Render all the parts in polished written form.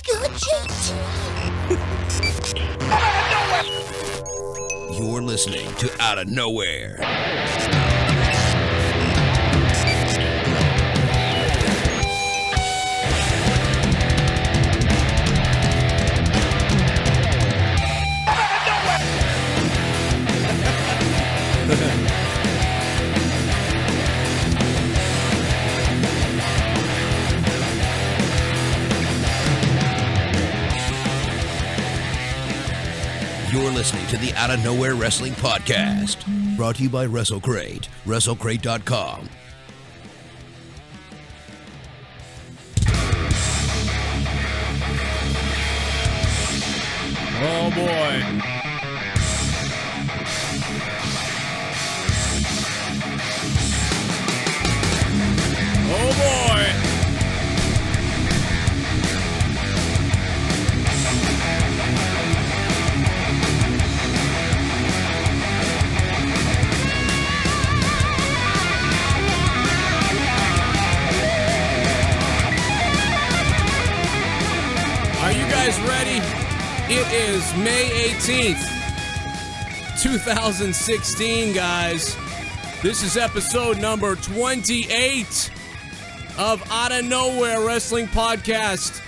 good, JT? You're listening to Outta Nowhere. You're listening to the Outta Nowhere Wrestling Podcast, brought to you by WrestleCrate, WrestleCrate.com. Oh boy. Oh boy. Are you guys ready? It is May 18th, 2016, guys. This is episode number 28 of Outta Nowhere Wrestling Podcast.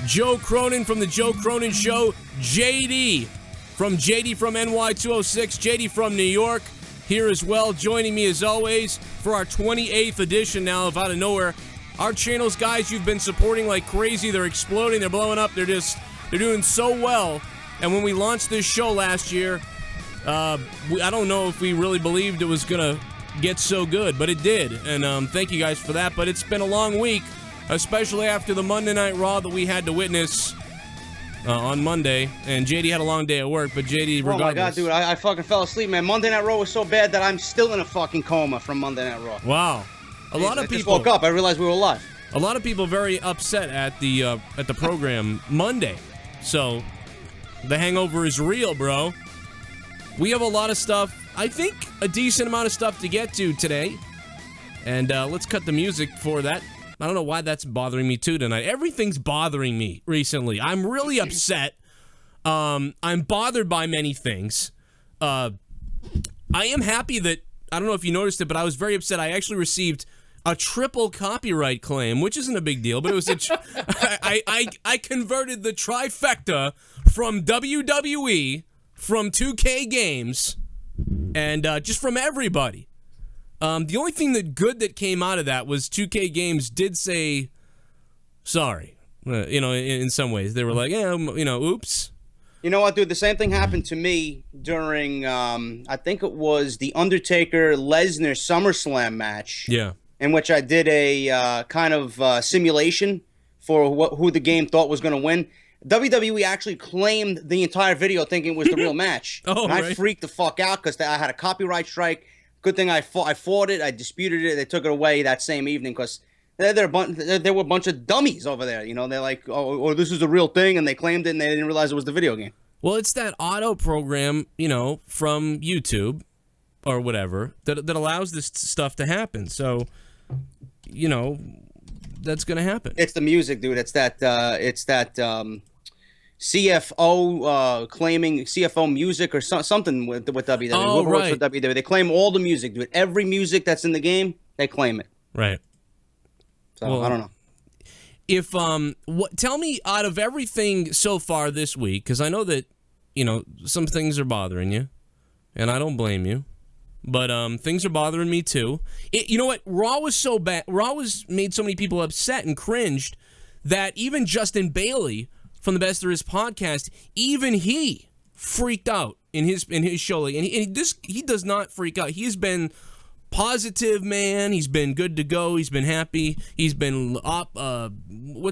Joe Cronin from The Joe Cronin Show. JD from NY206. JD from New York here as well. Joining me as always for our 28th edition now of Outta Nowhere. Our channels, guys, you've been supporting like crazy. They're exploding. They're blowing up. They're doing so well. And when we launched this show last year, I don't know if we really believed it was going to get so good, but it did. And thank you guys for that. But it's been a long week, especially after the Monday Night Raw that we had to witness on Monday. And JD had a long day at work, but JD, regardless. Oh my God, dude, I fucking fell asleep, man. Monday Night Raw was so bad that I'm still in a fucking coma from Monday Night Raw. Wow. A lot of I people just woke up. I realized we were live. A lot of people very upset at the program Monday. So the hangover is real, bro. We have a lot of stuff. I think a decent amount of stuff to get to today. And let's cut the music for that. I don't know why that's bothering me too tonight. Everything's bothering me recently. I'm really upset. I'm bothered by many things. I am happy that, I don't know if you noticed it, but I was very upset. I actually received a triple copyright claim, which isn't a big deal, but it was I converted the trifecta from WWE, from 2K Games, and just from everybody. The only thing that came out of that was 2K Games did say sorry. In some ways. They were like, oops. You know what, dude? The same thing happened to me during, I think it was the Undertaker-Lesnar SummerSlam match. Yeah. In which I did a kind of simulation for who the game thought was going to win. WWE actually claimed the entire video thinking it was the real match. Oh, and I freaked the fuck out because I had a copyright strike. Good thing I fought it. I disputed it. They took it away that same evening because there were a bunch of dummies over there. You know, they're like, oh, this is a real thing, and they claimed it, and they didn't realize it was the video game. Well, it's that auto program, from YouTube or whatever that allows this stuff to happen. So, that's going to happen. It's the music, dude. It's that CFO claiming CFO music or something with WWE. Oh, what works with WWE? They claim all the music, dude. Every music that's in the game, they claim it. Right. So well, I don't know. If tell me, out of everything so far this week, because I know that some things are bothering you, and I don't blame you. But things are bothering me too. You know what? Raw was so bad. Raw made so many people upset and cringed that even Justin Bailey from the Best There Is podcast, even he freaked out in his show. And he does not freak out. He has been positive, man. He's been good to go. He's been happy. He's been optimistic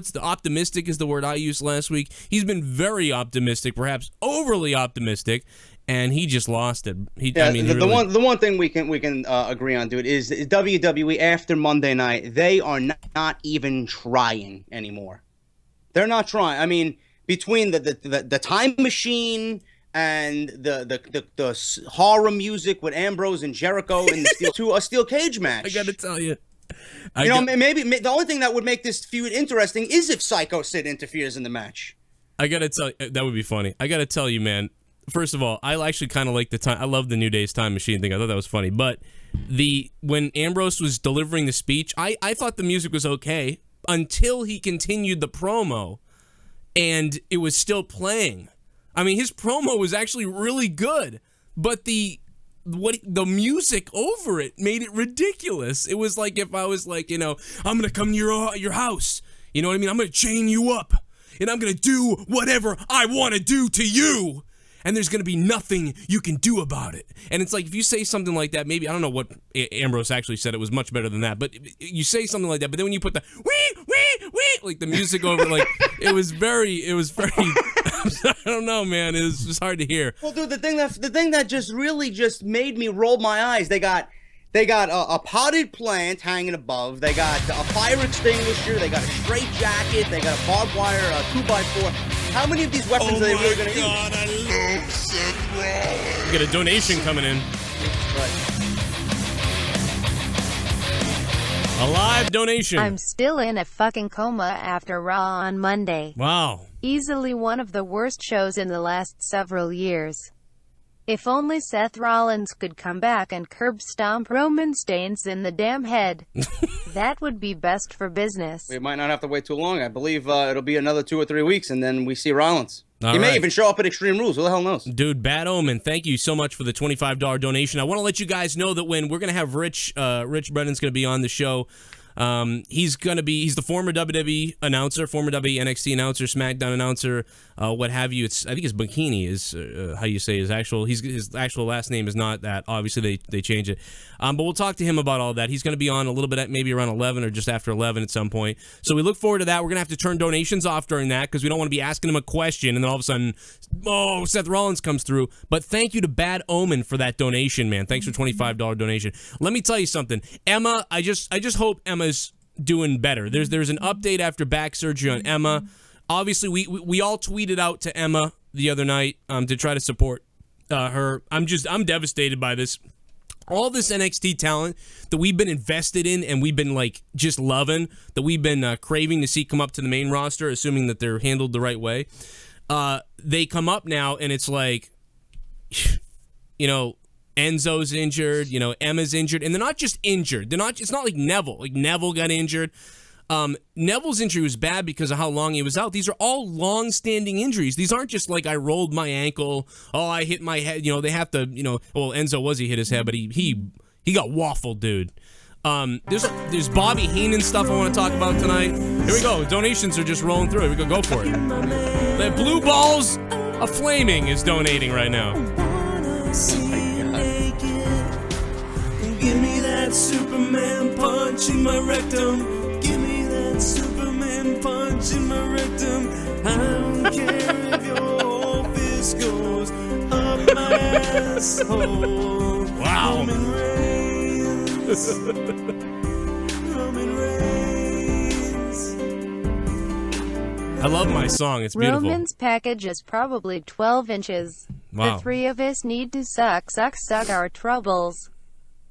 is the word I used last week. He's been very optimistic, perhaps overly optimistic. And he just lost it. The one thing we can agree on, dude, is WWE after Monday night, they are not even trying anymore. They're not trying. I mean, between the time machine and the horror music with Ambrose and Jericho and a steel cage match. I got to tell you, Maybe the only thing that would make this feud interesting is if Psycho Sid interferes in the match. I gotta tell you, that would be funny. I gotta tell you, man. First of all, I actually kind of like the time. I love the New Day's Time Machine thing. I thought that was funny. But when Ambrose was delivering the speech, I thought the music was okay until he continued the promo, and it was still playing. I mean, his promo was actually really good, but the music over it made it ridiculous. It was like if I was like, I'm gonna come to your house. You know what I mean? I'm gonna chain you up, and I'm gonna do whatever I want to do to you. And there's going to be nothing you can do about it. And it's like, if you say something like that, maybe, I don't know what Ambrose actually said, it was much better than that, but you say something like that, but then when you put the wee, like the music over, like, it was very, I don't know, man, it was just hard to hear. Well, dude, the thing that just really just made me roll my eyes, they got a potted plant hanging above. They got a fire extinguisher. They got a straight jacket. They got a barbed wire 2x4. How many of these weapons are they really going to use? I love Seth Rollins. Get a donation coming in. Right. A live donation. I'm still in a fucking coma after Raw on Monday. Wow. Easily one of the worst shows in the last several years. If only Seth Rollins could come back and curb stomp Roman Reigns in the damn head. That would be best for business. We might not have to wait too long. I believe it'll be another 2 or 3 weeks, and then we see Rollins. He may even show up at Extreme Rules. Who the hell knows? Dude, Bad Omen, thank you so much for the $25 donation. I want to let you guys know that when we're going to have Rich Brennan's going to be on the show. He's the former WWE announcer, former WWE NXT announcer, SmackDown announcer, what have you. I think it's Bikini is how you say his actual last name is not that. Obviously they change it. But we'll talk to him about all that. He's going to be on a little bit at maybe around 11 or just after 11 at some point. So we look forward to that. We're going to have to turn donations off during that because we don't want to be asking him a question and then all of a sudden, Seth Rollins comes through. But thank you to Bad Omen for that donation, man. Thanks for $25 donation. Let me tell you something. Emma, I just hope Emma's doing better. There's an update after back surgery on Emma. Obviously, we all tweeted out to Emma the other night to try to support her. I'm devastated by this. All this NXT talent that we've been invested in and we've been like just loving, that we've been craving to see come up to the main roster, assuming that they're handled the right way. They come up now and it's like, Enzo's injured, Emma's injured, and they're not just injured. It's not like Neville. Like Neville got injured. Neville's injury was bad because of how long he was out. These are all long-standing injuries. These aren't just like I rolled my ankle, I hit my head. They have to, Enzo he hit his head, but he got waffled, dude. There's Bobby Heenan stuff I want to talk about tonight. Here we go. Donations are just rolling through. Here we go for it. The Blue Balls of Flaming is donating right now. Give me that Superman punch in my rectum. Give me that Superman punch in my rectum. I don't care if your whole fist goes up my asshole. Wow. Roman Reigns. Roman Reigns. I love my song. It's beautiful. Roman's package is probably 12 inches. Wow. The three of us need to suck our troubles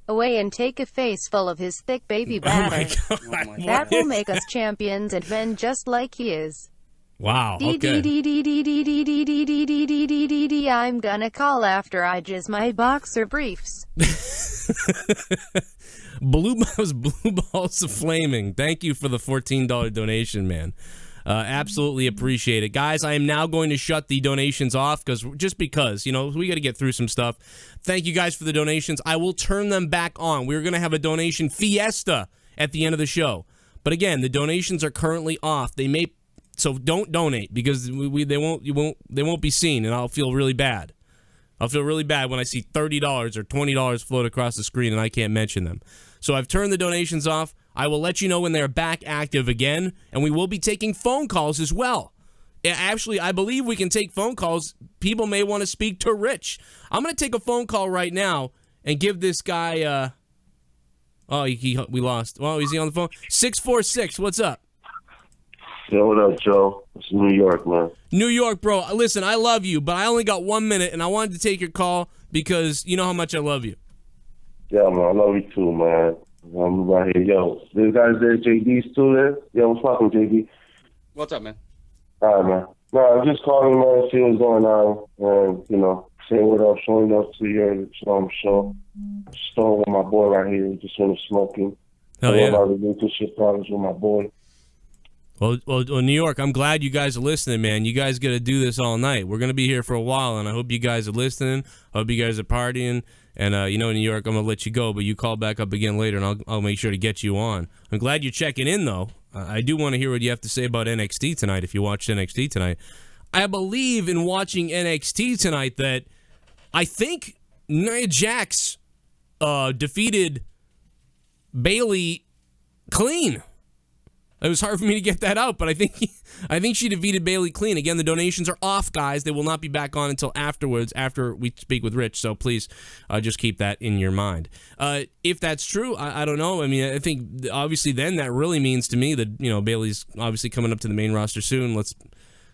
away and take a face full of his thick baby batter. Oh my God. That will make us champions and men just like he is. Wow. Okay. I'm gonna call after I jizz my boxer briefs. Blue Balls of Flaming. Thank you for the $14 donation, man. Absolutely appreciate it. Guys, I am now going to shut the donations off because we got to get through some stuff. Thank you guys for the donations. I will turn them back on. We're going to have a donation fiesta at the end of the show. But again, the donations are currently off. So don't donate because they won't be seen, and I'll feel really bad. I'll feel really bad when I see $30 or $20 float across the screen and I can't mention them. So I've turned the donations off. I will let you know when they're back active again, and we will be taking phone calls as well. Actually, I believe we can take phone calls. People may want to speak to Rich. I'm going to take a phone call right now and give this guy... we lost. Well, is he on the phone? 646, what's up? Yo, what up, Joe? It's New York, man. New York, bro. Listen, I love you, but I only got 1 minute, and I wanted to take your call because you know how much I love you. Yeah, man, I love you too, man. I'm right here. Yo, this guy's there. JD's still there. Yo, what's poppin', JD? What's up, man? All right, man. No, I'm just calling, man, see what's going on, and saying what up, showing up to your show. Stone with my boy right here, just finished smoking. Hell yeah. About relationship problems with my boy. Well, New York, I'm glad you guys are listening, man. You guys got to do this all night. We're going to be here for a while, and I hope you guys are listening. I hope you guys are partying. And, New York, I'm going to let you go, but you call back up again later, and I'll make sure to get you on. I'm glad you're checking in, though. I do want to hear what you have to say about NXT tonight, if you watched NXT tonight. I believe in watching NXT tonight that I think Nia Jax defeated Bayley clean. It was hard for me to get that out, but I think she defeated Bayley clean. Again, the donations are off, guys. They will not be back on until afterwards, after we speak with Rich. So please just keep that in your mind. If that's true, I don't know. I mean, I think obviously then that really means to me that Bayley's obviously coming up to the main roster soon. Let's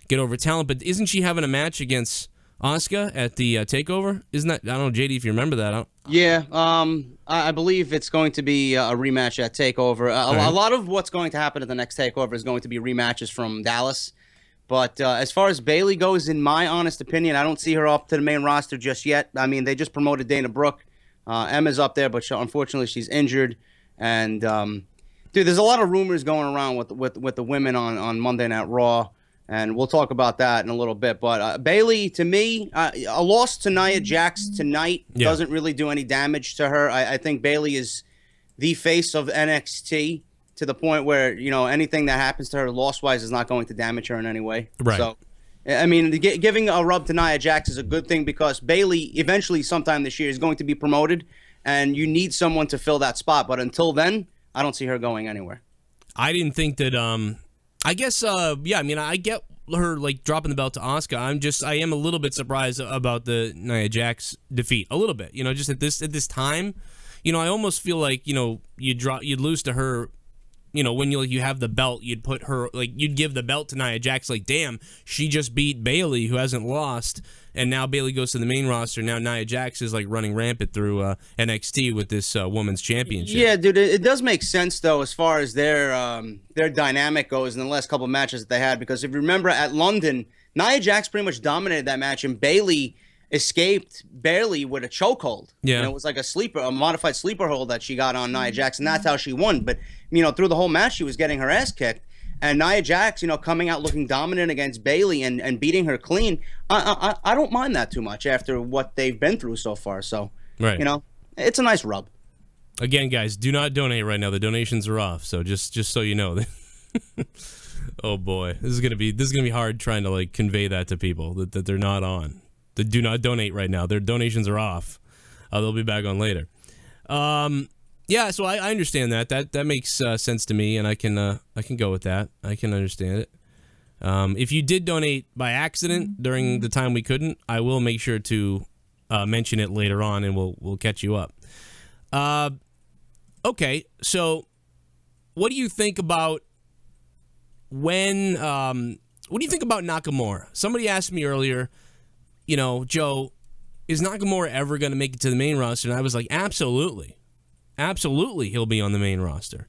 get over talent. But isn't she having a match against Asuka at the Takeover? Isn't that, I don't know, JD, if you remember that. Yeah, I believe it's going to be a rematch at TakeOver. A lot of what's going to happen at the next TakeOver is going to be rematches from Dallas. But as far as Bayley goes, in my honest opinion, I don't see her up to the main roster just yet. I mean, they just promoted Dana Brooke. Emma's up there, but unfortunately she's injured. And, dude, there's a lot of rumors going around with the women on Monday Night Raw. And we'll talk about that in a little bit. But Bayley, to me, a loss to Nia Jax tonight doesn't really do any damage to her. I think Bayley is the face of NXT to the point where, anything that happens to her loss-wise is not going to damage her in any way. Right. So, I mean, giving a rub to Nia Jax is a good thing because Bayley eventually sometime this year is going to be promoted, and you need someone to fill that spot. But until then, I don't see her going anywhere. I didn't think that... I guess, I mean, I get her, dropping the belt to Asuka. I am a little bit surprised about the Nia Jax defeat. A little bit, just at this time. I almost feel like, you'd lose to her, when you have the belt, you'd put her, you'd give the belt to Nia Jax, damn, she just beat Bayley, who hasn't lost, and now Bayley goes to the main roster. Now Nia Jax is, running rampant through NXT with this women's championship. Yeah, dude, it does make sense, though, as far as their dynamic goes in the last couple of matches that they had, because if you remember at London, Nia Jax pretty much dominated that match, and Bayley escaped barely with a chokehold. Yeah. It was like a modified sleeper hold that she got on Nia Jax, and that's how she won. But, through the whole match, she was getting her ass kicked. And Nia Jax, coming out looking dominant against Bayley and beating her clean, I don't mind that too much after what they've been through so far. So, right. It's a nice rub. Again, guys, do not donate right now. The donations are off. So just so you know. Oh boy, this is gonna be hard trying to convey that to people that they're not on. They do not donate right now. Their donations are off. They'll be back on later. Yeah, so I understand that. That makes sense to me, and I can go with that. I can understand it. If you did donate by accident during the time we couldn't, I will make sure to mention it later on, and we'll catch you up. Okay, so what do you think about what do you think about Nakamura? Somebody asked me earlier, Joe, is Nakamura ever going to make it to the main roster? And I was like, absolutely. Absolutely, he'll be on the main roster.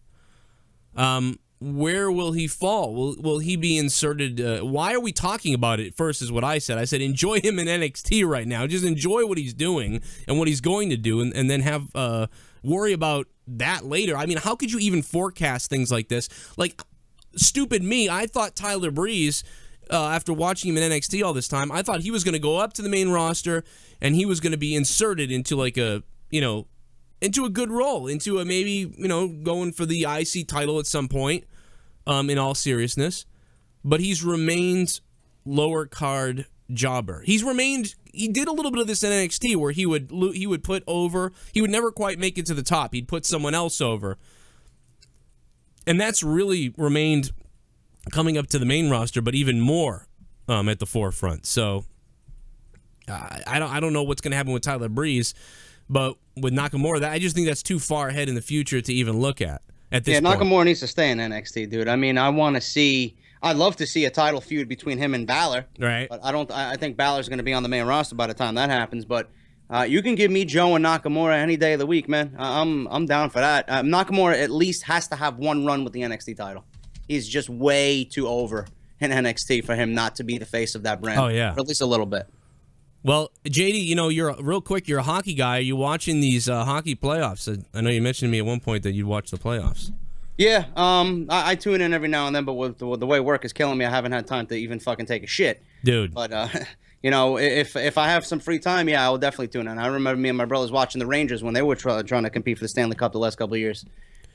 Where will he fall? Will he be inserted? Why are we talking about it first is what I said. I said, enjoy him in NXT right now. Just enjoy what he's doing and what he's going to do, and then have worry about that later. I mean, how could you even forecast things like this? Stupid me, I thought Tyler Breeze, after watching him in NXT all this time, I thought he was going to go up to the main roster, and he was going to be inserted into into a good role, into a maybe, going for the IC title at some point, in all seriousness. But he's remained lower card jobber. He did a little bit of this in NXT where he would put over, he would never quite make it to the top. He'd put someone else over. And that's really remained coming up to the main roster, but even more at the forefront. So I don't know what's going to happen with Tyler Breeze. But with Nakamura, I just think that's too far ahead in the future to even look at this point. Nakamura needs to stay in NXT, dude. I mean, I'd love to see a title feud between him and Balor. Right. But I think Balor's going to be on the main roster by the time that happens. But You can give me Joe and Nakamura any day of the week, man. I'm down for that. Nakamura at least has to have one run with the NXT title. He's just way too over in NXT for him not to be the face of that brand. Oh, yeah. Or at least a little bit. Well, JD, you're real quick. You're a hockey guy. Are you watching these hockey playoffs? I know you mentioned to me at one point that you'd watch the playoffs. Yeah, I tune in every now and then, but with the way work is killing me, I haven't had time to even fucking take a shit. Dude. But, if I have some free time, yeah, I will definitely tune in. I remember me and my brothers watching the Rangers when they were trying to compete for the Stanley Cup the last couple of years.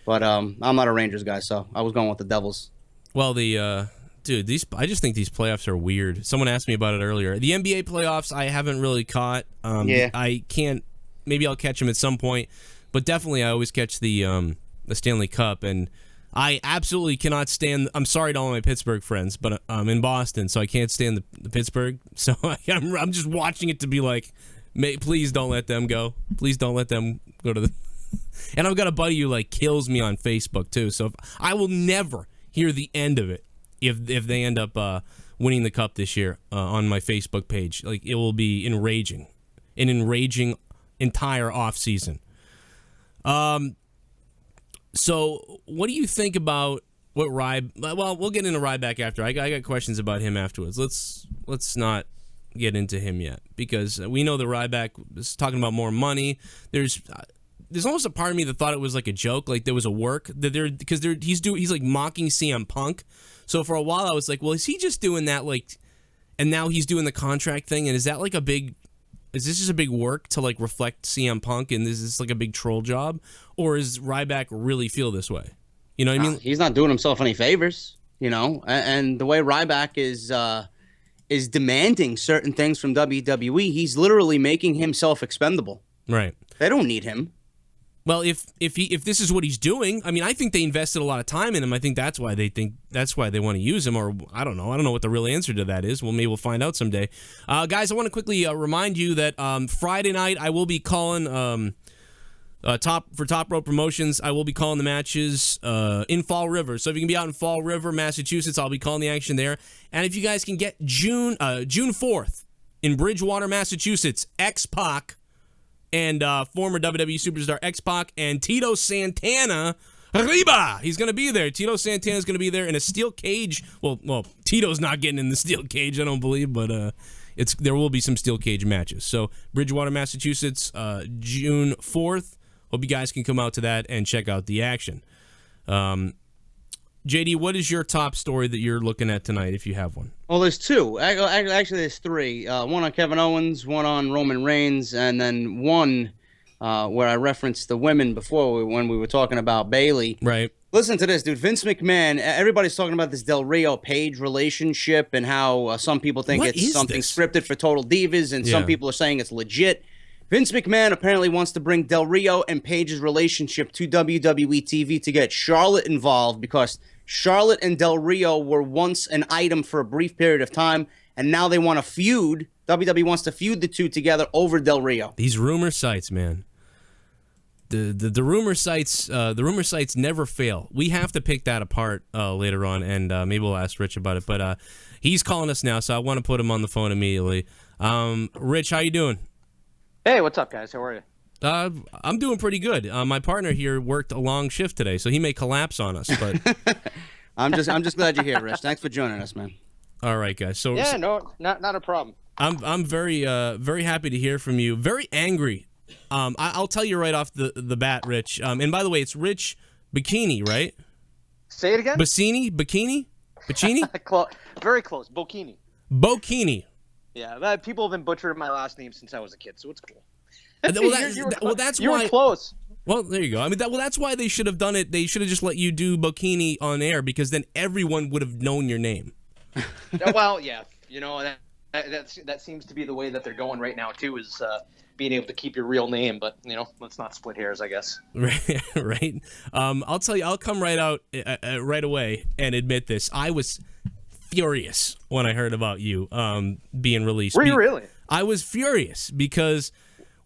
But I'm not a Rangers guy, so I was going with the Devils. Well, I just think these playoffs are weird. Someone asked me about it earlier. The NBA playoffs, I haven't really caught. Yeah. I can't. Maybe I'll catch them at some point, but definitely I always catch the Stanley Cup, and I absolutely cannot stand. I'm sorry to all my Pittsburgh friends, but I'm in Boston, so I can't stand the Pittsburgh. So I'm just watching it to be like, please don't let them go. Please don't let them go to the. And I've got a buddy who kills me on Facebook too. So I will never hear the end of it if they end up winning the cup this year on my Facebook page. It will be an enraging entire off season. So what do you think about what Well, we'll get into Ryback after. I got questions about him afterwards. Let's not get into him yet because we know that Ryback is talking about more money. There's almost a part of me that thought it was like a joke, like there was a work that he's mocking CM Punk. So for a while I was like, well, is he just doing that and now he's doing the contract thing, and is that is this just a big work to reflect CM Punk, and is this a big troll job, or is Ryback really feel this way? You know what I mean? He's not doing himself any favors, and the way Ryback is demanding certain things from WWE, he's literally making himself expendable. Right. They don't need him. Well, if this is what he's doing, I mean, I think they invested a lot of time in him. I think that's why they want to use him, or I don't know. I don't know what the real answer to that is. Well, maybe we'll find out someday. Guys, I want to quickly remind you that Friday night I will be calling Top Rope Promotions. I will be calling the matches in Fall River. So if you can be out in Fall River, Massachusetts, I'll be calling the action there. And if you guys can get June 4th in Bridgewater, Massachusetts, X-Pac and former WWE superstar X-Pac and Tito Santana, arriba! He's going to be there. Tito Santana's going to be there in a steel cage. Well, Tito's not getting in the steel cage, I don't believe, but there will be some steel cage matches. So Bridgewater, Massachusetts, June 4th. Hope you guys can come out to that and check out the action. JD, what is your top story that you're looking at tonight, if you have one? Well, there's two. Actually, there's three. One on Kevin Owens, one on Roman Reigns, and then one where I referenced the women before when we were talking about Bayley. Right. Listen to this, dude. Vince McMahon, everybody's talking about this Del Rio-Paige relationship and how some people think it's something scripted for Total Divas, and some people are saying it's legit. Vince McMahon apparently wants to bring Del Rio and Paige's relationship to WWE TV to get Charlotte involved, because Charlotte and Del Rio were once an item for a brief period of time, and now they want to feud. WWE wants to feud the two together over Del Rio. These rumor sites, man. The rumor sites never fail. We have to pick that apart later on, and maybe we'll ask Rich about it. But he's calling us now, so I want to put him on the phone immediately. Rich, how you doing? Hey, what's up, guys? How are you? I'm doing pretty good. My partner here worked a long shift today, so he may collapse on us. But I'm just glad you're here, Rich. Thanks for joining us, man. All right, guys. So yeah, no, not a problem. I'm very happy to hear from you. Very angry. I'll tell you right off the bat, Rich. And by the way, it's Rich Bikini, right? Say it again. Bikini. Very close. Bokini. Yeah, people have been butchering my last name since I was a kid, so it's cool. That's you why. were close. Well, there you go. I mean, that's why they should have done it. They should have just let you do Bokini on air, because then everyone would have known your name. Well, yeah, that seems to be the way that they're going right now too, is being able to keep your real name. But let's not split hairs, I guess. Right. I'll tell you. I'll come right out right away and admit this. I was furious when I heard about you being released. Were you really? I was furious because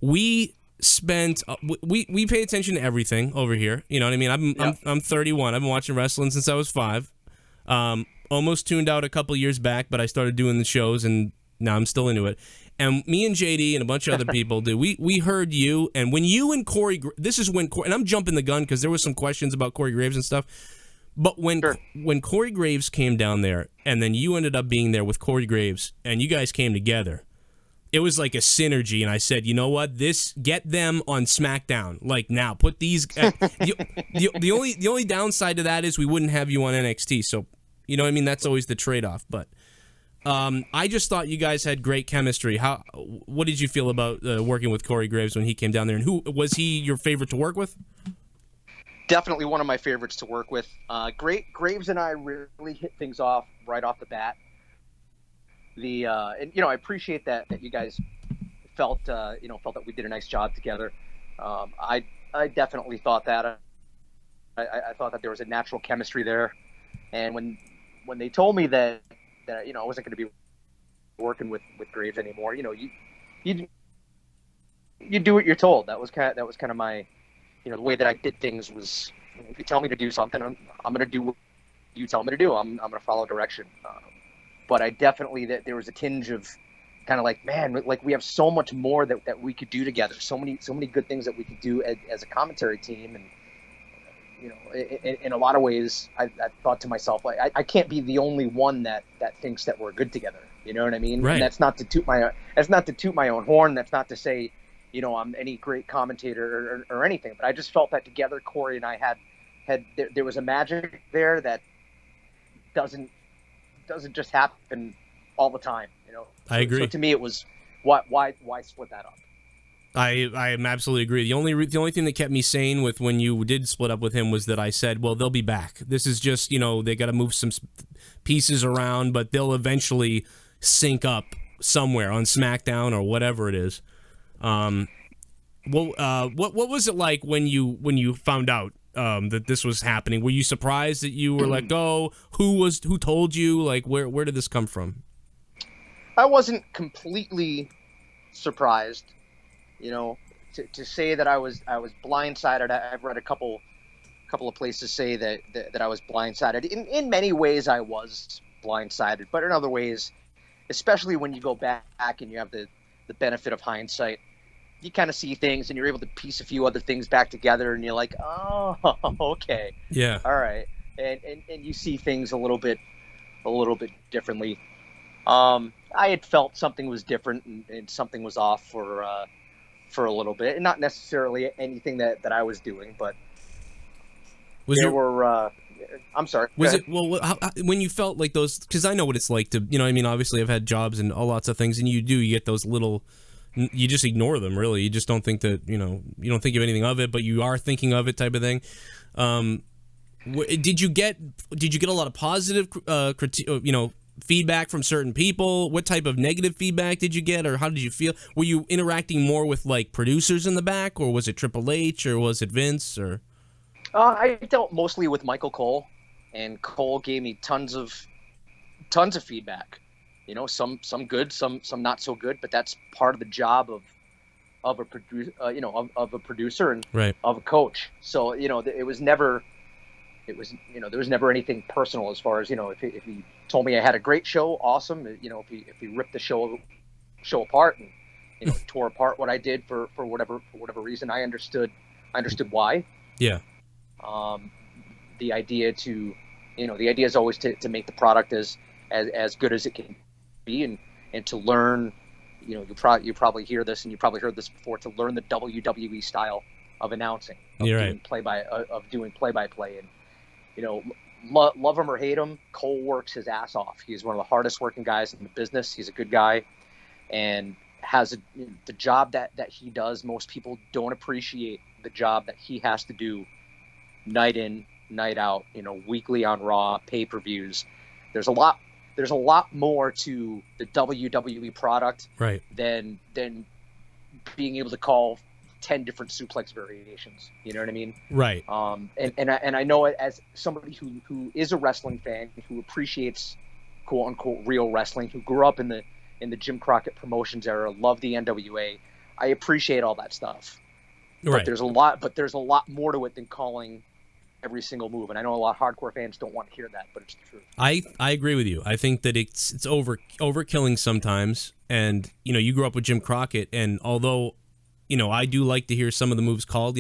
we spent we pay attention to everything over here. You know what I mean? I'm 31. I've been watching wrestling since I was 5. Almost tuned out a couple years back, but I started doing the shows, and now I'm still into it. And me and JD and a bunch of other people, dude, we heard you. And when you and Corey, this is when, and I'm jumping the gun because there was some questions about Corey Graves and stuff. But when Corey Graves came down there, and then you ended up being there with Corey Graves, and you guys came together, it was like a synergy. And I said, you know what? Get them on SmackDown. Like now, put these. The only downside to that is we wouldn't have you on NXT. So, you know what I mean? That's always the trade-off. But I just thought you guys had great chemistry. What did you feel about working with Corey Graves when he came down there? And who was he your favorite to work with? Definitely one of my favorites to work with. Graves and I really hit things off right off the bat. And I appreciate that you guys felt that we did a nice job together. I definitely thought that. I thought that there was a natural chemistry there. And when they told me that I wasn't going to be working with Graves anymore, you do what you're told. That was kind of my, the way that I did things was, if you tell me to do something, I'm going to do what you tell me to do. I'm going to follow direction. But I definitely, that there was a tinge of kind of like, man, like we have so much more that we could do together. So many good things that we could do as a commentary team. And, in a lot of ways, I thought to myself, like, I can't be the only one that thinks that we're good together. You know what I mean? Right. And that's not to toot my own horn. That's not to say, I'm any great commentator or anything, but I just felt that together, Corey and I had there was a magic there that doesn't just happen all the time, I agree. So to me, it was why split that up? I absolutely agree. The only thing that kept me sane with when you did split up with him was that I said, well, they'll be back. This is just, they got to move some pieces around, but they'll eventually sync up somewhere on SmackDown or whatever it is. What was it like when you found out that this was happening? Were you surprised that you were let go? Who told you? Like, where did this come from? I wasn't completely surprised. To say that I was blindsided. I've read a couple of places say that I was blindsided. In many ways, I was blindsided, but in other ways, especially when you go back and you have the benefit of hindsight, you kind of see things and you're able to piece a few other things back together, and you're like, oh, okay, yeah, all right, and you see things a little bit differently. I had felt something was different and something was off for a little bit, and not necessarily anything that I was doing, but I'm sorry. Was it when you felt like those? Because I know what it's like to, obviously I've had jobs and all lots of things, and you get those little. You just ignore them, really. You just don't think that, you don't think of anything of it, but you are thinking of it, type of thing. Did you get a lot of positive, feedback from certain people? What type of negative feedback did you get, or how did you feel? Were you interacting more with like producers in the back, or was it Triple H, or was it Vince, or? I dealt mostly with Michael Cole, and Cole gave me tons of feedback. Some good, some not so good, but that's part of the job of a producer and right. of a coach. So there was never anything personal as far as if he told me I had a great show, awesome. If he ripped the show apart and tore apart what I did for whatever reason, I understood why. Yeah. The idea is always to make the product as good as it can be, and to learn, you probably hear this, and you probably heard this before, to learn the WWE style of announcing, of doing play-by-play, and love him or hate him, Cole works his ass off. He's one of the hardest working guys in the business. He's a good guy, and has the job that he does. Most people don't appreciate the job that he has to do, night in, night out. Weekly on Raw, pay-per-views. There's a lot more to the WWE product, right, than being able to call 10 different suplex variations. You know what I mean? Right. And I know it as somebody who is a wrestling fan, who appreciates quote unquote real wrestling, who grew up in the Jim Crockett Promotions era, loved the NWA. I appreciate all that stuff. Right. But there's a lot more to it than calling every single move. And I know a lot of hardcore fans don't want to hear that, but it's the truth. I agree with you. I think that it's overkilling sometimes. And, you grew up with Jim Crockett, and although, I do like to hear some of the moves called,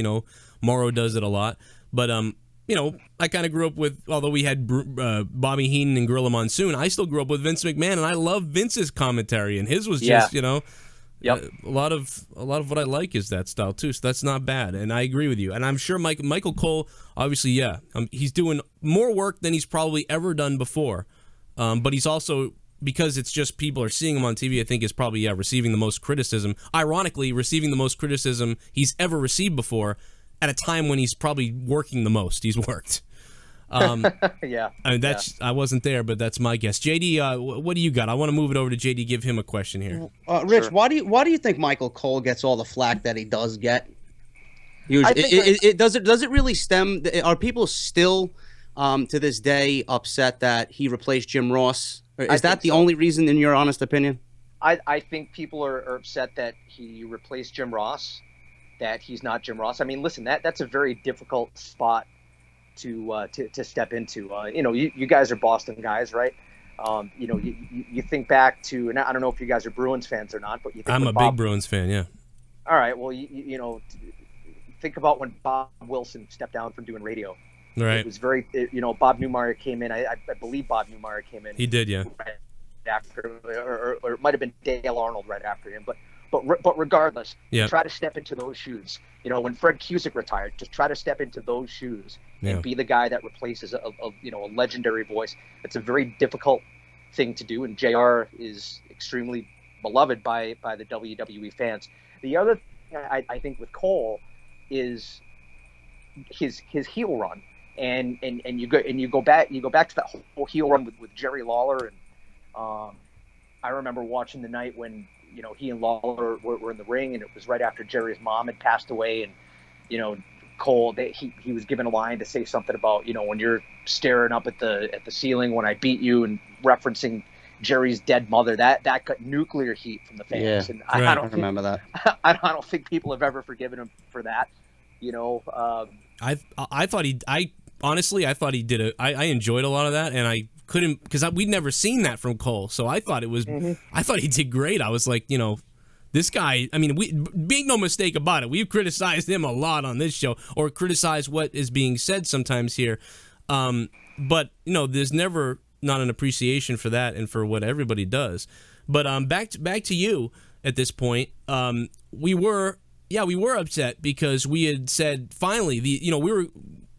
Morrow does it a lot. But, I kind of grew up with, although we had Bobby Heenan and Gorilla Monsoon, I still grew up with Vince McMahon, and I love Vince's commentary, and his was just, Yep. a lot of what I like is that style too, so that's not bad, and I agree with you. And I'm sure Michael Cole, obviously, he's doing more work than he's probably ever done before, but he's also, because it's just people are seeing him on TV, I think is probably receiving the most criticism. Ironically, receiving the most criticism he's ever received before, at a time when he's probably working the most he's worked. Yeah. I mean, I wasn't there, but that's my guess. JD, what do you got? I want to move it over to JD. Give him a question here. Rich, Sure. why do you think Michael Cole gets all the flack that he does get? Usually, does it really stem? Are people still to this day upset that he replaced Jim Ross? Or is that the only reason, in your honest opinion? I think people are upset that he replaced Jim Ross, that he's not Jim Ross. I mean, listen, that's a very difficult spot to step into. You guys are Boston guys, right? You think back to, and I don't know if you guys are Bruins fans or not, but you think I'm a big Bruins fan, yeah. All right, well, think about when Bob Wilson stepped down from doing radio. Right. It was very, Bob Newmeyer came in. I believe Bob Newmeyer came in. He did, yeah. Right after, or it might have been Dale Arnold right after him, but regardless, try to step into those shoes. When Fred Cusick retired, just try to step into those shoes and be the guy that replaces a legendary voice. It's a very difficult thing to do, and JR is extremely beloved by the WWE fans. The other thing I think with Cole is his heel run, and you go back to that whole heel run with Jerry Lawler, and I remember watching the night when he and Lawler were in the ring, and it was right after Jerry's mom had passed away, and Cole, he was given a line to say something about when you're staring up at the ceiling when I beat you, and referencing Jerry's dead mother. That got nuclear heat from the fans, and I don't remember that. I don't think people have ever forgiven him for that. I thought he did it. I enjoyed a lot of that, and I couldn't, because we'd never seen that from Cole, so I thought it was. I thought he did great. I was like, this guy. I mean, make no mistake about it. We've criticized him a lot on this show, or criticized what is being said sometimes here. But there's never not an appreciation for that and for what everybody does. But back to you at this point. We were upset because we had said finally we were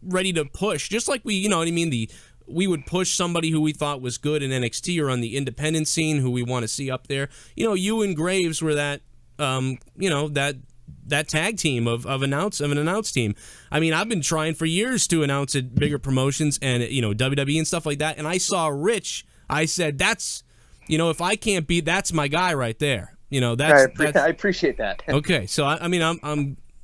ready to push, just like we we would push somebody who we thought was good in NXT or on the independent scene who we want to see up there. You and Graves were that that tag team of an announce team. I mean, I've been trying for years to announce at bigger promotions and WWE and stuff like that. And I saw Rich. I said, that's if I can't beat, that's my guy right there. I appreciate that. Okay, so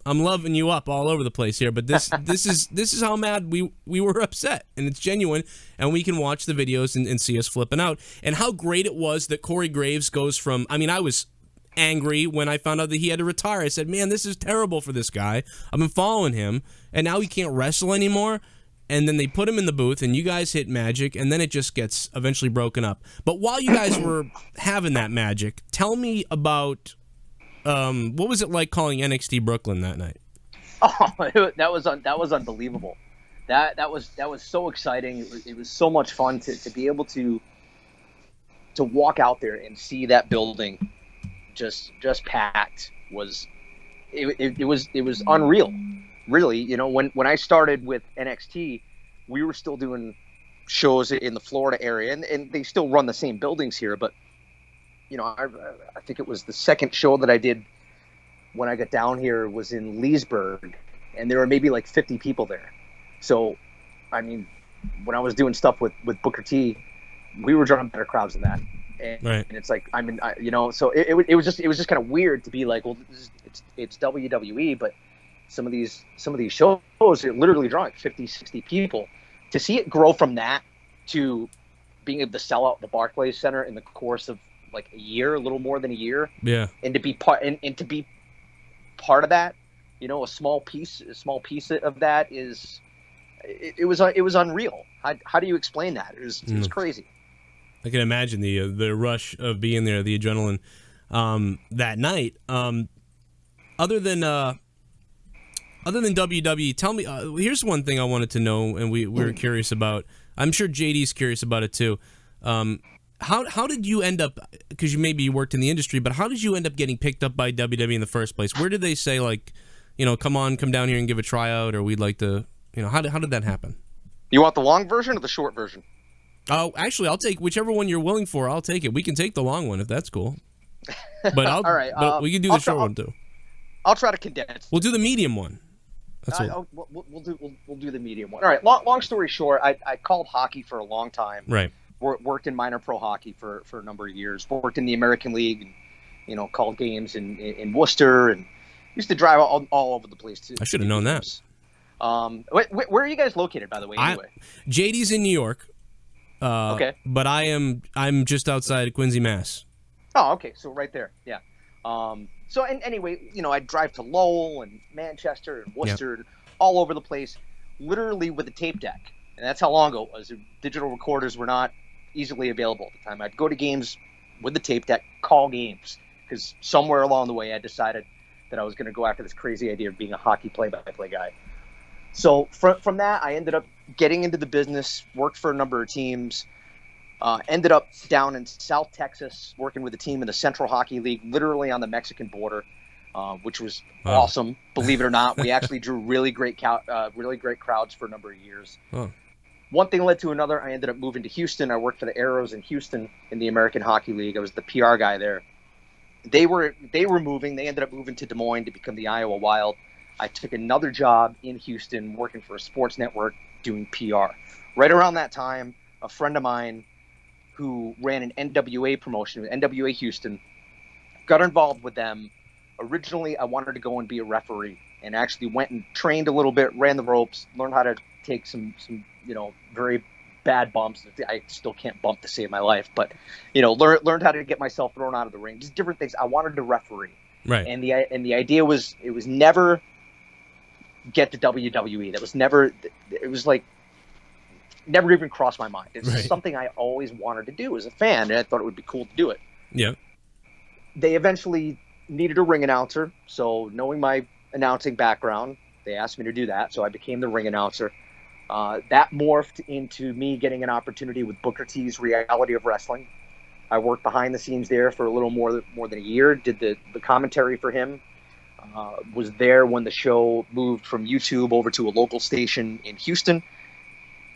I'm loving you up all over the place here, but this is how mad we were upset, and it's genuine, and we can watch the videos and see us flipping out, and how great it was that Corey Graves goes from. I mean, I was angry when I found out that he had to retire. I said, man, this is terrible for this guy. I've been following him, and now he can't wrestle anymore. And then they put him in the booth, and you guys hit magic, and then it just gets eventually broken up. But while you guys were having that magic, tell me about what was it like calling NXT Brooklyn that night? Oh, that was unbelievable. That was so exciting. It was so much fun to be able to walk out there and see that building just packed. It was unreal. Really, when I started with NXT, we were still doing shows in the Florida area, and they still run the same buildings here. But I think it was the second show that I did when I got down here was in Leesburg, and there were maybe like 50 people there. So, I mean, when I was doing stuff with Booker T, we were drawing better crowds than that. And it's like, so it was just kind of weird to be like, well, it's WWE, but some of these shows are literally drawing 50, 60 people. To see it grow from that to being able to sell out the Barclays Center in the course of like a year, a little more than a year, and to be part of that, a small piece of that is it was unreal. How do you explain that? It was crazy. I can imagine the rush of being there, the adrenaline that night. Other than WWE, tell me. Here's one thing I wanted to know, and we're curious about. I'm sure JD's curious about it too. How did you end up? Because you worked in the industry, but how did you end up getting picked up by WWE in the first place? Where did they say, like, come down here and give a tryout, or we'd like to, how did that happen? You want the long version or the short version? Oh, actually, I'll take whichever one you're willing for. I'll take it. We can take the long one if that's cool. But all right, but we can do the short one too. I'll try to condense. We'll do the medium one. We'll do the medium one. All right. Long story short, I called hockey for a long time. Right. Worked in minor pro hockey for a number of years. Worked in the American League, and called games in Worcester, and used to drive all over the place. I should have known that. Where are you guys located, by the way? Anyway, JD's in New York. Okay. But I'm just outside of Quincy, Mass. Oh, okay. So right there. Yeah. So anyway, I'd drive to Lowell and Manchester and Worcester and all over the place, literally with a tape deck. And that's how long ago it was. Digital recorders were not easily available at the time. I'd go to games with the tape deck, call games, because somewhere along the way I decided that I was going to go after this crazy idea of being a hockey play-by-play guy. So from that, I ended up getting into the business, worked for a number of teams, ended up down in South Texas working with a team in the Central Hockey League, literally on the Mexican border, which was awesome. Believe it or not, we actually drew really great crowds for a number of years. Oh. One thing led to another. I ended up moving to Houston. I worked for the Arrows in Houston in the American Hockey League. I was the PR guy there. They were moving. They ended up moving to Des Moines to become the Iowa Wild. I took another job in Houston working for a sports network doing PR. Right around that time, a friend of mine who ran an NWA promotion, NWA Houston, got involved with them. Originally, I wanted to go and be a referee, and actually went and trained a little bit, ran the ropes, learned how to take some very bad bumps. I still can't bump to save my life, but learned how to get myself thrown out of the ring. Just different things. I wanted to referee, right? And the idea was it was never get to WWE. That was never. It was like never even crossed my mind. It's something I always wanted to do as a fan, and I thought it would be cool to do it. Yeah. They eventually needed a ring announcer, so knowing my announcing background, they asked me to do that, so I became the ring announcer. That morphed into me getting an opportunity with Booker T's Reality of Wrestling. I worked behind the scenes there for a little more than a year, did the commentary for him, was there when the show moved from YouTube over to a local station in Houston.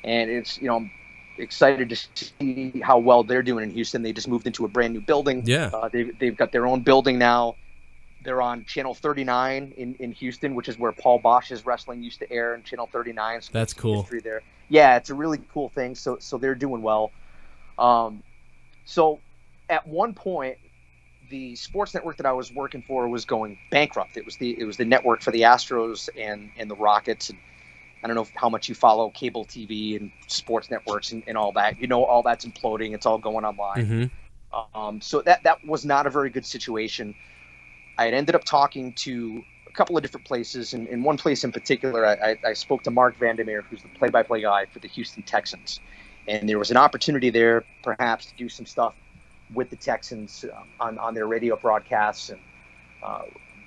And it's, I'm excited to see how well they're doing in Houston. They just moved into a brand new building. Yeah. They've got their own building now. They're on Channel 39 in Houston, which is where Paul Bosch's wrestling used to air, in Channel 39. So that's cool. History there. Yeah, it's a really cool thing. So they're doing well. So at one point, the sports network that I was working for was going bankrupt. It was the network for the Astros and the Rockets. And I don't know how much you follow cable TV and sports networks and all that. All that's imploding. It's all going online. Mm-hmm. So that was not a very good situation. I had ended up talking to a couple of different places. And in one place in particular, I spoke to Mark Vandermeer, who's the play-by-play guy for the Houston Texans. And there was an opportunity there, perhaps, to do some stuff with the Texans on their radio broadcasts and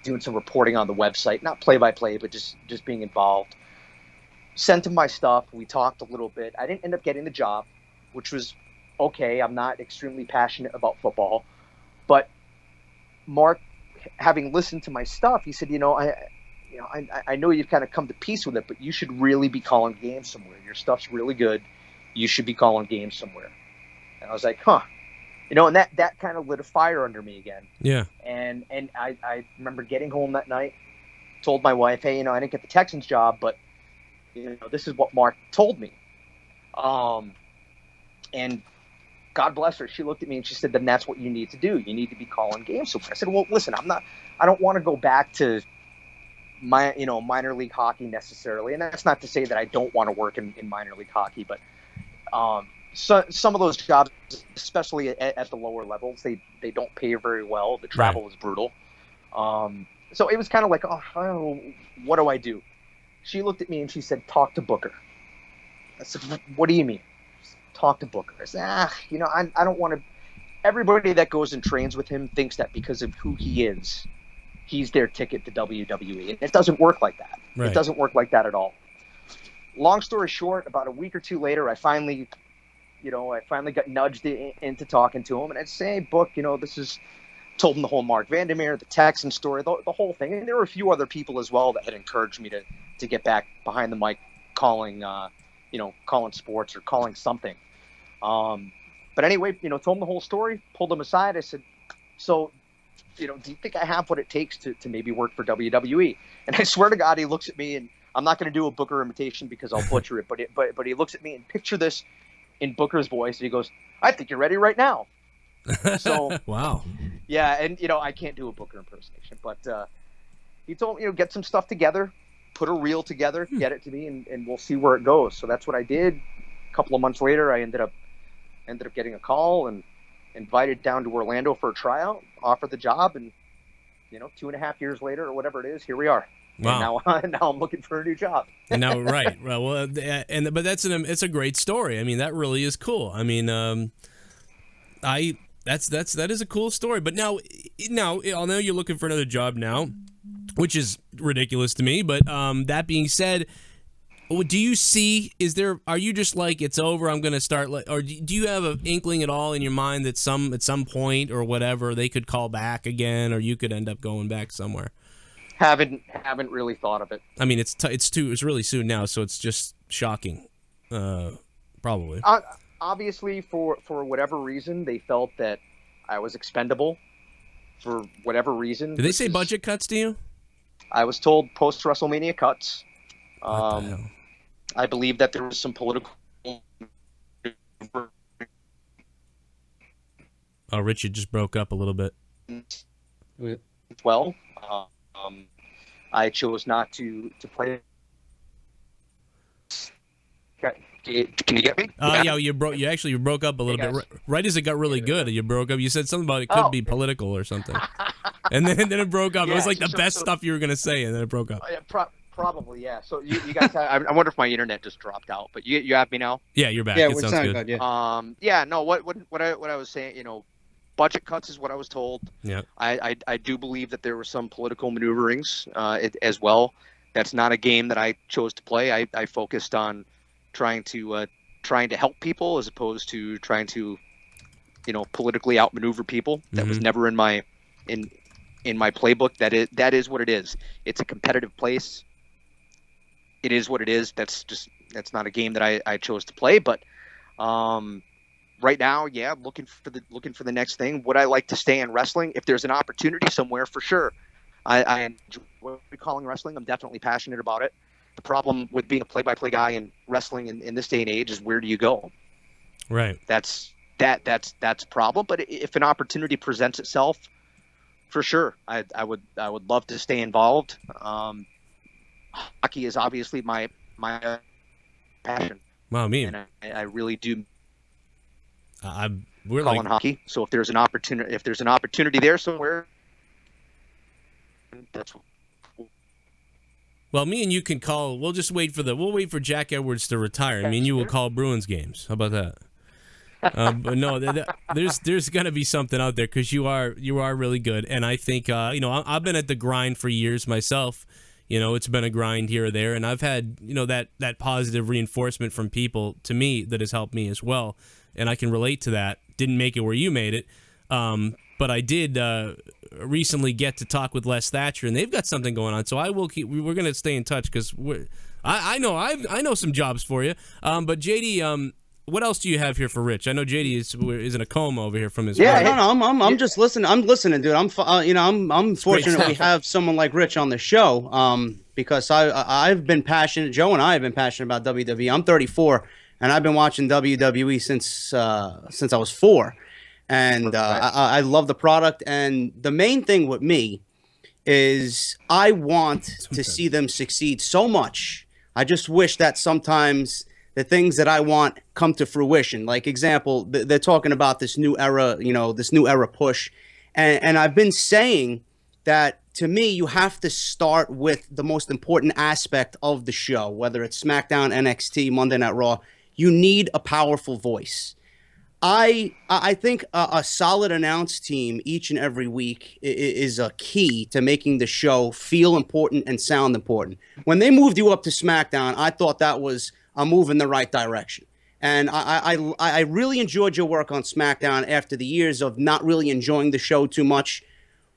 doing some reporting on the website. Not play-by-play, but just being involved. Sent him my stuff. We talked a little bit. I didn't end up getting the job, which was okay. I'm not extremely passionate about football. But Mark, having listened to my stuff, he said, I know you've kind of come to peace with it, but you should really be calling games somewhere. Your stuff's really good. You should be calling games somewhere. And I was like, huh. And that kind of lit a fire under me again. Yeah. And I remember getting home that night, told my wife, hey, I didn't get the Texans job, but this is what Mark told me. And God bless her. She looked at me and she said, then that's what you need to do. You need to be calling games somewhere. I said, well, listen, I don't want to go back to minor league hockey necessarily. And that's not to say that I don't want to work in minor league hockey, but so some of those jobs, especially at the lower levels, they don't pay very well. The travel is brutal. So it was kind of like, oh, what do I do? She looked at me and she said, talk to Booker. I said, what do you mean? Talk to Booker. I said, I don't want to. Everybody that goes and trains with him thinks that because of who he is, he's their ticket to WWE. And it doesn't work like that. Right. It doesn't work like that at all. Long story short, about a week or two later, I finally got nudged into talking to him. And I'd say, hey, Book, this is, told him the whole Mark Vandermeer, the Texan story, the whole thing. And there were a few other people as well that had encouraged me to get back behind the mic, calling sports or calling something. But anyway, told him the whole story, pulled him aside. I said, so, do you think I have what it takes to maybe work for WWE? And I swear to God, he looks at me, and I'm not going to do a Booker imitation because I'll butcher it, but he looks at me and picture this in Booker's voice. And he goes, I think you're ready right now. So, wow. Yeah. And, I can't do a Booker impersonation, but, he told me, get some stuff together, put a reel together, get it to me, and we'll see where it goes. So that's what I did. A couple of months later, I ended up getting a call and invited down to Orlando for a tryout, offered the job, and 2.5 years later or whatever it is, here we are. Wow. And now I'm looking for a new job. And now, right. Well, but it's a great story. I mean, that really is cool. I mean, that is a cool story. But now I know you're looking for another job now, which is ridiculous to me. But that being said, do you see? Are you just like, it's over, I'm going to start? Or do you have an inkling at all in your mind that at some point or whatever they could call back again, or you could end up going back somewhere? Haven't really thought of it. I mean, it's really soon now, so it's just shocking, probably. Obviously, for whatever reason, they felt that I was expendable. For whatever reason, Did they say budget cuts to you? I was told post WrestleMania cuts. What the hell? I believe that there was some political. Oh, Richard just broke up a little bit. Well, I chose not to play. Can you get me? Yeah, you broke up a little bit. Right as it got really good, you broke up. You said something about it could be political or something, and then it broke up. It was like the best stuff you were gonna say, and then it broke up. Probably, yeah. So you guys, I wonder if my internet just dropped out, but you have me now. Yeah, you're back. Yeah, it sounds good. Yeah. No. What I was saying, budget cuts is what I was told. Yeah. I do believe that there were some political maneuverings as well. That's not a game that I chose to play. I focused on trying to help people as opposed to trying to, politically outmaneuver people. That was never in my playbook. That is what it is. It's a competitive place. It is what it is. That's not a game that I chose to play. But right now, yeah, looking for the next thing. Would I like to stay in wrestling? If there's an opportunity somewhere, for sure. I enjoy calling wrestling. I'm definitely passionate about it. The problem with being a play-by-play guy in wrestling in this day and age is, where do you go? Right. That's a problem. But if an opportunity presents itself, for sure, I would love to stay involved. Hockey is obviously my passion. Wow, me. And I really do. We're calling hockey. So if there's an opportunity there somewhere, that's. Well, me and you can call. We'll just wait for Jack Edwards to retire. Me and you will call Bruins games. How about that? But no, there's gonna be something out there, because you are really good, and I think I've been at the grind for years myself. It's been a grind here or there, and I've had that positive reinforcement from people to me that has helped me as well, and I can relate to that. Didn't make it where you made it, but I did recently get to talk with Les Thatcher, and they've got something going on. So I will keep. We're going to stay in touch, because I know some jobs for you. But JD, what else do you have here for Rich? I know JD is in a coma over here from his. Yeah, no, I'm just listening. I'm listening, dude. I'm fortunate we have someone like Rich on the show. Because I've been passionate. Joe and I have been passionate about WWE. I'm 34, and I've been watching WWE since I was 4. And I love the product. And the main thing with me is I want to see them succeed so much. I just wish that sometimes the things that I want come to fruition. Like, example, they're talking about this new era, this new era push. And I've been saying that to me, you have to start with the most important aspect of the show, whether it's SmackDown, NXT, Monday Night Raw. You need a powerful voice. I think a solid announce team each and every week is a key to making the show feel important and sound important. When they moved you up to SmackDown, I thought that was a move in the right direction. And I really enjoyed your work on SmackDown after the years of not really enjoying the show too much.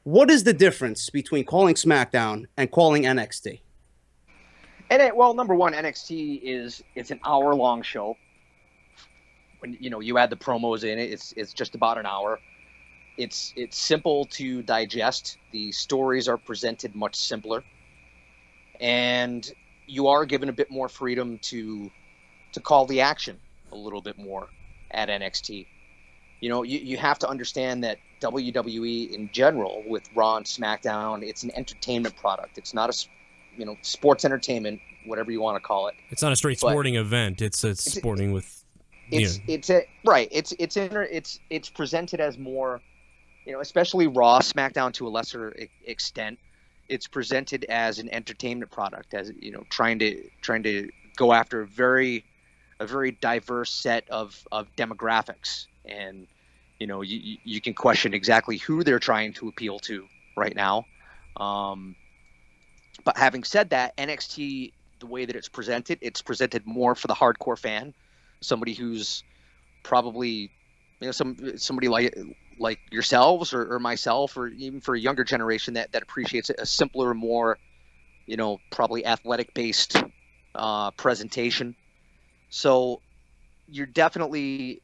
What is the difference between calling SmackDown and calling NXT? Well, number one, NXT it's an hour-long show. When you add the promos in it, it's just about an hour. It's simple to digest. The stories are presented much simpler, and you are given a bit more freedom to call the action a little bit more at NXT. You have to understand that WWE in general, with Raw and SmackDown, it's an entertainment product. It's not a sports entertainment, whatever you want to call it. It's not a straight sporting event. It's sporting with. It's presented as more, especially Raw, SmackDown to a lesser extent. It's presented as an entertainment product, as trying to go after a very diverse set of demographics, and you can question exactly who they're trying to appeal to right now. But having said that, NXT, the way that it's presented more for the hardcore fan. Somebody who's probably, somebody like yourselves or myself, or even for a younger generation that appreciates a simpler, more, probably athletic-based presentation. So you're definitely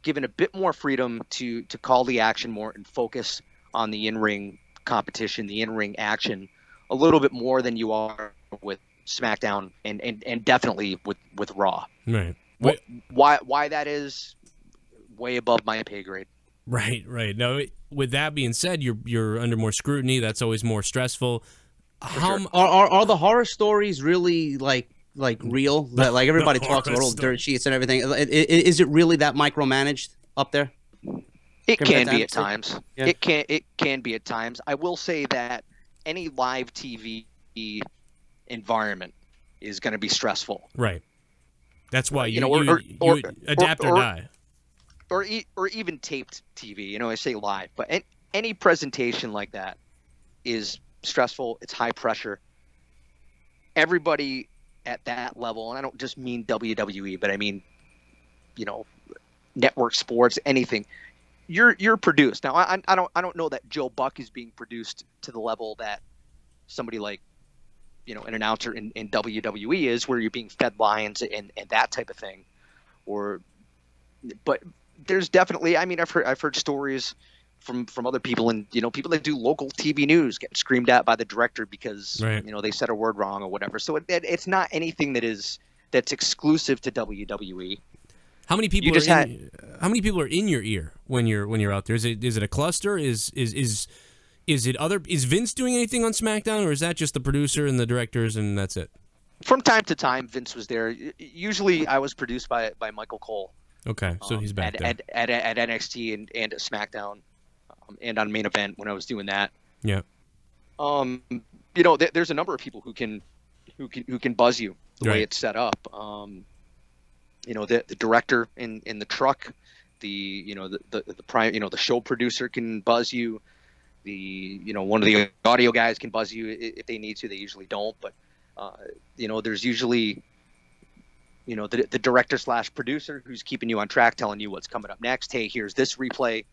given a bit more freedom to call the action more and focus on the in-ring competition, the in-ring action, a little bit more than you are with SmackDown and definitely with Raw. Right. Why that is way above my pay grade. Right. Now, with that being said, you're under more scrutiny. That's always more stressful. Are the horror stories really like real? Like everybody talks about old dirt sheets and everything. Is it really that micromanaged up there? It can be at times. Yeah. It can be at times. I will say that any live TV environment is going to be stressful. Right. That's why you adapt or die. Or even taped TV. I say live, but any presentation like that is stressful. It's high pressure. Everybody at that level, and I don't just mean WWE, but I mean, network sports, anything. You're produced. Now, I don't know that Joe Buck is being produced to the level that somebody like an announcer in WWE is, where you're being fed lines and that type of thing. But there's definitely, I've heard stories from other people, and people that do local TV news get screamed at by the director because they said a word wrong or whatever. So it's not anything that's exclusive to WWE. How many people are in your ear when you're out there? Is it a cluster? Is Vince doing anything on SmackDown, or is that just the producer and the directors and that's it? From time to time, Vince was there. Usually, I was produced by Michael Cole. Okay, so he's back there at NXT and at SmackDown, and on Main Event when I was doing that. Yeah. There's a number of people who can buzz you the way it's set up. The director in the truck, the show producer can buzz you. One of the audio guys can buzz you if they need to. They usually don't, but there's usually the director / producer who's keeping you on track, telling you what's coming up next. Hey, here's this replay.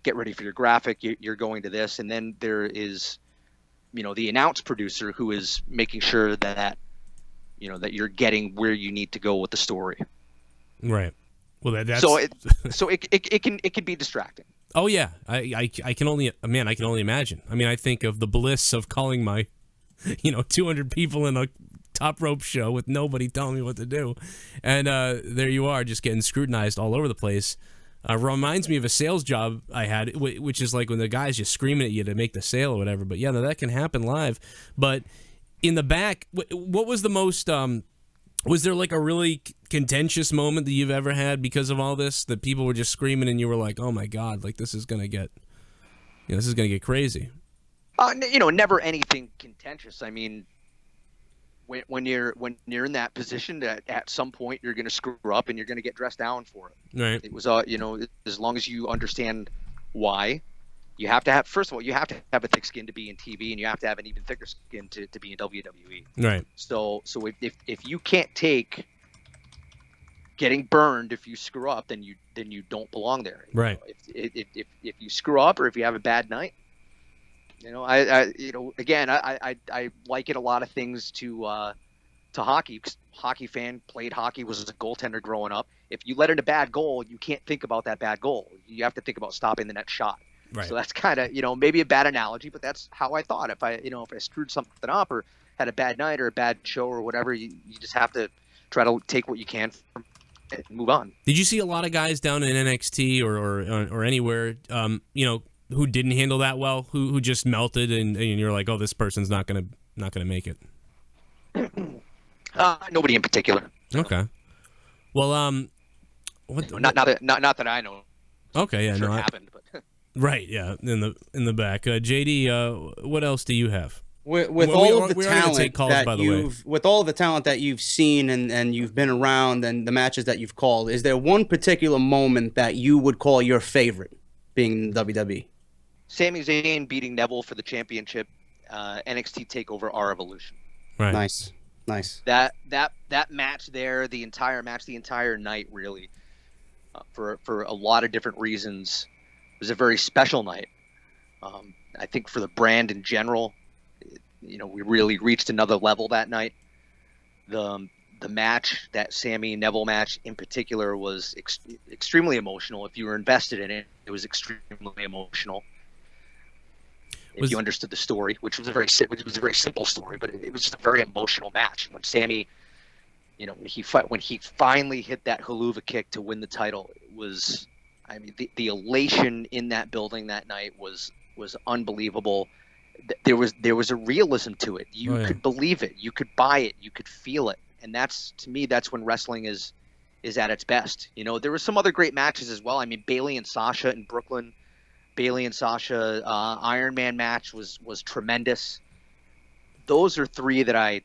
Get ready for your graphic. You're going to this, and then there is the announce producer who is making sure that that you're getting where you need to go with the story. Right. Well, that's so it can be distracting. Oh yeah, I can only imagine. I think of the bliss of calling my 200 people in a top rope show with nobody telling me what to do, and there you are just getting scrutinized all over the place. Reminds me of a sales job I had, which is like when the guy's just screaming at you to make the sale or whatever. But yeah, no, that can happen live. But in the back, what was the most? Was there like a really contentious moment that you've ever had because of all this? That people were just screaming and you were like, "Oh my God, like this is gonna get crazy." Never anything contentious. I mean, when you're in that position, that at some point you're going to screw up and you're going to get dressed down for it. Right. It was, as long as you understand why, you have to have, first of all, you have to have a thick skin to be in TV, and you have to have an even thicker skin to be in WWE. Right. So if you can't take getting burned if you screw up, then you don't belong there. Right. If you screw up or if you have a bad night, I liken a lot of things to hockey. Because hockey fan, played hockey, was a goaltender growing up. If you let in a bad goal, you can't think about that bad goal. You have to think about stopping the next shot. Right. So that's kind of, maybe a bad analogy, but that's how I thought. If I screwed something up or had a bad night or a bad show or whatever, you just have to try to take what you can from it and move on. Did you see a lot of guys down in NXT or anywhere, who didn't handle that well, who just melted and you're like, oh, this person's not gonna make it? Nobody in particular. Okay. Well, not that I know. Okay, yeah, I'm sure no, it happened, but right, yeah, in the back. JD, what else do you have? With all of the talent calls, that by the way. with all the talent that you've seen and you've been around and the matches that you've called, is there one particular moment that you would call your favorite, being in WWE? Sami Zayn beating Neville for the championship, NXT TakeOver Our Evolution. Right. Nice. That match there, the entire night, really, for a lot of different reasons, was a very special night. I think for the brand in general, we really reached another level that night. The match, that Sami Neville match in particular, was extremely emotional. If you were invested in it, it was extremely emotional. If you understood the story, which was a very simple story, but it was just a very emotional match. When Sami, when he finally hit that haluva kick to win the title, it was, the elation in that building that night was unbelievable. There was a realism to it. You could believe it, you could buy it, you could feel it, and that's, to me, that's when wrestling is at its best. There were some other great matches as well. Bayley and Sasha in Brooklyn. Bayley and Sasha Iron Man match was tremendous. Those are three that I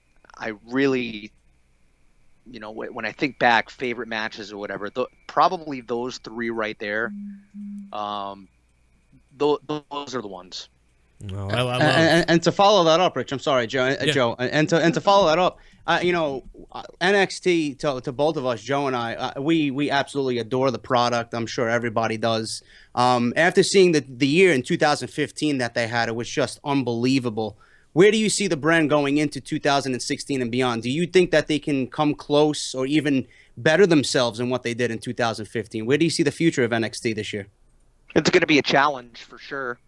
really, when I think back, favorite matches or whatever, probably those three right there. Those are the ones. Well, I love and to follow that up, Rich, I'm sorry, Joe, and to follow that up, NXT to both of us, Joe and I, we absolutely adore the product. I'm sure everybody does. After seeing the year in 2015 that they had, it was just unbelievable. Where do you see the brand going into 2016 and beyond? Do you think that they can come close or even better themselves than what they did in 2015? Where do you see the future of NXT this year? It's going to be a challenge for sure.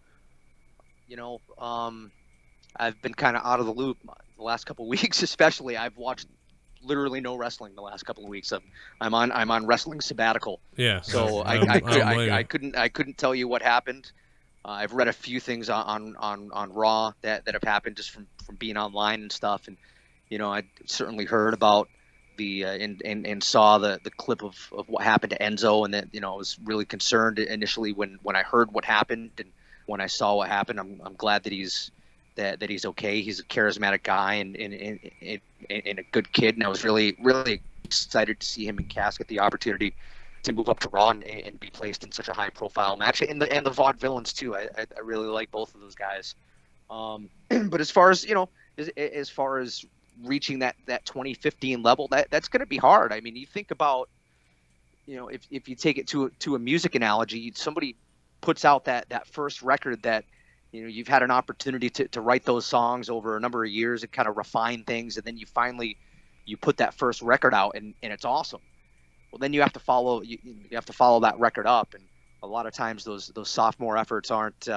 I've been kind of out of the loop the last couple of weeks, especially. I've watched literally no wrestling the last couple of weeks. I'm on wrestling sabbatical. Yeah. So I couldn't tell you what happened. I've read a few things on Raw that have happened just from being online and stuff, and I certainly heard about the and saw the clip of what happened to Enzo, and that I was really concerned initially when I heard what happened, and when I saw what happened, I'm glad that he's okay. He's a charismatic guy and a good kid, and I was really excited to see him and Cass get the opportunity to move up to Raw and be placed in such a high profile match, and the Vaudevillains too. I really like both of those guys. But as far as as far as reaching that 2015 level, that's going to be hard. You think about if you take it to a music analogy, somebody puts out that first record that you've had an opportunity to write those songs over a number of years and kind of refine things, and then you put that first record out and it's awesome. Well, then you have to follow that record up, and a lot of times those sophomore efforts aren't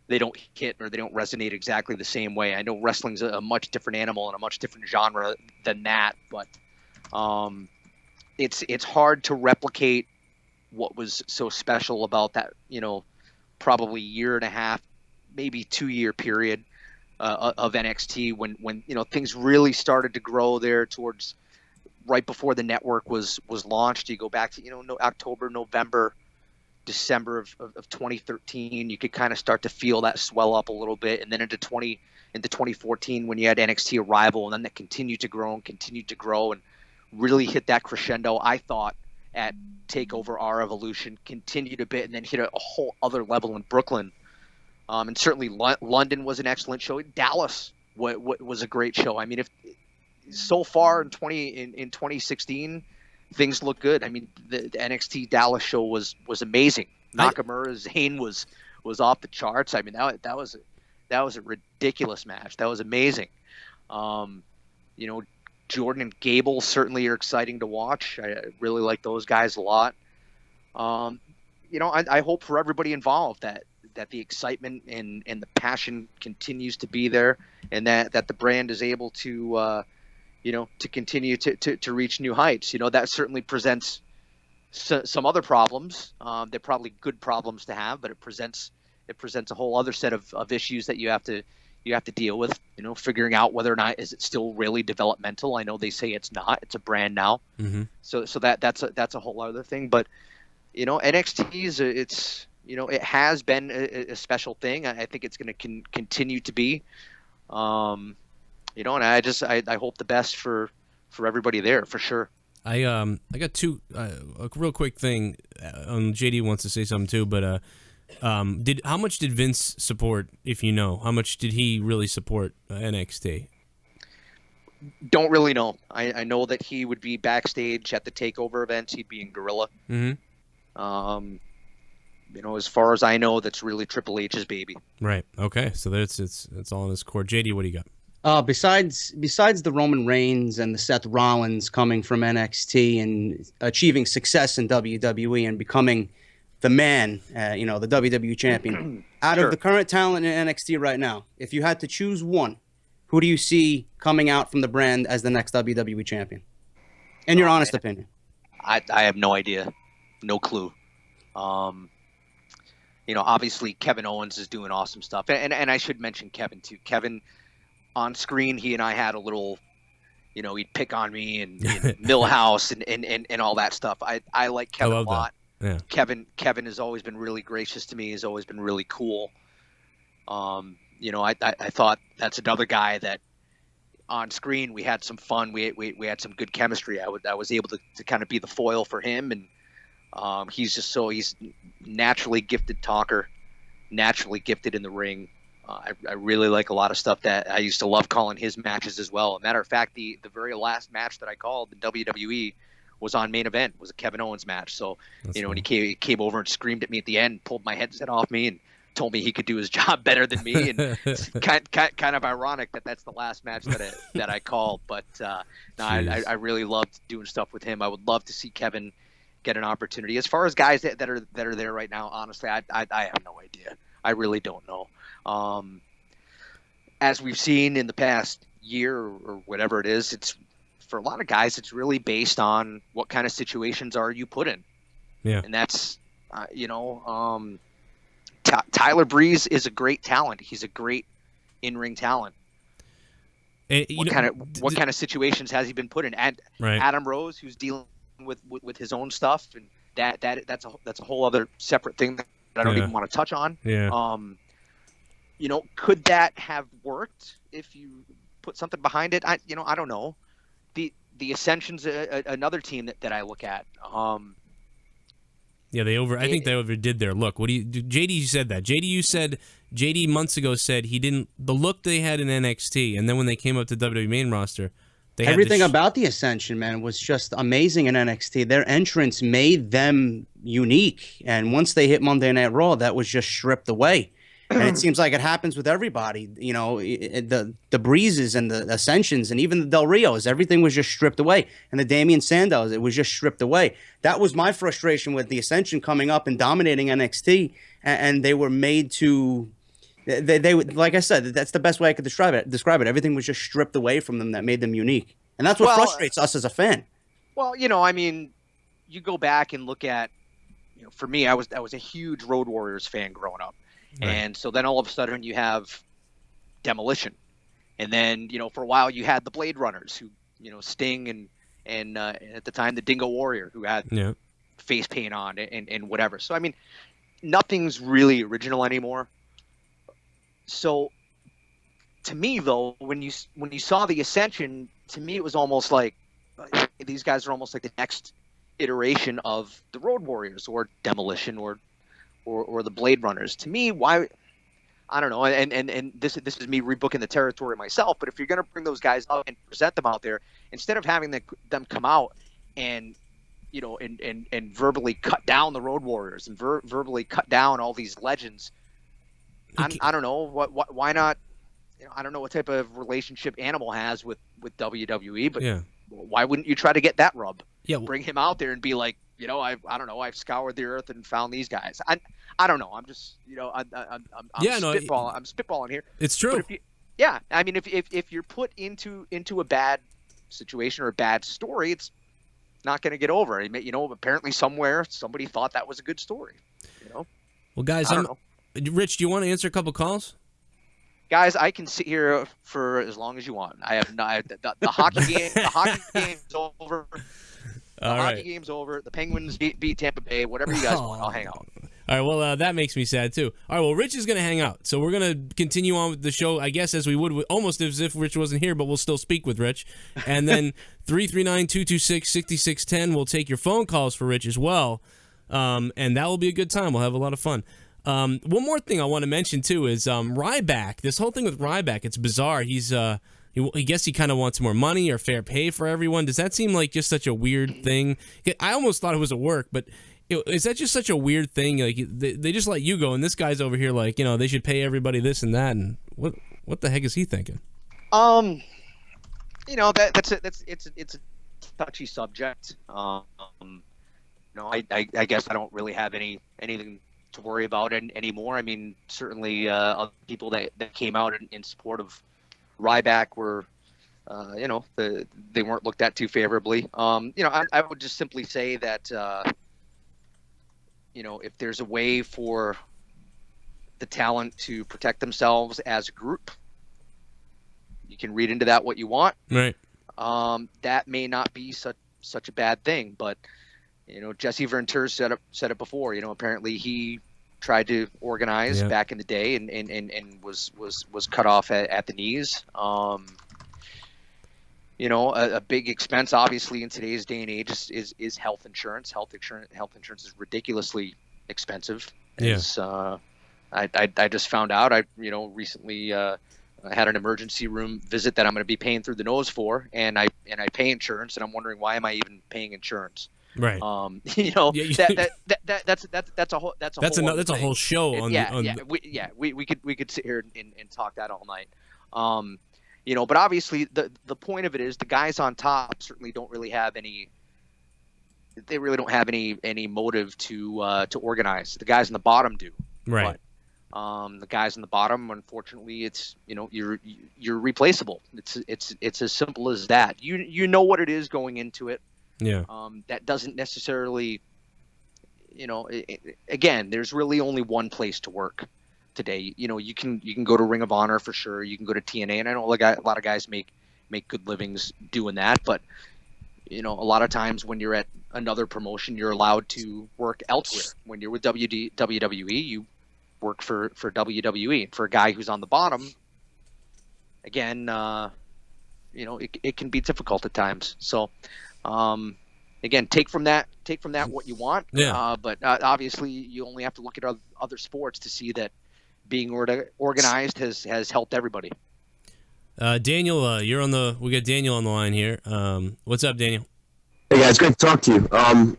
they don't hit or they don't resonate exactly the same way. I know wrestling's a much different animal and a much different genre than that, but it's hard to replicate what was so special about that, probably year and a half, maybe 2-year period of NXT when things really started to grow there towards right before the network was launched. You go back to October, November, December of 2013, you could kind of start to feel that swell up a little bit, and then into 2014 when you had NXT Arrival, and then that continued to grow and really hit that crescendo. I thought at TakeOver Our Evolution, continued a bit, and then hit a whole other level in Brooklyn. And certainly London was an excellent show. Dallas was a great show. I mean, if so far in 2016, things look good. I mean, the NXT Dallas show was amazing. Nakamura's Zayn was off the charts. I mean, that was a ridiculous match. That was amazing. Jordan and Gable certainly are exciting to watch. I really like those guys a lot. I hope for everybody involved that the excitement and the passion continues to be there, and that the brand is able to continue to reach new heights. That certainly presents some other problems. They're probably good problems to have, but it presents a whole other set of issues that you have to deal with. Figuring out whether or not is it still really developmental. I know they say it's not. It's a brand now. Mm-hmm. So that's a whole other thing. But NXT it has been a special thing. I think it's going to continue to be. And I hope the best for everybody there, for sure. I got a real quick thing. JD wants to say something too, but how much did Vince support? If you know, how much did he really support NXT? Don't really know. I know that he would be backstage at the TakeOver events. He'd be in Gorilla. Mm-hmm. As far as I know, that's really Triple H's baby. Right. Okay. So it's all in his court. JD, what do you got? Besides the Roman Reigns and the Seth Rollins coming from NXT and achieving success in WWE and becoming the man, the WWE champion, out of the current talent in NXT right now, if you had to choose one, who do you see coming out from the brand as the next WWE champion? In your honest opinion. I have no idea. No clue. Obviously Kevin Owens is doing awesome stuff. And I should mention Kevin too. Kevin, on screen, he and I had a little, he'd pick on me and Millhouse and all that stuff. I like Kevin a lot. Yeah. Kevin has always been really gracious to me. He's always been really cool. I thought that's another guy that on screen we had some fun. We had some good chemistry. I was able to kind of be the foil for him, and he's naturally gifted talker, naturally gifted in the ring. I really like a lot of stuff that I used to love calling his matches as well. As a matter of fact, the very last match that I called in WWE was on Main Event, was a Kevin Owens match. So, when he came over and screamed at me at the end, pulled my headset off me and told me he could do his job better than me. And it's kind of ironic that that's the last match that I called. But I really loved doing stuff with him. I would love to see Kevin get an opportunity. As far as guys that are there right now, honestly, I have no idea. I really don't know. As we've seen in the past year or whatever it is, it's for a lot of guys, it's really based on what kind of situations are you put in. Yeah. And that's, Tyler Breeze is a great talent. He's a great in-ring talent. What kind of situations has he been put in? And right. Adam Rose, who's dealing with his own stuff, and that's a whole other separate thing that I don't even want to touch on. Yeah. Could that have worked if you put something behind it? I don't know. The Ascension's another team that I look at. Yeah, I think they overdid their look. JD said that. JD months ago said the look they had in NXT, and then when they came up to WWE main roster, everything about the Ascension, man, was just amazing in NXT. Their entrance made them unique, and once they hit Monday Night Raw, that was just stripped away. And it seems like it happens with everybody. The Breezes and the Ascensions and even the Del Rios, everything was just stripped away. And the Damian Sandows, it was just stripped away. That was my frustration with the Ascension coming up and dominating NXT. And they were made to, they like I said, that's the best way I could describe it. Everything was just stripped away from them that made them unique. And that's what frustrates us as a fan. Well, you go back and look at, for me, I was a huge Road Warriors fan growing up. Right. And so then all of a sudden you have Demolition. And then, for a while you had the Blade Runners who, Sting and at the time the Dingo Warrior who had face paint on and whatever. So I mean, nothing's really original anymore. So to me, though, when you saw the Ascension, to me it was almost like these guys are almost like the next iteration of the Road Warriors or Demolition or the Blade Runners. To me, why? I don't know. And this is me rebooking the territory myself. But if you're going to bring those guys out and present them out there, instead of having them come out and and verbally cut down the Road Warriors and verbally cut down all these legends, I don't know why not. I don't know what type of relationship Animal has with WWE, but why wouldn't you try to get that rub? Yeah, bring him out there and be like, I don't know, I've scoured the earth and found these guys. I don't know. I'm just, I'm spitballing here. It's true. I mean, if you're put into a bad situation or a bad story, it's not going to get over. Apparently somewhere somebody thought that was a good story. Well, guys, Rich, do you want to answer a couple calls? Guys, I can sit here for as long as you want. I have not the hockey game. The hockey game's over. Hockey game's over. The Penguins beat Tampa Bay. Whatever you guys want, I'll hang out. All right, well, that makes me sad, too. All right, well, Rich is going to hang out. So we're going to continue on with the show, I guess, as we would, almost as if Rich wasn't here, but we'll still speak with Rich. And then 339-226-6610, we'll take your phone calls for Rich as well. And that will be a good time. We'll have a lot of fun. One more thing I want to mention, too, is Ryback. This whole thing with Ryback, it's bizarre. He's he guess he kind of wants more money or fair pay for everyone. Does that seem like just such a weird thing? I almost thought it was a work, but is that just such a weird thing? Like they just let you go, and this guy's over here like, they should pay everybody this and that, and what the heck is he thinking? It's a touchy subject. I guess I don't really have anything to worry about anymore. I mean, certainly other people that came out in support of Ryback were, they weren't looked at too favorably. I would just simply say that, if there's a way for the talent to protect themselves as a group, you can read into that what you want. Right. That may not be such a bad thing, but Jesse Ventura said it before. Apparently he tried to organize back in the day and was cut off at the knees. A big expense, obviously, in today's day and age is health insurance. Health insurance is ridiculously expensive. I just found out. I recently had an emergency room visit that I'm going to be paying through the nose for, and I pay insurance, and I'm wondering, why am I even paying insurance? Right. That's a whole show on we could sit here and talk that all night. But obviously the point of it is the guys on top certainly don't really have any motive to organize. The guys on the bottom do. Right. But, the guys on the bottom, unfortunately, it's you're replaceable. It's as simple as that. You know what it is going into it. Yeah. That doesn't necessarily, again, there's really only one place to work today. You can go to Ring of Honor for sure. You can go to TNA, and I know a lot of guys make good livings doing that. But a lot of times when you're at another promotion, you're allowed to work elsewhere. When you're with WWE, you work for WWE. For a guy who's on the bottom, again, it can be difficult at times. So. Again, take from that what you want. Yeah. But obviously, you only have to look at other sports to see that being organized has helped everybody. Daniel, we got Daniel on the line here. What's up, Daniel? Hey guys, great to talk to you. I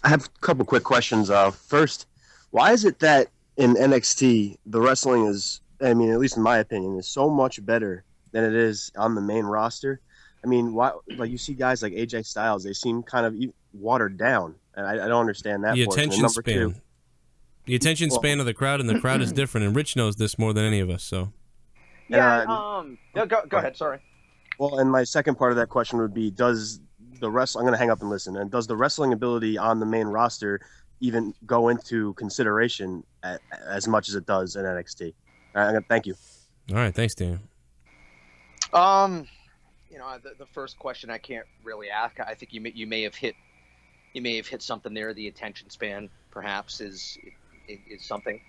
have a couple quick questions. First, why is it that in NXT the wrestling is, at least in my opinion, is so much better than it is on the main roster? Why? Like, you see guys like AJ Styles, they seem kind of watered down, and I don't understand that. The attention span. The attention span of the crowd, and the crowd is different, and Rich knows this more than any of us. So. Yeah. Go ahead. Sorry. Well, and my second part of that question would be: does the wrestling? I'm going to hang up and listen. And does the wrestling ability on the main roster even go into consideration as much as it does in NXT? Thank you. All right. Thanks, Daniel. The first question I can't really ask. I think you may have hit you may have hit something there. The attention span, perhaps, is something.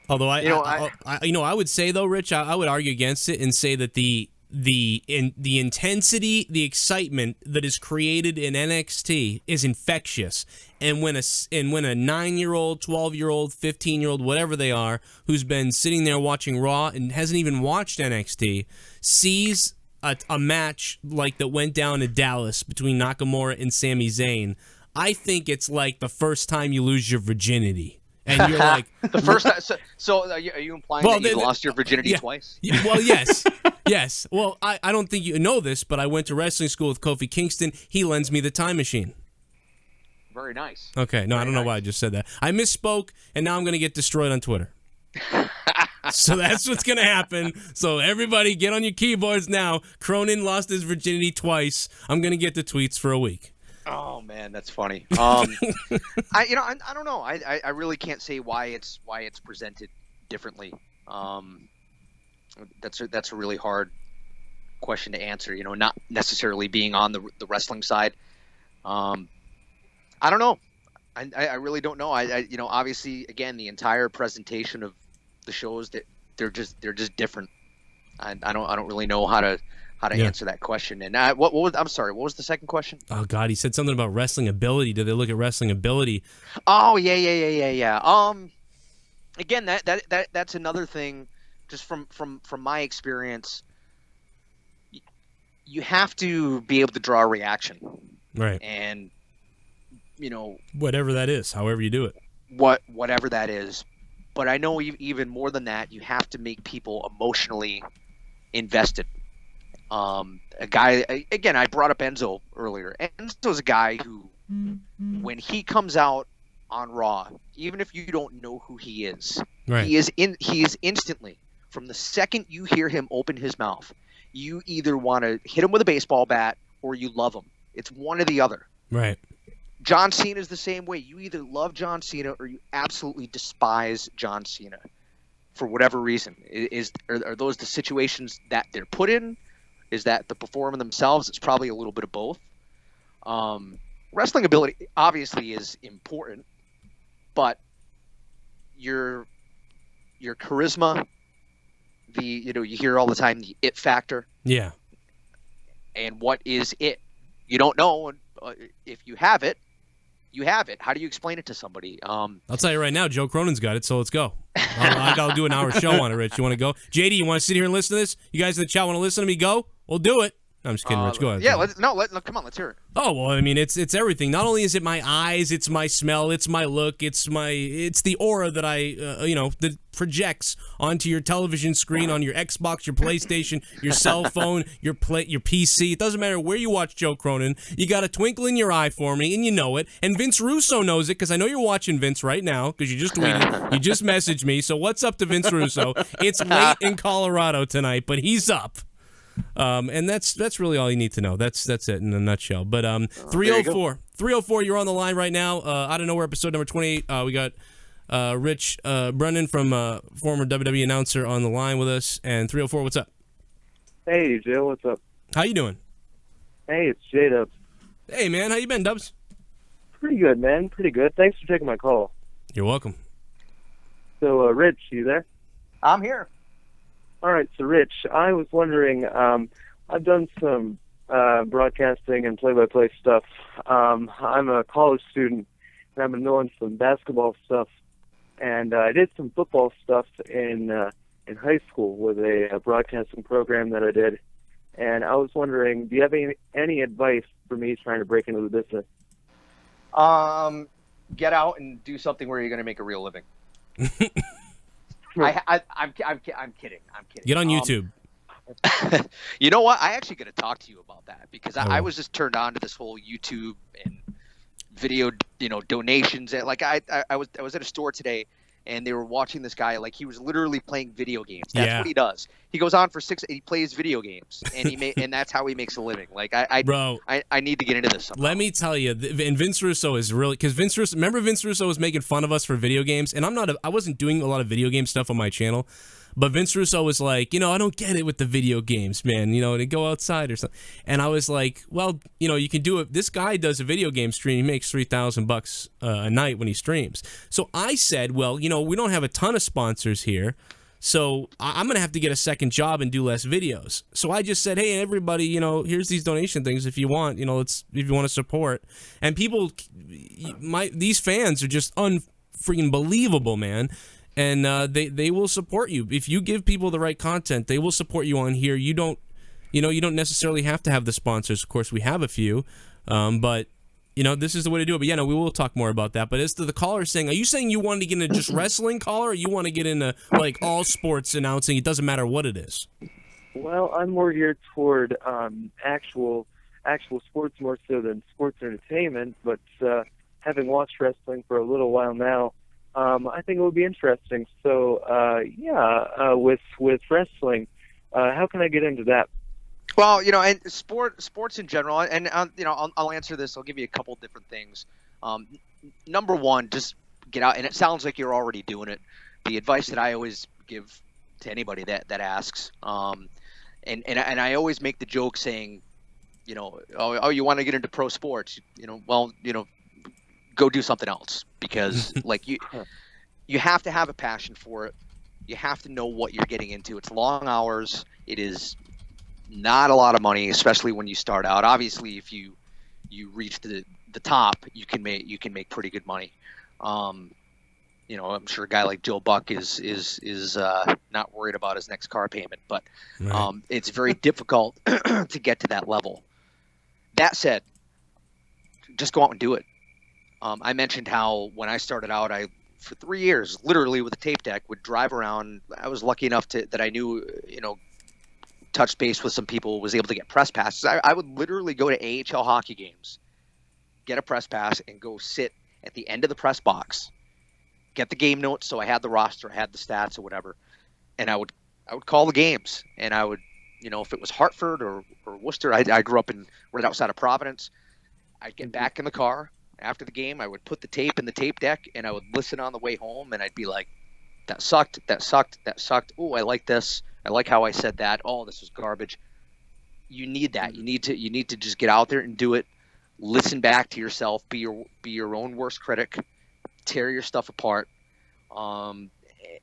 Although I would say though, Rich, I would argue against it and say that the intensity, the excitement that is created in NXT is infectious. And when a 9-year-old, 12-year-old, 15-year-old, whatever they are, who's been sitting there watching Raw and hasn't even watched NXT, sees a match like that went down in Dallas between Nakamura and Sami Zayn, I think it's like the first time you lose your virginity. And you're like the first time. So are you implying that you lost your virginity twice? Well, yes, yes. Well, I don't think you know this, but I went to wrestling school with Kofi Kingston. He lends me the time machine. Very nice. Okay, no, I don't know why I just said that. I misspoke, and now I'm going to get destroyed on Twitter. So that's what's going to happen. So everybody get on your keyboards now. Cronin lost his virginity twice. I'm going to get the tweets for a week. Oh man, that's funny. I don't know. I really can't say why it's presented differently. That's a really hard question to answer. Not necessarily being on the wrestling side. I don't know. I really don't know. Obviously, again, the entire presentation of the shows, that they're just different. I don't really know how to answer that question. And I'm sorry, what was the second question? Oh God, he said something about wrestling ability. Do they look at wrestling ability? Oh yeah. Again, that's another thing. Just from my experience, you have to be able to draw a reaction, right? And whatever that is, however you do it, whatever that is. But I know even more than that, you have to make people emotionally invested. A guy, again, I brought up Enzo earlier. Enzo's a guy who, when he comes out on Raw, even if you don't know who he is, right. he is instantly, from the second you hear him open his mouth, you either want to hit him with a baseball bat or you love him. It's one or the other. Right. John Cena is the same way. You either love John Cena or you absolutely despise John Cena for whatever reason. Are those the situations that they're put in? Is that the performer themselves? It's probably a little bit of both. Wrestling ability obviously is important, but your charisma, you hear all the time the it factor. Yeah. And what is it? You don't know. If you have it, you have it. How do you explain it to somebody? I'll tell you right now, Joe Cronin's got it, so let's go. I'll do an hour show on it, Rich. You want to go? JD, you want to sit here and listen to this? You guys in the chat want to listen to me go? We'll do it. No, I'm just kidding, Rich. Go ahead. Yeah, come on, let's hear it. Oh, well, I mean, it's everything. Not only is it my eyes, it's my smell, it's my look, it's the aura that that projects onto your television screen, on your Xbox, your PlayStation, your cell phone, your PC. It doesn't matter where you watch Joe Cronin. You got a twinkle in your eye for me, and you know it. And Vince Russo knows it, because I know you're watching Vince right now, because you just tweeted, you just messaged me. So what's up to Vince Russo? It's late in Colorado tonight, but he's up. And that's really all you need to know. That's it in a nutshell. But 304, you're on the line right now. Out of Nowhere, episode number 28. We got Rich Brennan from former WWE announcer on the line with us. And 304, what's up? Hey, Joe, what's up? How you doing? Hey, it's J-Dubs. Hey, man, how you been, Dubs? Pretty good, man. Pretty good. Thanks for taking my call. You're welcome. So, Rich, you there? I'm here. All right, so Rich, I was wondering, I've done some broadcasting and play-by-play stuff. I'm a college student, and I've been doing some basketball stuff, and I did some football stuff in high school with a broadcasting program that I did. And I was wondering, do you have any advice for me trying to break into the business? Get out and do something where you're going to make a real living. I'm kidding. Get on YouTube. You know what? I actually got to talk to you about that, because I was just turned on to this whole YouTube and video, donations. Like I was at a store today, and they were watching this guy, like he was literally playing video games. That's what he does. He goes on for he plays video games, and and that's how he makes a living. Like I need to get into this somehow. Let me tell you, and Vince Russo is really, because Vince Russo was making fun of us for video games, and I wasn't doing a lot of video game stuff on my channel, But Vince Russo was like, I don't get it with the video games, man. To go outside or something. And I was like, well, you can do it. This guy does a video game stream. He makes $3,000 a night when he streams. So I said, well, we don't have a ton of sponsors here. So I'm going to have to get a second job and do less videos. So I just said, hey, everybody, here's these donation things if you want, if you want to support. And people, these fans are just unfreaking believable, man. And they will support you. If you give people the right content, they will support you on here. You don't necessarily have to have the sponsors. Of course, we have a few, but this is the way to do it. But we will talk more about that. But as to the caller saying, are you saying you want to get into just wrestling, caller, or you want to get into like all sports announcing? It doesn't matter what it is. Well, I'm more geared toward actual sports more so than sports entertainment. But having watched wrestling for a little while now, I think it would be interesting. So, with wrestling, how can I get into that? Well, and sports in general, and I'll answer this. I'll give you a couple different things. Number one, just get out, and it sounds like you're already doing it. The advice that I always give to anybody that asks, and I always make the joke saying, oh, you want to get into pro sports? Go do something else, because like you have to have a passion for it. You have to know what you're getting into. It's long hours. It is not a lot of money, especially when you start out. Obviously, if you reach the top, you can make pretty good money. I'm sure a guy like Joe Buck is not worried about his next car payment, but it's very difficult to get to that level. That said, just go out and do it. I mentioned how when I started out, for 3 years, literally with a tape deck, would drive around. I was lucky enough that I knew, touched base with some people, was able to get press passes. I would literally go to AHL hockey games, get a press pass, and go sit at the end of the press box, get the game notes. So I had the roster, I had the stats or whatever, and I would call the games, and I would, if it was Hartford or Worcester, I grew up right outside of Providence. I'd get back in the car after the game. I would put the tape in the tape deck, and I would listen on the way home, and I'd be like, that sucked. Oh, I like this. I like how I said that. Oh, this was garbage. You need that. You need to just get out there and do it. Listen back to yourself. Be your own worst critic. Tear your stuff apart. And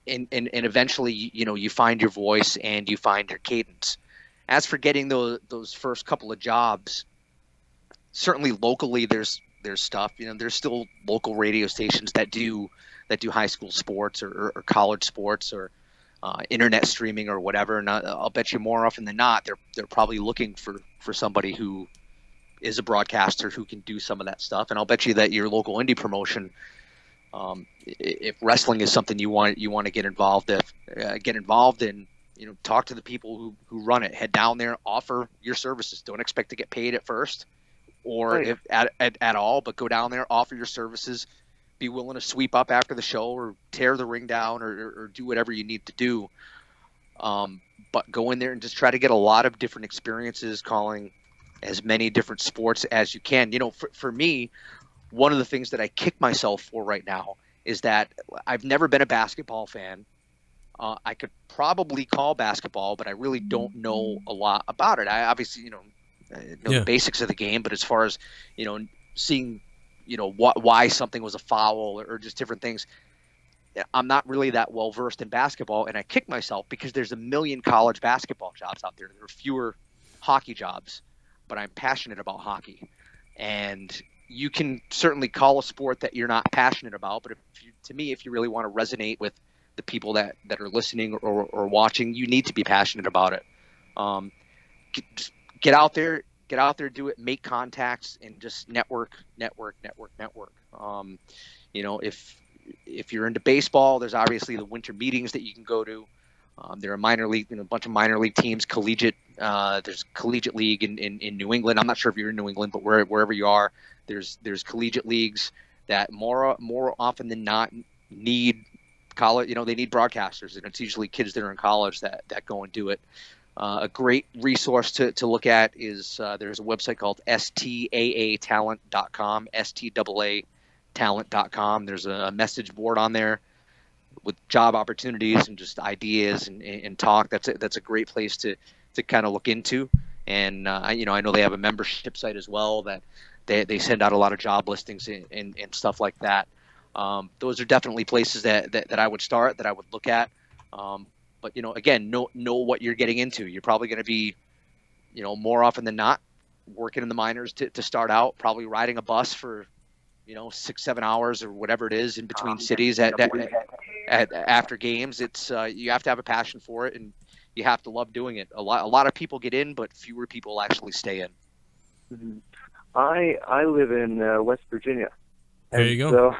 eventually, you find your voice and you find your cadence. As for getting those first couple of jobs, certainly locally, there's stuff. There's still local radio stations that do high school sports or college sports or internet streaming or whatever. And I'll bet you more often than not, they're probably looking for somebody who is a broadcaster who can do some of that stuff. And I'll bet you that your local indie promotion, if wrestling is something you want to get involved in, talk to the people who run it. Head down there, offer your services. Don't expect to get paid at first or if at all, but go down there, offer your services. Be willing to sweep up after the show or tear the ring down or do whatever you need to do. But go in there and just try to get a lot of different experiences, calling as many different sports as you can. For me, one of the things that I kick myself for right now is that I've never been a basketball fan. I could probably call basketball, but I really don't know a lot about it. I obviously, know the basics of the game, but as far as, seeing, why something was a foul or just different things, I'm not really that well versed in basketball, and I kick myself because there's a million college basketball jobs out there. There are fewer hockey jobs, but I'm passionate about hockey. And you can certainly call a sport that you're not passionate about, but if you really want to resonate with the people that are listening or watching, you need to be passionate about it. Just get out there, do it, make contacts, and just network. If you're into baseball, there's obviously the winter meetings that you can go to. There are minor league, a bunch of minor league teams, collegiate. There's collegiate league in New England. I'm not sure if you're in New England, but wherever you are, there's collegiate leagues that more often than not need college. They need broadcasters, and it's usually kids that are in college that go and do it. A great resource to look at is there's a website called staatalent.com, STAA talent.com. There's a message board on there with job opportunities and just ideas and talk, that's a great place to kind of look into. And I know they have a membership site as well that they send out a lot of job listings and stuff like that. Those are definitely places that I would start, that I would look at. But again, know what you're getting into. You're probably going to be, more often than not, working in the minors to start out, probably riding a bus for 6-7 hours or whatever it is in between cities after games. It's you have to have a passion for it, and you have to love doing it. A lot of people get in, but fewer people actually stay in. Mm-hmm. I live in West Virginia. There you go. So,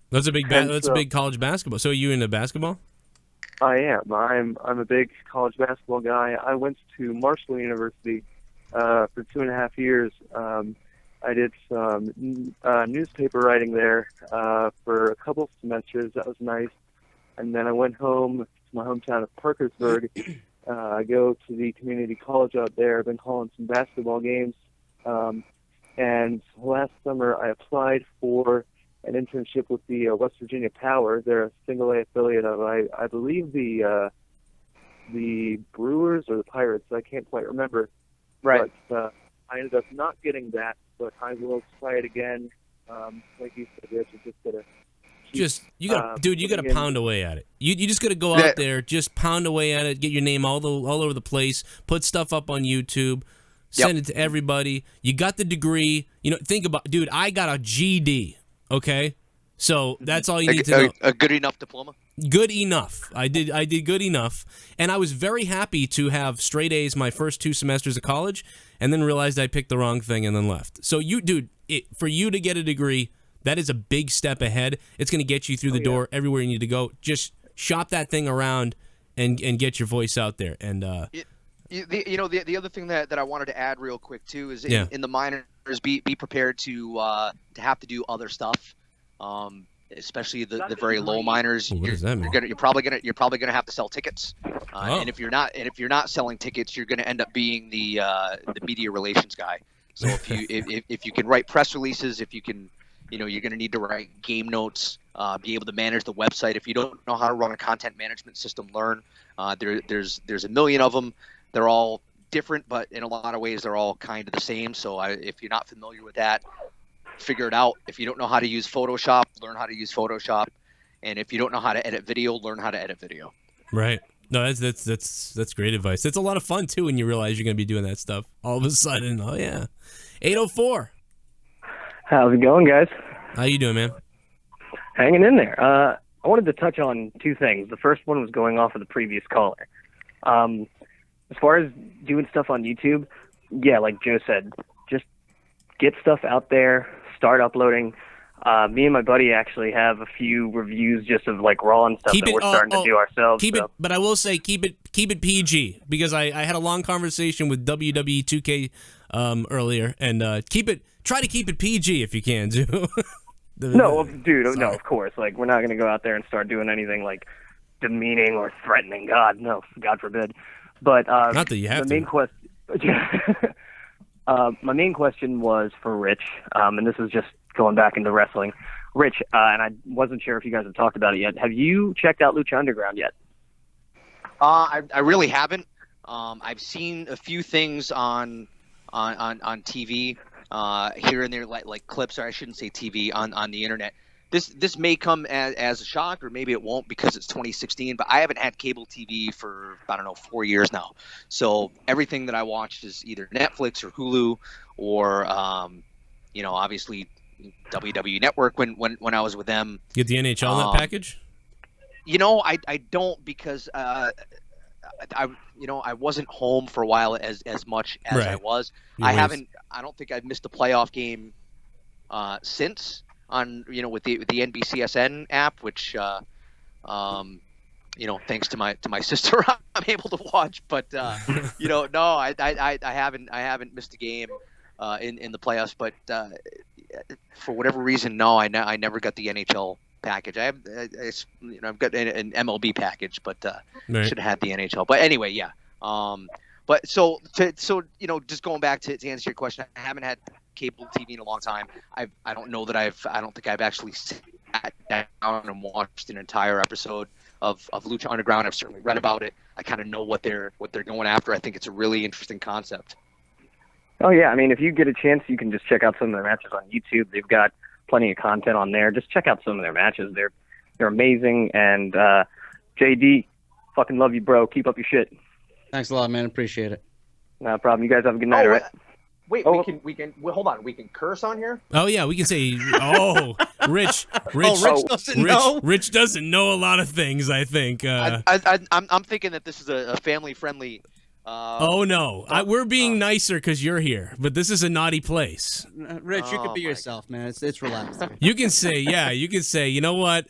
that's a big college basketball. So are you into basketball? I am. I'm a big college basketball guy. I went to Marshall University for 2.5 years. I did some newspaper writing there for a couple semesters. That was nice. And then I went home to my hometown of Parkersburg. I go to the community college out there. I've been calling some basketball games. And last summer I applied for an internship with the West Virginia Power. They're a single A affiliate of, I believe, the Brewers or the Pirates. I can't quite remember. Right. But I ended up not getting that, but I will try it again. Like you said, Rich, You got to pound away at it. You just got to go out there, just pound away at it, get your name all over the place, put stuff up on YouTube, send it to everybody. You got the degree. Think about, dude, I got a GD, okay? So that's all you need to know. A good enough diploma? Good enough. I did good enough. And I was very happy to have straight A's my first 2 semesters of college, and then realized I picked the wrong thing and then left. So for you to get a degree, that is a big step ahead. It's going to get you through the door everywhere you need to go. Just shop that thing around and get your voice out there. And the other thing that I wanted to add real quick too is in the minors, be prepared to have to do other stuff. Especially the very low minors. What does that mean? You're probably gonna have to sell tickets. And if you're not selling tickets, you're gonna end up being the media relations guy. So if you can write press releases, if you can, you're gonna need to write game notes, be able to manage the website. If you don't know how to run a content management system, learn. There's a million of them. They're all different, but in a lot of ways they're all kind of the same. So if you're not familiar with that, figure it out. If you don't know how to use Photoshop, learn how to use Photoshop. And if you don't know how to edit video, learn how to edit video. Right. No, that's great advice. It's a lot of fun too when you realize you're going to be doing that stuff. All of a sudden, 804. How's it going, guys? How you doing, man? Hanging in there. I wanted to touch on 2 things. The first one was going off of the previous caller. As far as doing stuff on YouTube, yeah, like Joe said, just get stuff out there, start uploading. Me and my buddy actually have a few reviews just of like Raw and stuff that we're starting to do ourselves. But I will say keep it PG, because I had a long conversation with WWE 2K earlier, and try to keep it PG if you can, too. No, of course. Like, we're not going to go out there and start doing anything like demeaning or threatening. God forbid. But not that you have to. My main question was for Rich, and this is just going back into wrestling. Rich, and I wasn't sure if you guys have talked about it yet. Have you checked out Lucha Underground yet? I really haven't. I've seen a few things on TV here and there, like clips, or I shouldn't say TV, on the internet. This may come as a shock, or maybe it won't because it's 2016, but I haven't had cable TV for, 4 years now. So everything that I watched is either Netflix or Hulu or, obviously WWE Network when I was with them. Get the NHL in that package? I don't, because I wasn't home for a while as much as I was. I don't think I've missed a playoff game since on with the NBCSN app, which thanks to my sister I'm able to watch. But no, I haven't missed a game in the playoffs. But for whatever reason, no, I never got the NHL package. I've got an MLB package, but should have had the NHL. But anyway, yeah. But so just going back to answer your question, I haven't had cable TV in a long time. I don't think I've actually sat down and watched an entire episode Lucha Underground. I've certainly read about it. I kind of know what they're going after. I think it's a really interesting concept. Oh yeah, I mean, if you get a chance, you can just check out some of their matches on YouTube. They've got plenty of content on there. Just check out some of their matches. They're amazing. And JD, fucking love you, bro. Keep up your shit. Thanks a lot, man. Appreciate it. No problem. You guys have a good night, all right? Wait, hold on. We can curse on here? Oh yeah, we can say. Oh, Rich doesn't know. Rich doesn't know a lot of things. I think. I'm thinking that this is a family friendly. Oh no, we're being nicer because you're here, but this is a naughty place. Rich, you can be yourself, man. It's relaxed. You can say, you know what?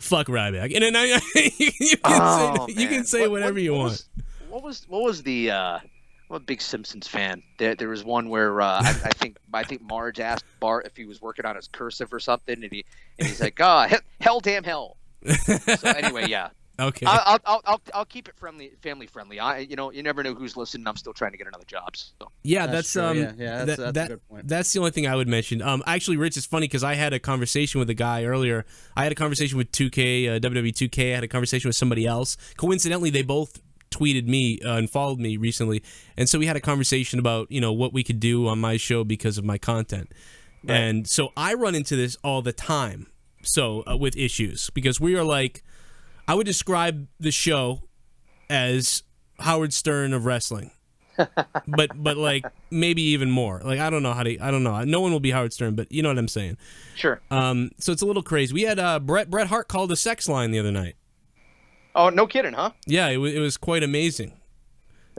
Fuck Ryback, and then you can say whatever you want. What was the? I'm a big Simpsons fan. There was one where I think Marge asked Bart if he was working on his cursive or something, and he's like, hell, damn hell. So anyway, yeah. Okay. I'll keep it family friendly. You never know who's listening. I'm still trying to get another job. So. Yeah, that's true. That's a good point. That's the only thing I would mention. Actually, Rich, it's funny because I had a conversation with a guy earlier. I had a conversation with 2K, WWE 2K. I had a conversation with somebody else. Coincidentally, they both tweeted me and followed me recently, and so we had a conversation about what we could do on my show because of my content. Right. And so I run into this all the time. So with issues, because we are like, I would describe the show as Howard Stern of wrestling, but like maybe even more. Like I don't know. No one will be Howard Stern, but you know what I'm saying. Sure. So it's a little crazy. We had Bret Hart called a sex line the other night. Oh, no kidding, huh? Yeah, it was quite amazing.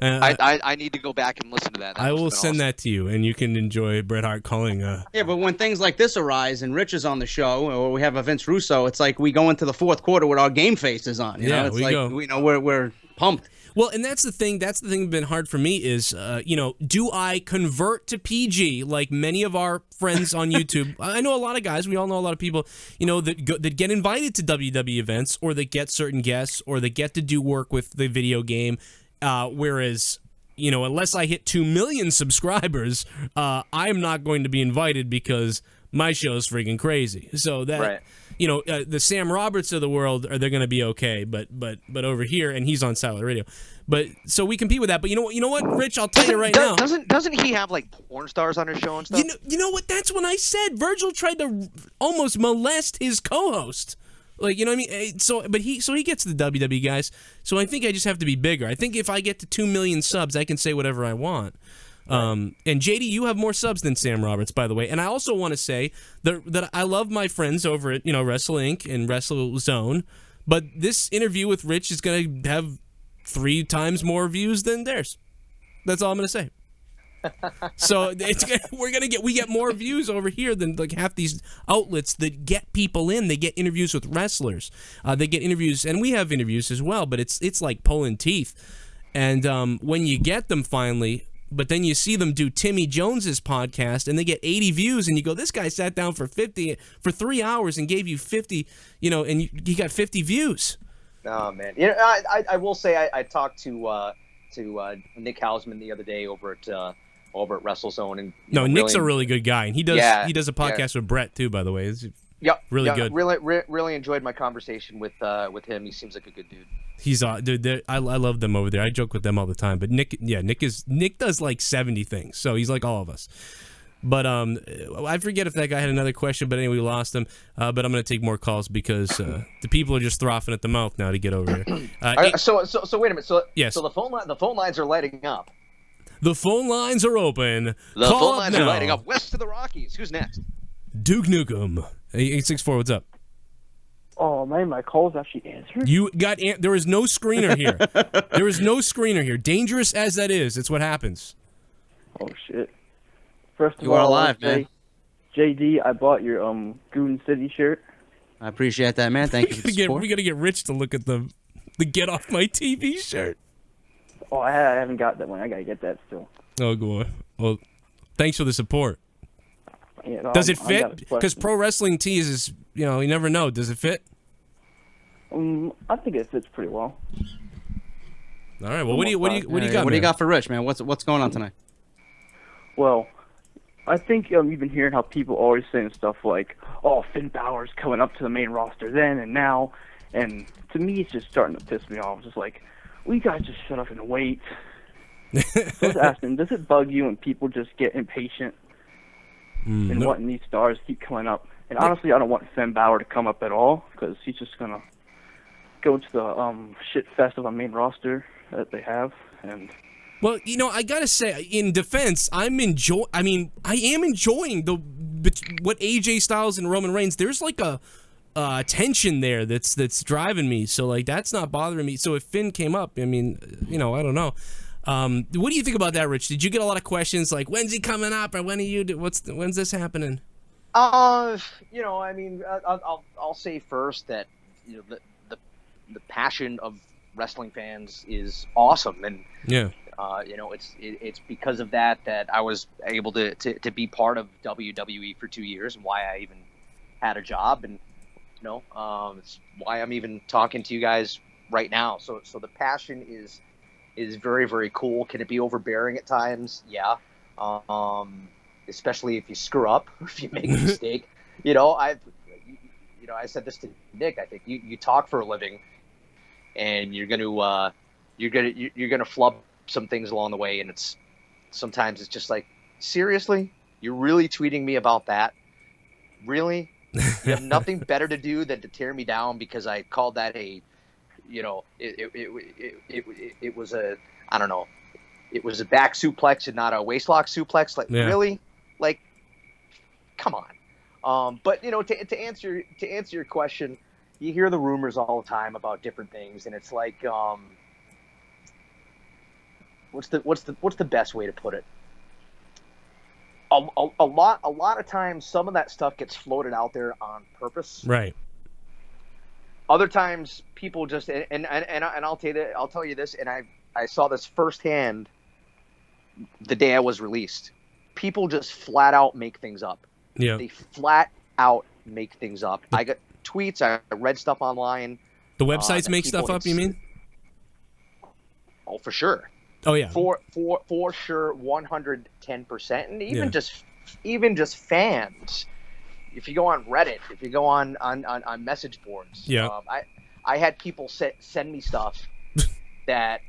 I need to go back and listen to that. I will send that to you, and you can enjoy Bret Hart calling. Yeah, but when things like this arise, and Rich is on the show, or we have a Vince Russo, it's like we go into the fourth quarter with our game faces on. You know? It's we're pumped. Well, and that's the thing. That's the thing that's been hard for me is, do I convert to PG like many of our friends on YouTube? I know a lot of guys. We all know a lot of people, that get invited to WWE events, or that get certain guests, or that get to do work with the video game. Whereas, unless I hit 2 million subscribers, I'm not going to be invited because my show's freaking crazy. So that, right. The Sam Roberts of the world, they're going to be okay. But over here, and he's on satellite radio. But so we compete with that. But you know what, Rich? I'll tell you right now. Doesn't he have like porn stars on his show and stuff? You know what? That's when I said Virgil tried to almost molest his co-host. Like, you know what I mean? So he gets the WWE guys. So I think I just have to be bigger. I think if I get to 2 million subs, I can say whatever I want. And JD, you have more subs than Sam Roberts, by the way. And I also want to say that I love my friends over at Wrestle Inc. and Wrestle Zone, but this interview with Rich is going to have 3 times more views than theirs. That's all I'm going to say. So we get more views over here than like half these outlets that get people in. They get interviews with wrestlers. They get interviews, and we have interviews as well. But it's like pulling teeth. And when you get them finally, but then you see them do Timmy Jones's podcast, and they get 80 views, and you go, this guy sat down for 3 hours and gave you 50, and he got 50 views. Oh man, I will say I talked to Nick Hausman the other day over at WrestleZone, and Nick's a really good guy, and he does a podcast with Brett too, by the way. It's really good. Really enjoyed my conversation with him. He seems like a good dude. He's dude. I love them over there. I joke with them all the time. But Nick does like 70 things, so he's like all of us. But I forget if that guy had another question. But anyway, we lost him. But I'm gonna take more calls because the people are just frothing at the mouth now to get over here. So wait a minute. Yes. So the phone lines are lighting up. The phone lines are open. The Call phone lines now. are lighting up west of the Rockies. Who's next? Duke Nukem. 864. What's up? Oh man, my call's actually answered. You got there is no screener here. There is no screener here. Dangerous as that is, it's what happens. Oh shit! First of You all, are I alive, wanna say, JD, I bought your Goon City shirt. I appreciate that, man. Thank you for the support. We gotta get Rich to look at the Get Off My TV shirt. Oh, I haven't got that one. I gotta get that still. Oh, boy. Well, thanks for the support. Yeah, no, Does it I got fit? a Because question. pro wrestling tees is, you never know. Does it fit? I think it fits pretty well. All right. Well, what do you got? What do you got for Rich, man? What's going on tonight? Well, I think you've been hearing how people always saying stuff like, "Oh, Finn Balor's coming up to the main roster then and now," And to me, it's just starting to piss me off. It's just like, will you guys just shut up and wait? So I was asking, does it bug you when people just get impatient and No. wanting these stars to keep coming up? And honestly, I don't want Finn Balor to come up at all because he's just going to go to the shit fest of a main roster that they have. And Well, you know, I gotta say, in defense, I am enjoying what AJ Styles and Roman Reigns. There's like a tension there that's driving me. So like that's not bothering me. So if Finn came up, I mean, you know, I don't know. What do you think about that, Rich? Did you get a lot of questions like, when's he coming up, or when are you? When's this happening? You know, I mean, I'll say first that you know the passion of wrestling fans is awesome, and yeah, you know, it's because of that I was able to be part of WWE for 2 years, and why I even had a job, and you know, it's why I'm even talking to you guys right now. So the passion is very, very cool. Can it be overbearing at times? Yeah. Especially if you screw up, if you make a mistake. You know, I said this to Nick. I think you talk for a living, and you're gonna flub some things along the way, and sometimes it's just like, seriously, you're really tweeting me about that? Really? You have nothing better to do than to tear me down because I called that a, you know, it was a, I don't know, it was a back suplex and not a waistlock suplex. Like, yeah. Really? Like, come on. But you know, to answer your question, you hear the rumors all the time about different things, and it's like, what's the best way to put it? A lot of times, some of that stuff gets floated out there on purpose. Right. Other times, people just and I'll tell you this, and I saw this firsthand the day I was released. People just flat out make things up. Yeah. They flat out make things up. I got tweets. I read stuff online. The websites make stuff up, you mean? Oh, for sure. Oh yeah. For sure, 110%. And even just fans. If you go on Reddit, if you go on message boards, yeah. I had people send me stuff that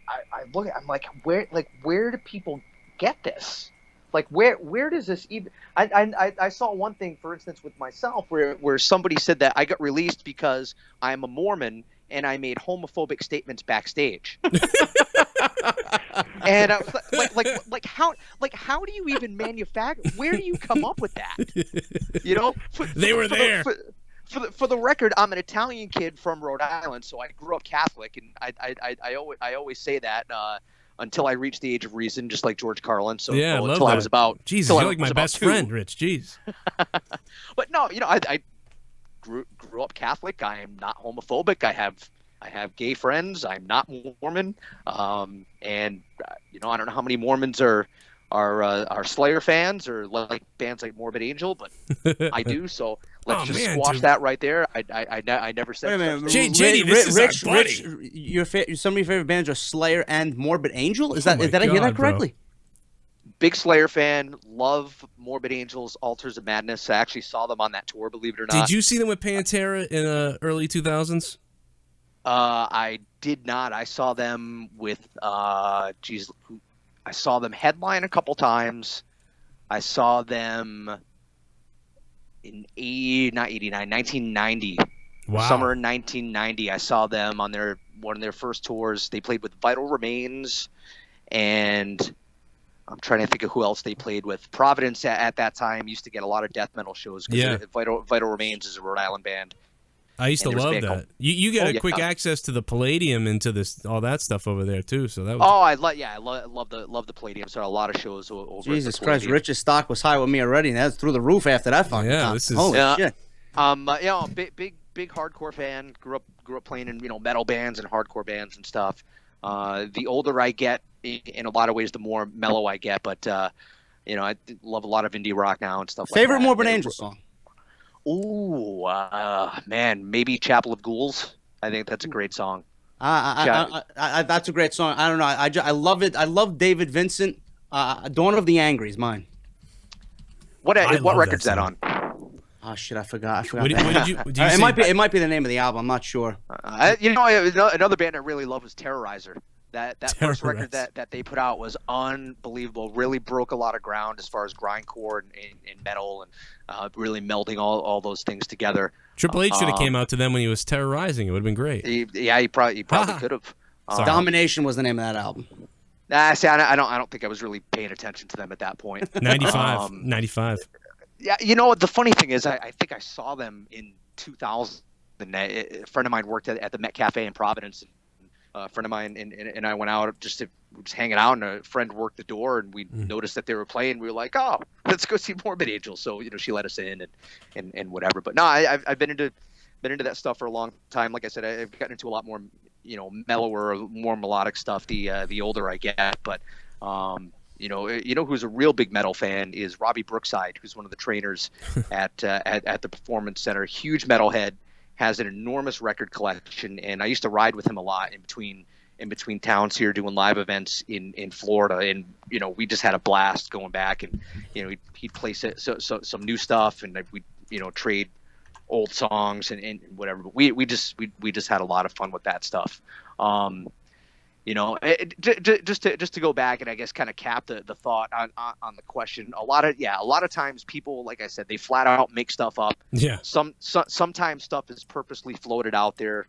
I look at. I'm like, where do people get this? Like, where does this even? I saw one thing, for instance, with myself, where somebody said that I got released because I'm a Mormon and I made homophobic statements backstage. And I was like how do you even manufacture? Where do you come up with that? You know, they were there. For the record, I'm an Italian kid from Rhode Island, so I grew up Catholic, and I always say that until I reached the age of reason, just like George Carlin. So yeah, until I was about Jesus, you're like my best friend, Rich. Jeez. But no, you know, I grew up Catholic. I am not homophobic. I have gay friends. I'm not Mormon. And you know, I don't know how many Mormons are Slayer fans or like bands like Morbid Angel, but I do. So let's squash that right there. I never said. Wait a minute, JD, this is Rich, our buddy. Rich, some of your favorite bands are Slayer and Morbid Angel. Did I hear that correctly? Bro. Big Slayer fan. Love Morbid Angel's Altars of Madness. I actually saw them on that tour. Believe it or not. Did you see them with Pantera in early 2000s? I did not. I saw them with I saw them headline a couple times. I saw them in 1990. Wow. Summer 1990. I saw them on one of their first tours. They played with Vital Remains, and I'm trying to think of who else they played with. Providence at that time used to get a lot of death metal shows. Yeah. Vital Remains is a Rhode Island band. I used to love that. You get quick access to the Palladium and to all that stuff over there too. So that was. Oh, I love the Palladium. So a lot of shows over. Jesus Christ, Rich's stock was high with me already, and that's through the roof after that fucking. Yeah, time. this is holy shit. You know, big hardcore fan. Grew up playing in metal bands and hardcore bands and stuff. The older I get, in a lot of ways, the more mellow I get. But you know, I love a lot of indie rock now and stuff. Favorite like that. Morbid Angel song? Ooh, man, maybe Chapel of Ghouls. I think that's a great song. That's a great song. I don't know. I love it. I love David Vincent. Dawn of the Angry is mine. What record's that on? Oh shit, I forgot. What did you It might be the name of the album. I'm not sure. Another band I really love was Terrorizer. That first record that they put out was unbelievable. Really broke a lot of ground as far as grindcore and metal and really melding all those things together. Triple H should have came out to them when he was terrorizing. It would have been great. He probably could have. Domination was the name of that album. See, I don't think I was really paying attention to them at that point. 95. Yeah, the funny thing is, I think I saw them in 2000. A friend of mine worked at the Met Cafe in Providence. A friend of mine and I went out just hanging out, and a friend worked the door, and we noticed that they were playing. We were like, "Oh, let's go see Morbid Angel." So she let us in and whatever. But no, I've been into that stuff for a long time. Like I said, I've gotten into a lot more mellower, more melodic stuff the older I get. But who's a real big metal fan is Robbie Brookside, who's one of the trainers at the Performance Center. Huge metalhead. Has an enormous record collection, and I used to ride with him a lot in between towns here doing live events in Florida, and we just had a blast going back, and he'd play some new stuff, and we'd trade old songs and whatever. But we just had a lot of fun with that stuff. Just to go back and I guess kind of cap the thought on the question. A lot of times people, like I said, they flat out make stuff up. Yeah. Sometimes stuff is purposely floated out there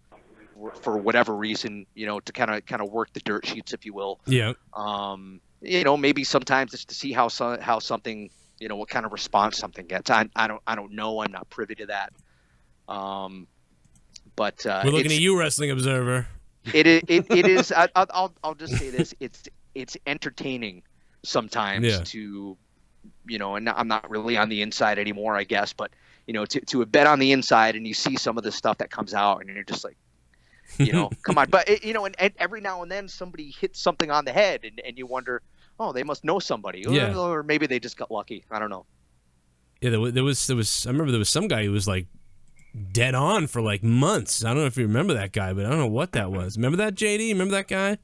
for whatever reason, to kind of work the dirt sheets, if you will. Yeah. Maybe sometimes it's to see how something, what kind of response something gets. I don't know. I'm not privy to that. But we're looking at you, Wrestling Observer. It is. I'll just say this: it's entertaining sometimes to, and I'm not really on the inside anymore, I guess, but to have been on the inside and you see some of the stuff that comes out and you're just like, come on. But and every now and then somebody hits something on the head and you wonder, oh, they must know somebody, or maybe they just got lucky. I don't know. Yeah, there was. I remember there was some guy who was like dead on for like months. I don't know if you remember that guy, but I don't know what that was. Remember that, JD? Remember that guy?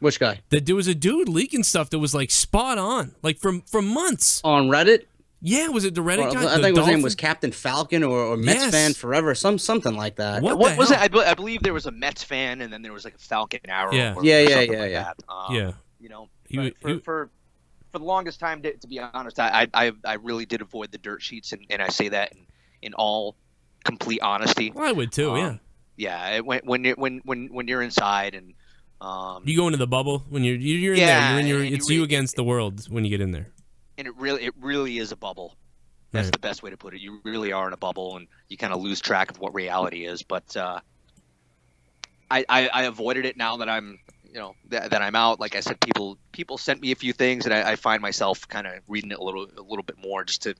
Which guy? That there was a dude leaking stuff that was like spot on, like for months. On Reddit? Yeah, was it the Reddit guy? I think his name was Captain Falcon or Mets fan forever, something like that. What was it? I believe there was a Mets fan, and then there was like a Falcon arrow. Yeah, yeah. For the longest time, to be honest, I really did avoid the dirt sheets, and I say that in all complete honesty. Well, I would too. Yeah. When you're inside and you go into the bubble when you're in there. It's you against the world when you get in there. And it really is a bubble. That's the best way to put it. You really are in a bubble, and you kind of lose track of what reality is. But I avoided it now that I'm that I'm out. Like I said, people sent me a few things, and I find myself kind of reading it a little bit more just to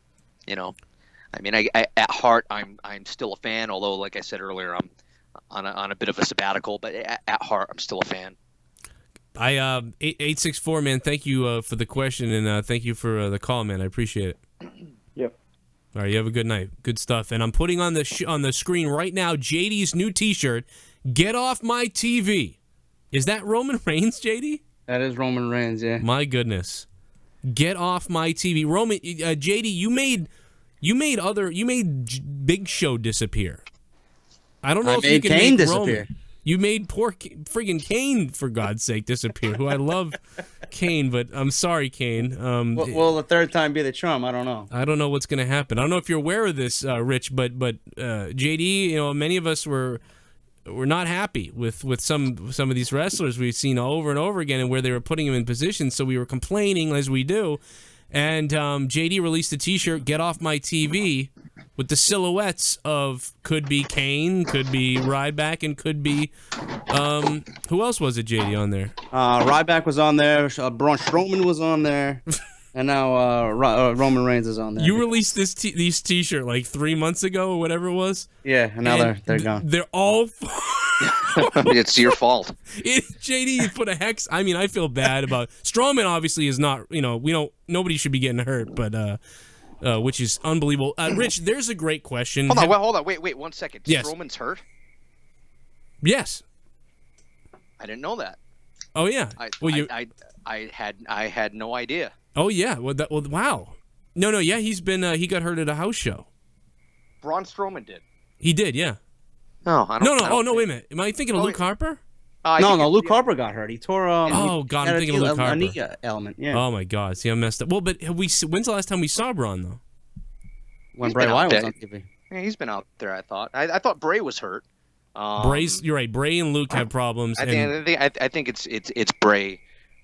I mean, I at heart, I'm still a fan. Although, like I said earlier, I'm on a bit of a sabbatical. But at heart, I'm still a fan. 864, man. Thank you for the question, and thank you for the call, man. I appreciate it. Yep. All right, you have a good night. Good stuff. And I'm putting on the screen right now JD's new T-shirt. Get off my TV. Is that Roman Reigns, JD? That is Roman Reigns. Yeah. My goodness. Get off my TV, Roman. JD, you made Big Show disappear. I don't know if you can Kane make disappear. Roman. You made poor friggin' Kane, for God's sake, disappear. Who I love, Kane, but I'm sorry, Kane. Will the third time be the charm? I don't know. I don't know what's gonna happen. I don't know if you're aware of this, Rich, but JD, many of us were not happy with some of these wrestlers we've seen over and over again, and where they were putting them in positions. So we were complaining, as we do. And JD released a T-shirt, "Get Off My TV," with the silhouettes of could be Kane, could be Ryback, and could be who else was it, JD, on there? Ryback was on there. Braun Strowman was on there, and now Roman Reigns is on there. You released these T-shirt like 3 months ago or whatever it was. Yeah, and now they're gone. They're all. It's your fault. JD, you put a hex. I mean, I feel bad about Strowman. Obviously, is not. Nobody should be getting hurt, but which is unbelievable. Rich, there's a great question. Hold on. Wait 1 second. Yes. Strowman's hurt? Yes. I didn't know that. Oh yeah. I had no idea. Oh yeah. Wow. No. Yeah. He got hurt at a house show. Braun Strowman did. He did, yeah. No, I don't. No, wait a minute. Am I thinking of Luke Harper? No, Luke Harper got hurt. He tore. Oh God, I'm thinking of Luke Harper. A knee element. Yeah. Oh my God, see, I messed up. Well, but when's the last time we saw Braun though? When Bray Wyatt was on TV. Yeah, he's been out there. I thought. I thought Bray was hurt. You're right. Bray and Luke have problems. I think it's Bray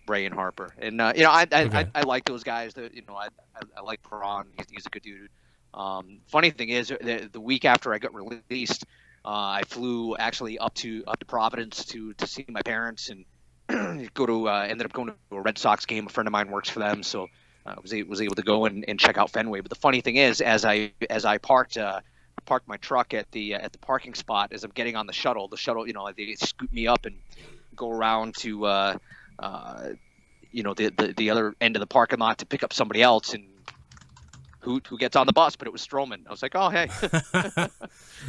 and Harper. And I like those guys. I like Braun. He's a good dude. Funny thing is, the week after I got released, I flew actually up to Providence to see my parents and ended up going to a Red Sox game. A friend of mine works for them, so I was able to go and check out Fenway. But the funny thing is, as I parked my truck at the parking spot, as I'm getting on the shuttle, they scoot me up and go around to the other end of the parking lot to pick up somebody else, and who gets on the bus, but it was Strowman. I was like, oh, hey.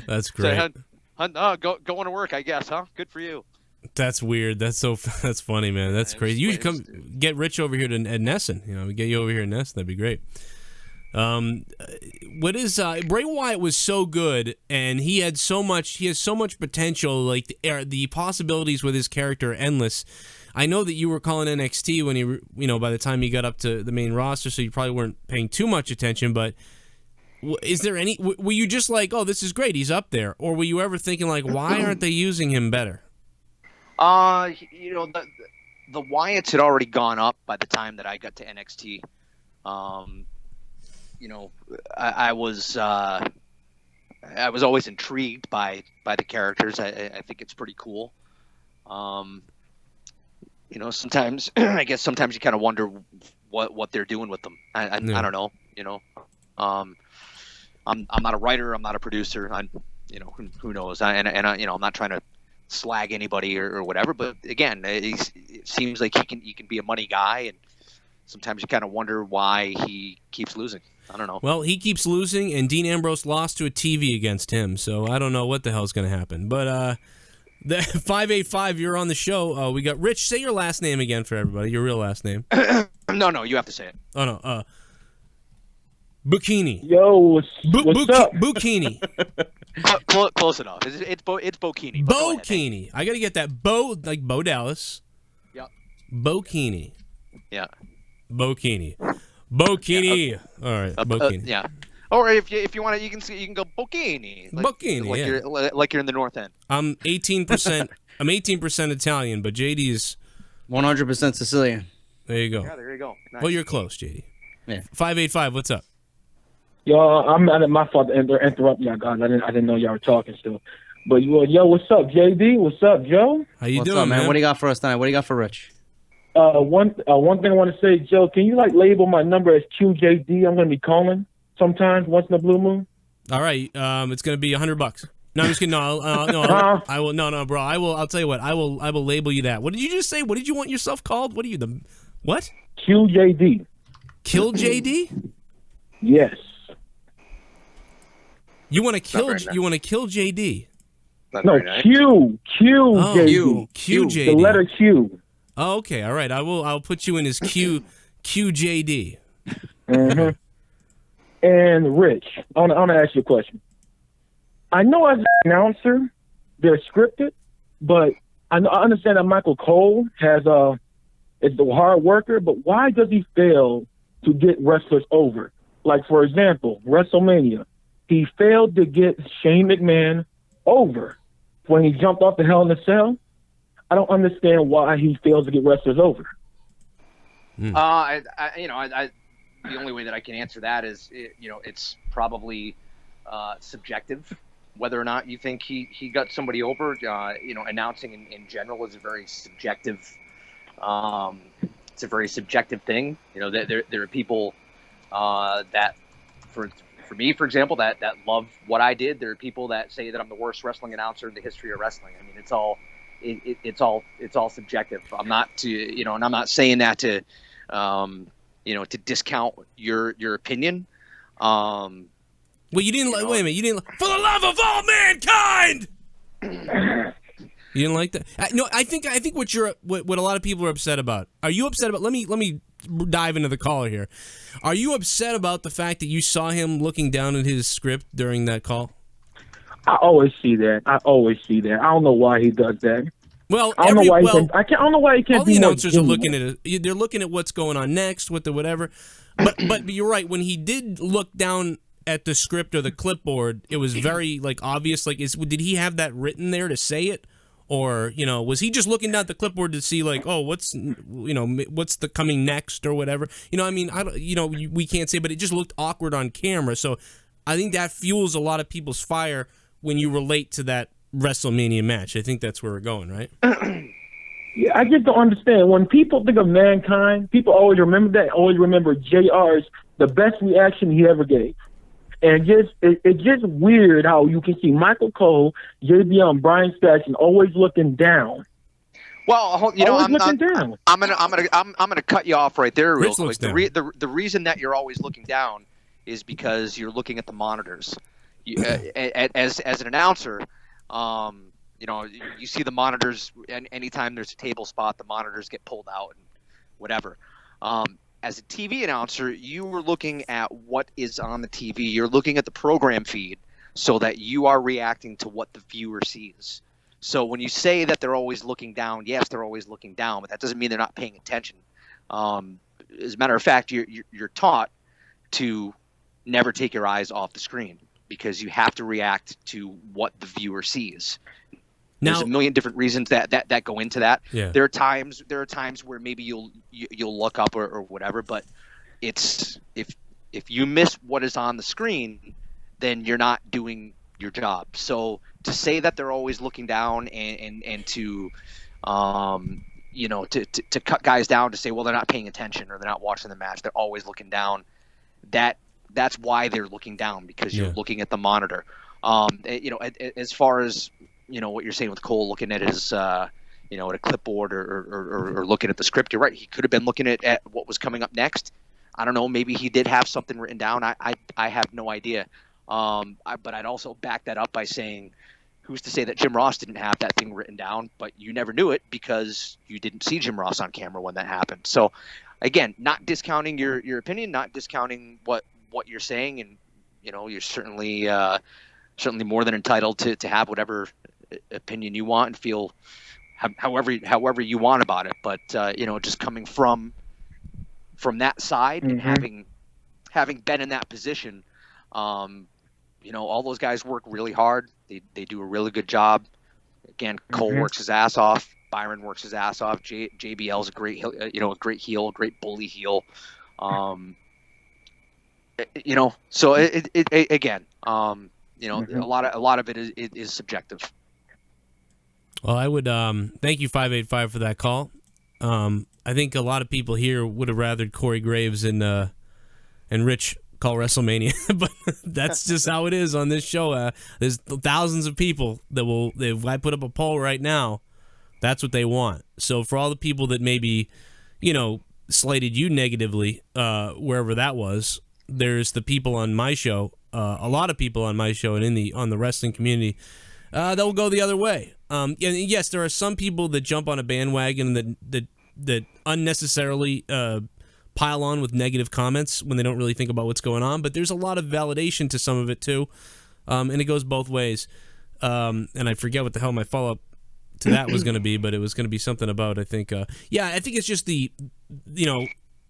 That's great. Going to work, I guess, huh? Good for you. That's weird. That's funny, man. That's crazy. You should come get Rich over here at Nesson. We get you over here at Nesson. That'd be great. What is Bray Wyatt was so good, and he has so much potential. Like the possibilities with his character are endless. I know that you were calling NXT when by the time you got up to the main roster, so you probably weren't paying too much attention. But is there any? Were you just like, oh, this is great, he's up there, or were you ever thinking like, why aren't they using him better? The Wyatts had already gone up by the time that I got to NXT. I was always intrigued by the characters. I think it's pretty cool. Sometimes I guess sometimes you kind of wonder what they're doing with them. I don't know. I'm not a writer. I'm not a producer. Who knows? I'm not trying to slag anybody or whatever. But again, it seems like he can be a money guy, and sometimes you kind of wonder why he keeps losing. I don't know. Well, he keeps losing, and Dean Ambrose lost to a TV against him, so I don't know what the hell's going to happen. But the 585, you're on the show. We got Rich. Say your last name again for everybody. Your real last name. No, you have to say it. Oh no. Bikini. Yo, what's up? Bikini. Close enough. It's Bokini. Bokini. I got to get that. Like Bo Dallas. Yep. Bokini. Yeah. Bokini. Bokini. All right. Bokini. Yeah. Or if you want to, you can go Bokini. Bokini. Like you're in the North End. I'm 18%. I'm 18% Italian, but JD is 100% Sicilian. There you go. Yeah, there you go. Nice. Well, you're close, JD. Yeah. 585. What's up? Yo, I'm not my fault to interrupt y'all guys. I didn't know y'all were talking still. But yo, what's up, JD? What's up, Joe? How you What's doing, up, man? What do you got for us tonight? What do you got for Rich? One thing I want to say, Joe, can you label my number as QJD? I'm going to be calling sometimes once in a blue moon. All right, it's going to be $100. No, I'm just kidding. No, I will. No, bro. I will. I'll tell you what. I will label you that. What did you just say? What did you want yourself called? What are you what? QJD. Kill JD? Yes. You want to kill? You want to kill JD? No, Q. JD. Q JD. The letter Q. Oh, okay. All right. I'll put you in as QJD. Mm-hmm. And Rich, I want to ask you a question. I know as an announcer, they're scripted, but I understand that Michael Cole is the hard worker, but why does he fail to get wrestlers over? Like, for example, WrestleMania, he failed to get Shane McMahon over when he jumped off the Hell in a Cell. I don't understand why he fails to get wrestlers over. The only way that I can answer that is, it's probably subjective. Whether or not you think he got somebody over, announcing in general is a very subjective. It's a very subjective thing. There are people that, for me, for example, that love what I did. There are people that say that I'm the worst wrestling announcer in the history of wrestling. I mean, it's all subjective. I'm not and I'm not saying that to to discount your opinion. Well, you didn't. Wait a minute. You didn't. For the love of all mankind. You didn't like that? No, I think what a lot of people are upset about. Are you upset about? Let me dive into the caller here. Are you upset about the fact that you saw him looking down at his script during that call? I always see that. I don't know why he does that. Well, I don't know why I don't know why he can't. All the be more announcers are looking genuine. at it. They're looking at what's going on next with the whatever. But you're right. When he did look down at the script or the clipboard, it was very obvious. Did he have that written there to say it, or was he just looking down at the clipboard to see what's the coming next or whatever? We can't say, but it just looked awkward on camera. So I think that fuels a lot of people's fire when you relate to that WrestleMania match. I think that's where we're going, right? Yeah, I just don't understand. When people think of Mankind, people always remember that. Always remember JR's the best reaction he ever gave. And it's just weird how you can see Michael Cole, JBL, and Brian Saxon always looking down. Well, I'm gonna cut you off right there real quick. The reason that you're always looking down is because you're looking at the monitors. As an announcer, you see the monitors, and anytime there's a table spot, the monitors get pulled out and whatever. As a TV announcer, you are looking at what is on the TV. You're looking at the program feed so that you are reacting to what the viewer sees. So when you say that they're always looking down, yes, they're always looking down, but that doesn't mean they're not paying attention. As a matter of fact, you're taught to never take your eyes off the screen, because you have to react to what the viewer sees. There's a million different reasons that go into that. Yeah. There are times where maybe you'll look up or whatever, but it's if you miss what is on the screen, then you're not doing your job. So to say that they're always looking down and to to cut guys down to say, well, they're not paying attention or they're not watching the match, they're always looking down, that's why they're looking down, because you're looking at the monitor. As far as what you're saying with Cole looking at his at a clipboard or looking at the script, you're right. He could have been looking at what was coming up next. I don't know. Maybe he did have something written down. I have no idea. But I'd also back that up by saying, who's to say that Jim Ross didn't have that thing written down, but you never knew it because you didn't see Jim Ross on camera when that happened. So again, not discounting your opinion, not discounting what you're saying, and you're certainly more than entitled to have whatever opinion you want and feel however you want about it. But just coming from that side and having been in that position, all those guys work really hard. They do a really good job. Again, Cole works his ass off. Byron works his ass off. JBL's a great heel, a great bully heel. So again, a lot of it is subjective. Well, I would thank you 585 for that call. I think a lot of people here would have rathered Corey Graves and Rich call WrestleMania, but that's just how it is on this show. There's thousands of people that will. If I put up a poll right now, that's what they want. So for all the people that maybe, slated you negatively, wherever that was, there's the people on my show, a lot of people on my show and on the wrestling community that will go the other way. And yes, there are some people that jump on a bandwagon that unnecessarily pile on with negative comments when they don't really think about what's going on. But there's a lot of validation to some of it too, and it goes both ways. And I forget what the hell my follow-up to that was going to be, but it was going to be something about, I think it's just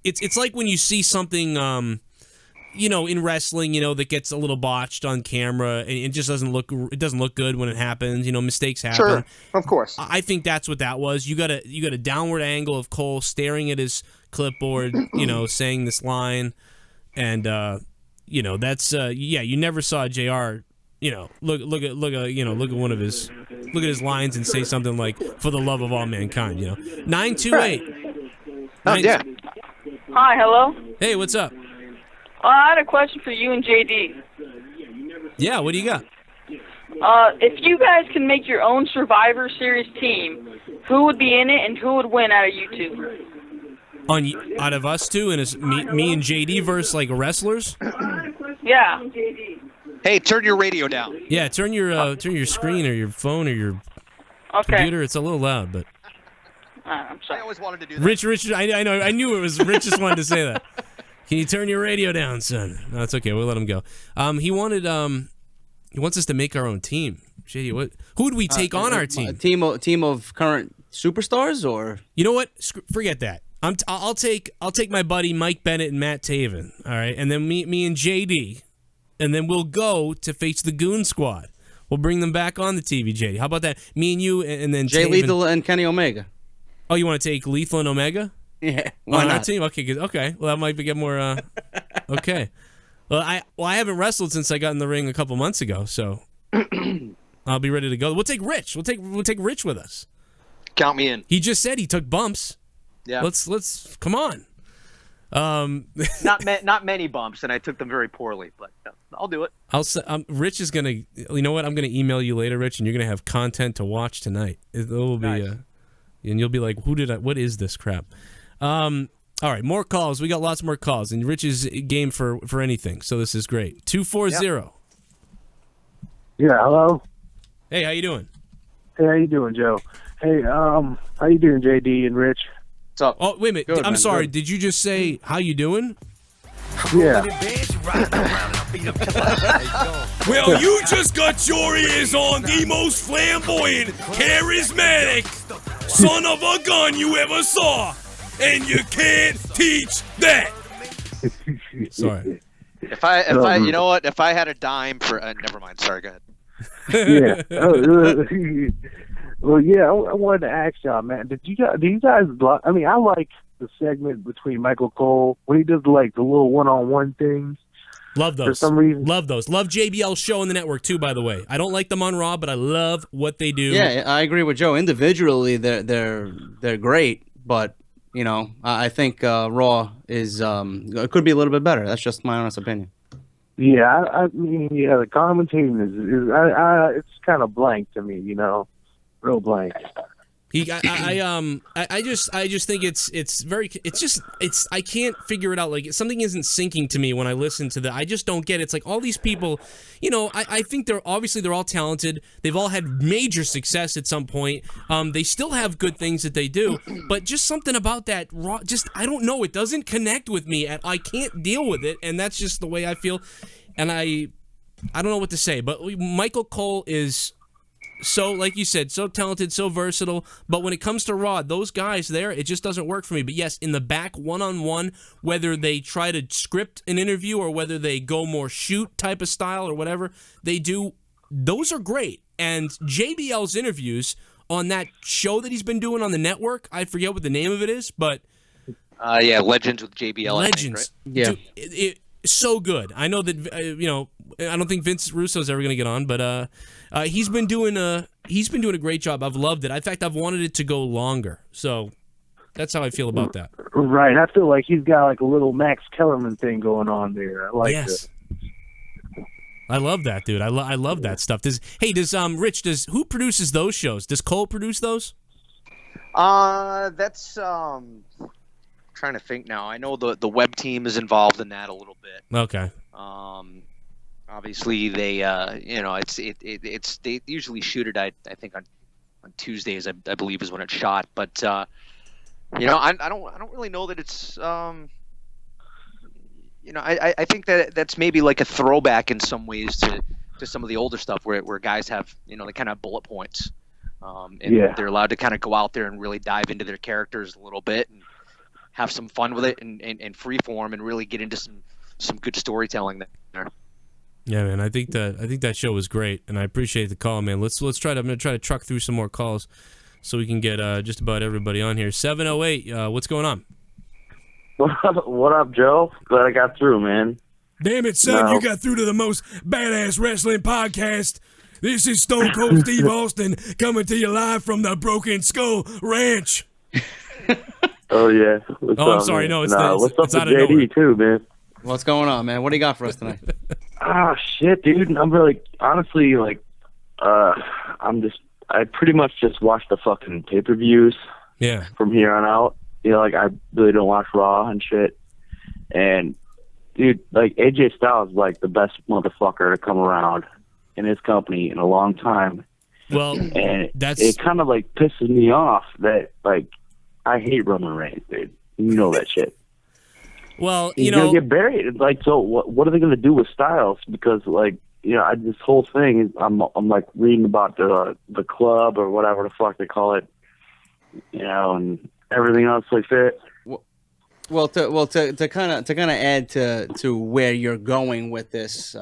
it's like when you see something, in wrestling, that gets a little botched on camera and it just doesn't look good when it happens. Mistakes happen. Sure, of course. I think that's what that was. You got a downward angle of Cole staring at his clipboard, saying this line, and that's you never saw JR. Look at one of his lines and say something like, "For the love of all mankind." 928. Yeah. Hi, hello. Hey, what's up? I had a question for you and JD. Yeah, what do you got? If you guys can make your own Survivor Series team, who would be in it and who would win out of you two? Out of us two, and it's me and JD versus wrestlers? Yeah. Hey, turn your radio down. Yeah, turn your screen or your phone or your computer. It's a little loud, but. I'm sorry. I always wanted to do that. Rich, I know. I knew it was Rich. Just wanted to say that. Can you turn your radio down, son? No, it's okay. We'll let him go. He wants us to make our own team. JD, who would we take on our team? A team of current superstars, or you know what? Forget that. I'll take my buddy Mike Bennett and Matt Taven. All right, and then me and JD, and then we'll go to face the Goon Squad. We'll bring them back on the TV, JD. How about that? Me and you, and then Jay Taven. Lethal and Kenny Omega. Oh, you want to take Lethal and Omega? Yeah, why on not? our team? Okay, good. Okay. Well, that might get more. Okay. Well, I haven't wrestled since I got in the ring a couple months ago, so I'll be ready to go. We'll take Rich. We'll take Rich with us. Count me in. He just said he took bumps. Yeah. Let's come on. Not many bumps, and I took them very poorly, but I'll do it. Rich is gonna. You know what? I'm gonna email you later, Rich, and you're gonna have content to watch tonight. It will be, Nice. and you'll be like, what is this crap? All right, more calls. We got lots more calls, and Rich is game for anything. So this is great. 240. Yeah, hello. Hey, how you doing? Hey, how you doing, Joe? Hey, how you doing, JD and Rich? What's up? Oh, wait a minute. Good, I'm man, sorry. good. Did you just say how you doing? Yeah. Well, you just got your ears on the most flamboyant, charismatic son of a gun you ever saw, and you can't teach that. Sorry. If I, you know what? If I had a dime for, never mind. Sorry, go ahead. Yeah. Well, yeah. I wanted to ask y'all, man. Do you guys? I mean, I like the segment between Michael Cole when he does like the little one-on-one things. Love those. For some reason. Love those. Love JBL's show on the network too. By the way, I don't like them on Raw, but I love what they do. Yeah, I agree with Joe. Individually, they're great, but you know, I think Raw is it could be a little bit better. That's just my honest opinion. Yeah, I mean, yeah, the commentating is it's kind of blank to me, you know, real blank. I just think it's I can't figure it out. Like something isn't syncing to me when I listen to I just don't get it. It's like all these people, you know, I think they're all talented. They've all had major success at some point. They still have good things that they do, but just something about that Raw, just I don't know. It doesn't connect with me. I can't deal with it, and that's just the way I feel. And I don't know what to say. But Michael Cole is so, like you said, so talented, so versatile. But when it comes to Raw, those guys there, it just doesn't work for me. But yes, in the back, one-on-one, whether they try to script an interview or whether they go more shoot type of style or whatever they do, those are great. And JBL's interviews on that show that he's been doing on the network, I forget what the name of it is, but... Yeah, Legends with JBL. Legends. I think, right? Yeah. Dude, so good. I know that, you know, I don't think Vince Russo's ever going to get on, but he's been doing a great job. I've loved it. In fact, I've wanted it to go longer. So that's how I feel about that. Right. I feel like he's got like a little Max Kellerman thing going on there. I like it. I love that, dude. I love that stuff. Does Rich, who produces those shows? Does Cole produce those? That's trying to think now. I know the web team is involved in that a little bit. Okay. Obviously they you know, it's they usually shoot it I think on Tuesdays I believe is when it's shot, but you know, I don't really know that it's you know, I think that's maybe like a throwback in some ways to some of the older stuff where guys have, you know, they kind of have bullet points. And they're allowed to kind of go out there and really dive into their characters a little bit and have some fun with it and free form and really get into some good storytelling there. Yeah, man. I think that show was great, and I appreciate the call, man. I'm gonna try to truck through some more calls so we can get just about everybody on here. 708. What's going on? What up, Joe? Glad I got through, man. Damn it, son! You got through to the most badass wrestling podcast. This is Stone Cold Steve Austin coming to you live from the Broken Skull Ranch. Oh yeah. What's I'm up, sorry. man? No, it's what's it's up out with of JD nowhere. too, man? What's going on, man? What do you got for us tonight? Ah, shit, dude. I'm really honestly like, I pretty much just watch the fucking pay-per-views. Yeah. From here on out, you know, like I really don't watch Raw and shit. And dude, like AJ Styles is like the best motherfucker to come around in his company in a long time. Well, and it kind of like pisses me off that like I hate Roman Reigns, dude. You know that shit. Well, He's gonna get buried. Like, so what are they gonna do with Styles? Because like, this whole thing is I'm like reading about the club or whatever the fuck they call it, and everything else like that. Well, to kind of add to where you're going with this,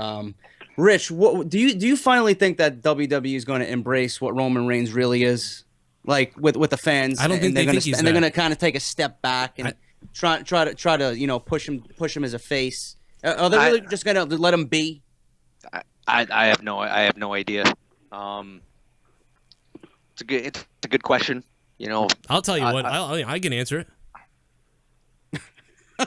Rich, do you finally think that WWE is going to embrace what Roman Reigns really is, like with the fans? I don't think they're think he's they're going to kind of take a step back and try to push him as a face. Are they really just going to let him be? I have no idea. It's a good question. I'll tell you what. I can answer it.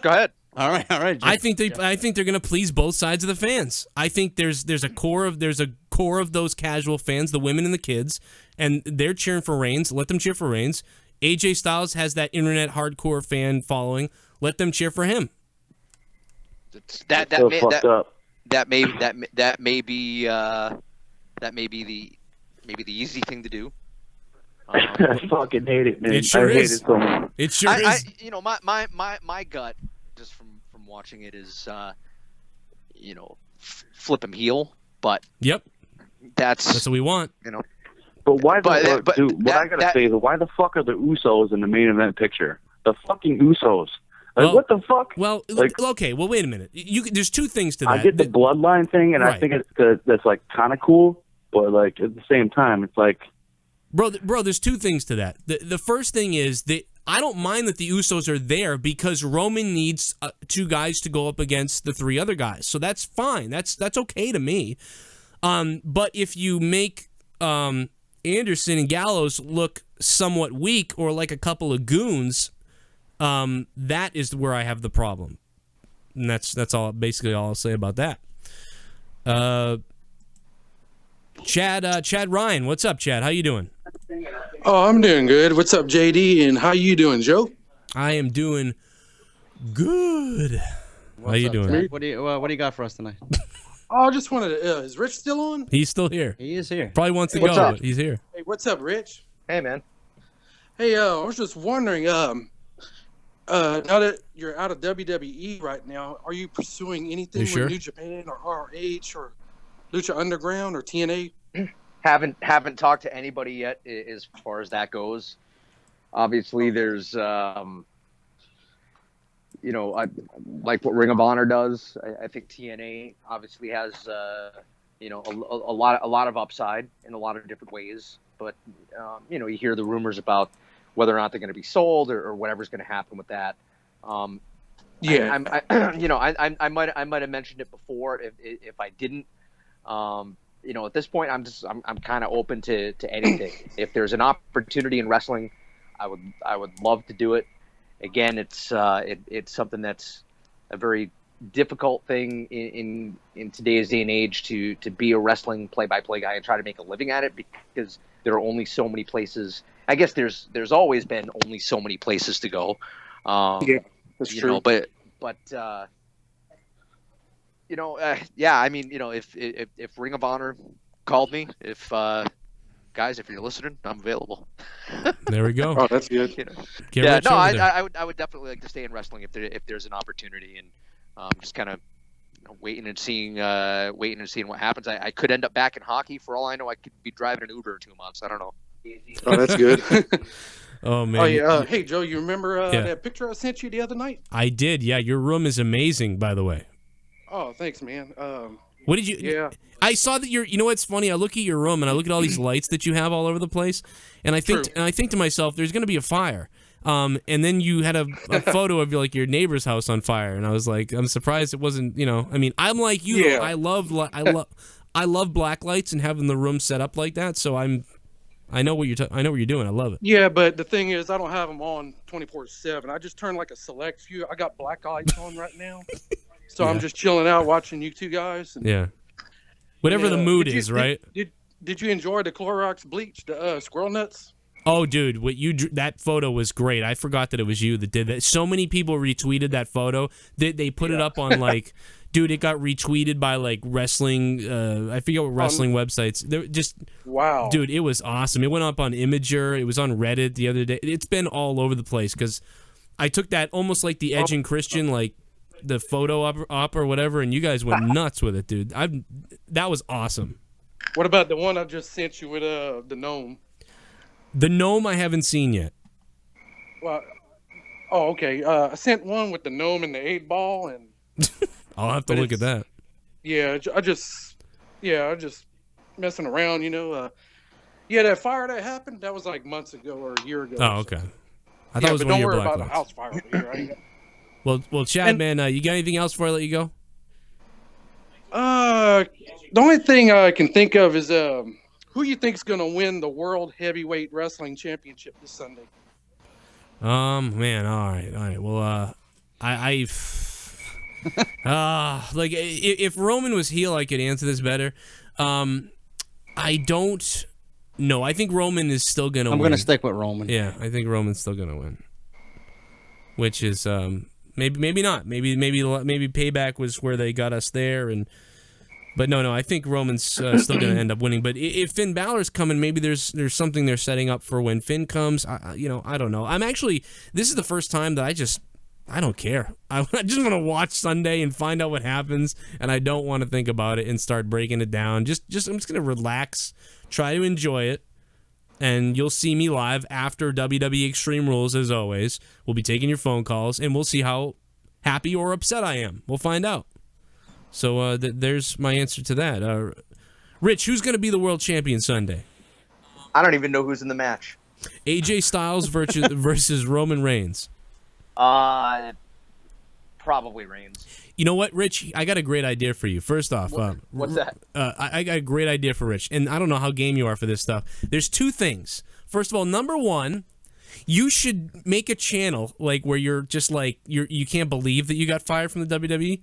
Go ahead. All right. I think they're going to please both sides of the fans. I think there's a core of those casual fans, the women and the kids, and they're cheering for Reigns. Let them cheer for Reigns. AJ Styles has that internet hardcore fan following. Let them cheer for him. That may be the easy thing to do. I fucking hate it, man. It sure I hate is. it so much. It sure is. My gut, just from watching it, is flip him heel. But yep, that's what we want. But why dude? What I gotta say is, why the fuck are the Usos in the main event picture? The fucking Usos. Like, what the fuck? Well, okay. Well, wait a minute. There's two things to that. I get the bloodline thing, and I think that's like kind of cool, but like at the same time, it's like, bro. There's two things to that. The first thing is that I don't mind that the Usos are there because Roman needs two guys to go up against the three other guys, so that's fine. That's okay to me. But if you make Anderson and Gallows look somewhat weak or like a couple of goons. That is where I have the problem, and that's basically all I'll say about that. Chad Ryan, what's up, Chad? How you doing? Oh, I'm doing good. What's up, JD? And how you doing, Joe? I am doing good. How you doing? Chad? What do you got for us tonight? Oh, I just wanted to. Is Rich still on? He's still here. He is here. Probably wants to What's go, up? but he's here. Hey, what's up, Rich? Hey, man. Hey, I was just wondering. Now that you're out of WWE right now, are you pursuing anything with New Japan or RH or Lucha Underground or TNA? Haven't talked to anybody yet as far as that goes. Obviously, there's like what Ring of Honor does. I think TNA obviously has a lot of upside in a lot of different ways. But you hear the rumors about whether or not they're going to be sold or whatever's going to happen with that. Yeah. I might have mentioned it before if I didn't. At this point, I'm kind of open to anything. If there's an opportunity in wrestling, I would love to do it. Again, it's something that's a very difficult thing in today's day and age to be a wrestling play-by-play guy and try to make a living at it, because there are only so many places. I guess there's always been only so many places to go. Yeah, that's true. I mean, if Ring of Honor called me, guys, if you're listening, I'm available. There we go. Oh, that's good. I would definitely like to stay in wrestling if there's an opportunity, and just kind of waiting and seeing what happens. I could end up back in hockey. For all I know, I could be driving an Uber in 2 months. I don't know. Oh, that's good. Oh man. Oh yeah. Hey Joe, you remember that picture I sent you the other night? I did. Yeah, your room is amazing, by the way. Oh, thanks, man. What did you? Yeah. I saw that you know what's funny? I look at your room and I look at all these lights that you have all over the place, and I think to myself, there's going to be a fire. And then you had a photo of your neighbor's house on fire, and I was like, I'm surprised it wasn't. I mean, I'm like you. Yeah. I love black lights and having the room set up like that. So I know what you're doing. I love it. Yeah, but the thing is, I don't have them on 24/7. I just turn like a select few. I got black lights on right now, so I'm just chilling out watching you two guys. And, yeah. Whatever the mood is, right? Did you enjoy the Clorox bleach, the squirrel nuts? Oh, dude, that photo was great. I forgot that it was you that did that. So many people retweeted that photo. They put it up on like Dude, it got retweeted by like wrestling. I forget what wrestling websites. They're just wow. Dude, it was awesome. It went up on Imager. It was on Reddit the other day. It's been all over the place because I took that almost like the Edge and Christian, like the photo op or whatever, and you guys went nuts with it, dude. That was awesome. What about the one I just sent you with the gnome? The gnome I haven't seen yet. Well, oh, okay. I sent one with the gnome and the 8-ball, and I'll have to look at that. Yeah, I just messing around, Yeah, that fire that happened, that was like months ago or a year ago. Oh, okay. I thought it was one of your black don't worry about ones. the house fire over here, right? Well, Chad, man, you got anything else before I let you go? The only thing I can think of is who you think's gonna win the World Heavyweight Wrestling Championship this Sunday? Man, all right. Well, like if Roman was heel, I could answer this better. I don't know. I think Roman is still gonna win. I'm gonna stick with Roman. Yeah, I think Roman's still gonna win. Which is maybe not. Maybe Payback was where they got us there, but no. I think Roman's still gonna end up winning. But if Finn Balor's coming, maybe there's something they're setting up for when Finn comes. I don't know. This is the first time that I don't care. I just want to watch Sunday and find out what happens, and I don't want to think about it and start breaking it down. I'm just gonna relax, try to enjoy it. And you'll see me live after WWE Extreme Rules, as always. We'll be taking your phone calls, and we'll see how happy or upset I am. We'll find out. So there's my answer to that. Rich, who's going to be the world champion Sunday? I don't even know who's in the match. AJ Styles versus Roman Reigns. Probably Reigns. You know what, Rich? I got a great idea for you. First off, what's that? I got a great idea for Rich, and I don't know how game you are for this stuff. There's two things. First of all, number one, you should make a channel like where you're just like you can't believe that you got fired from the WWE,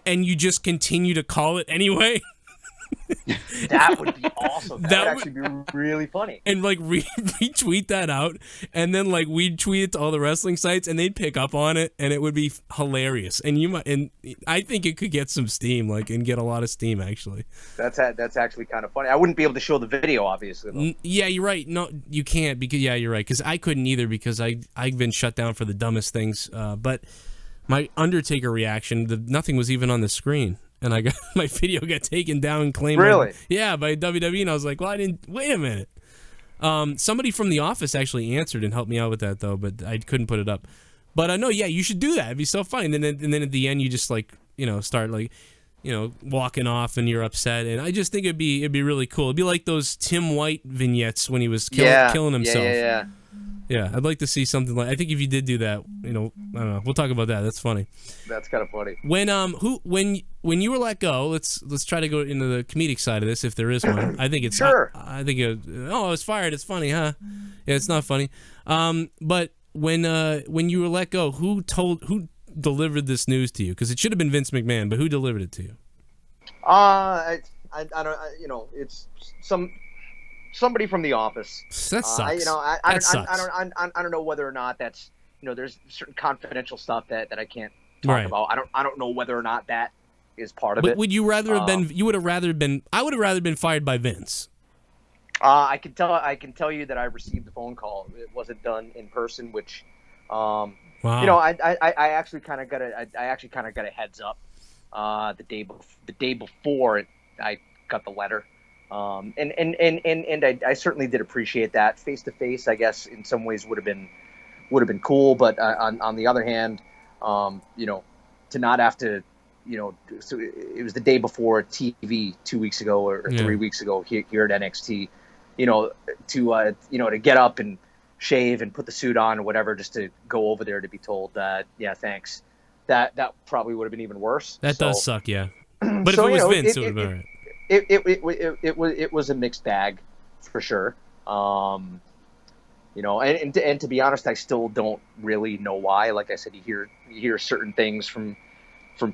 and you just continue to call it anyway. That would be awesome. That would actually be really funny. And like retweet that out, and then like we'd tweet it to all the wrestling sites, and they'd pick up on it, and it would be hilarious. And I think it could get some steam, and get a lot of steam actually. That's actually kind of funny. I wouldn't be able to show the video, obviously, though. Yeah, you're right. No, you can't because you're right. Because I couldn't either because I've been shut down for the dumbest things. But my Undertaker reaction, nothing was even on the screen. And my video got taken down and claimed. Really? By WWE, and I was like, well, I didn't. Wait a minute. Somebody from the office actually answered and helped me out with that though, but I couldn't put it up. But no, yeah, you should do that. It'd be so funny. And then at the end, you just start walking off, and you're upset. And I just think it'd be really cool. It'd be like those Tim White vignettes when he was killing himself. Yeah, I'd like to see something like. I think if you did do that, I don't know. We'll talk about that. That's funny. That's kind of funny. When you were let go, let's try to go into the comedic side of this if there is one. I think it's sure. I think I was fired. It's funny, huh? Yeah, it's not funny. But when you were let go, who delivered this news to you? Because it should have been Vince McMahon, but who delivered it to you? I don't. It's somebody from the office. That sucks. I don't know whether or not that's there's certain confidential stuff that I can't talk about. I don't know whether or not that is part of it. Would you rather have been? You would have rather been. I would have rather been fired by Vince. I can tell you that I received the phone call. It wasn't done in person, which wow. I actually kind of got a heads up the day before I got the letter. And I certainly did appreciate that. Face to face, I guess, in some ways would have been cool. But on the other hand, to not have to, so it was the day before TV 2 weeks ago or 3 weeks ago here at NXT, to get up and shave and put the suit on or whatever, just to go over there to be told that, thanks. That probably would have been even worse. That does suck, yeah. But if it was Vince, it would have been all right. It was a mixed bag for sure. And to be honest, I still don't really know why. Like I said, you hear certain things from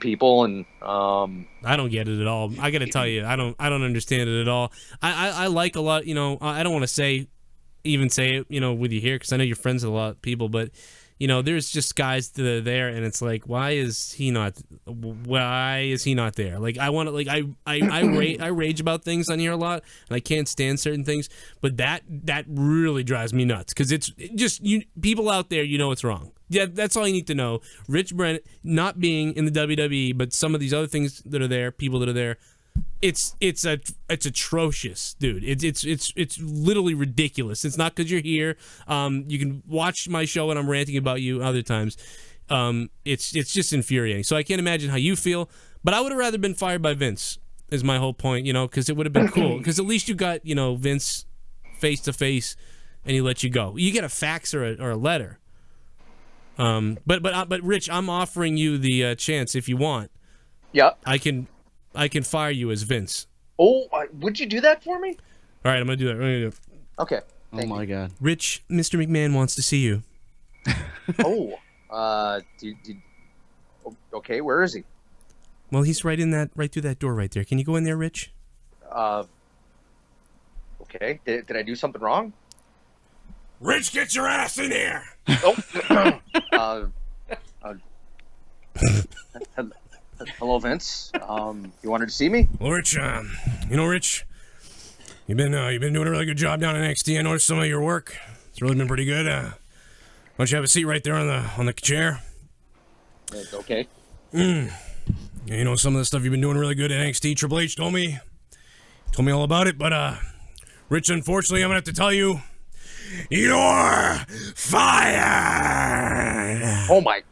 people, and I don't get it at all. I got to tell you, I don't understand it at all. I like a lot. I don't want to say it, with you here because I know you're friends with a lot of people, but there's just guys that are there, and it's like, why is he not there? Like, I want to, like, I rage about things on here a lot, and I can't stand certain things, but that really drives me nuts, because it's just, people out there, it's wrong. Yeah, that's all you need to know. Rich Brennan not being in the WWE, but some of these other things that are there, people that are there, it's atrocious, dude. It's literally ridiculous. It's not because you're here. You can watch my show and I'm ranting about you other times. It's just infuriating. So I can't imagine how you feel, but I would have rather been fired by Vince, is my whole point, because it would have been cool. Because at least you got, Vince face to face, and he let you go. You get a fax or a letter. But Rich, I'm offering you the chance if you want. Yeah. I can fire you as Vince. Oh, would you do that for me? All right, I'm gonna do that. Okay. Oh my God. Rich, Mr. McMahon wants to see you. Okay, where is he? Well, he's right through that door right there. Can you go in there, Rich? Okay. Did I do something wrong? Rich, get your ass in here! Hello, Vince. You wanted to see me? Well, Rich, Rich, you've been doing a really good job down in NXT. I noticed some of your work. It's really been pretty good. Why don't you have a seat right there on the chair? Okay. Some of the stuff you've been doing really good at NXT. Triple H told me all about it, but Rich, unfortunately, I'm gonna have to tell you, you're fired. Oh my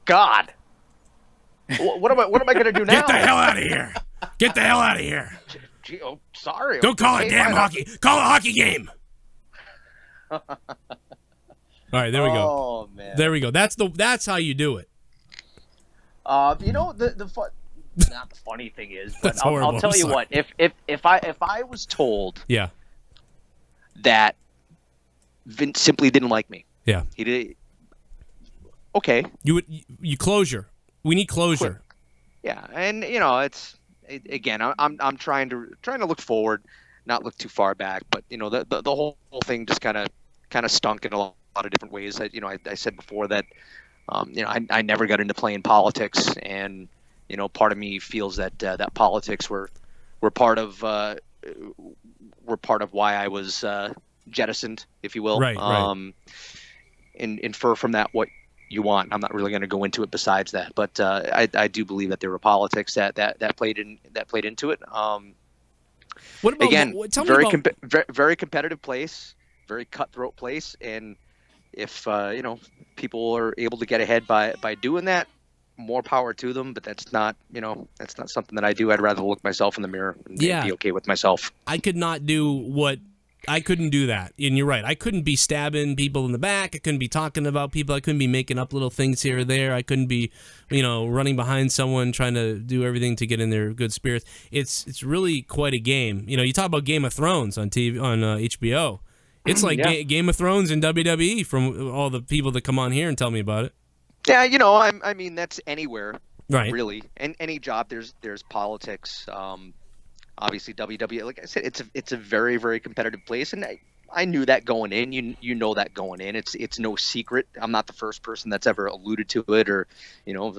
God. What am I gonna do now? Get the hell out of here! Get the hell out of here! Gee, oh, sorry. Go call a damn hockey. Call a hockey game. All right, there we go. Oh man. There we go. That's how you do it. The fun. Not the funny thing is, but I'll tell you what. If I was told, yeah, that Vince simply didn't like me. Yeah. He did. Okay. You closure. We need closure. Yeah, and again, I'm trying to look forward, not look too far back. But the whole thing just kind of stunk in a lot of different ways. I said before that I never got into playing politics, and part of me feels that that politics were part of why I was jettisoned, if you will. Right. And infer from that what you want. I'm not really going to go into it besides that, but I do believe that there were politics that played into it. What about, again? Very competitive place, very cutthroat place, and if people are able to get ahead by doing that, more power to them. But that's not something that I do. I'd rather look myself in the mirror and be okay with myself. I couldn't do that. And you're right. I couldn't be stabbing people in the back. I couldn't be talking about people. I couldn't be making up little things here or there. I couldn't be, running behind someone trying to do everything to get in their good spirits. It's really quite a game. You talk about Game of Thrones on TV on HBO. It's like Game of Thrones in WWE from all the people that come on here and tell me about it. Yeah, I mean that's anywhere, right? Really, and any job there's politics. Obviously, WWE, like I said, it's a very, very competitive place, and I knew that going in. You know that going in. It's no secret. I'm not the first person that's ever alluded to it, or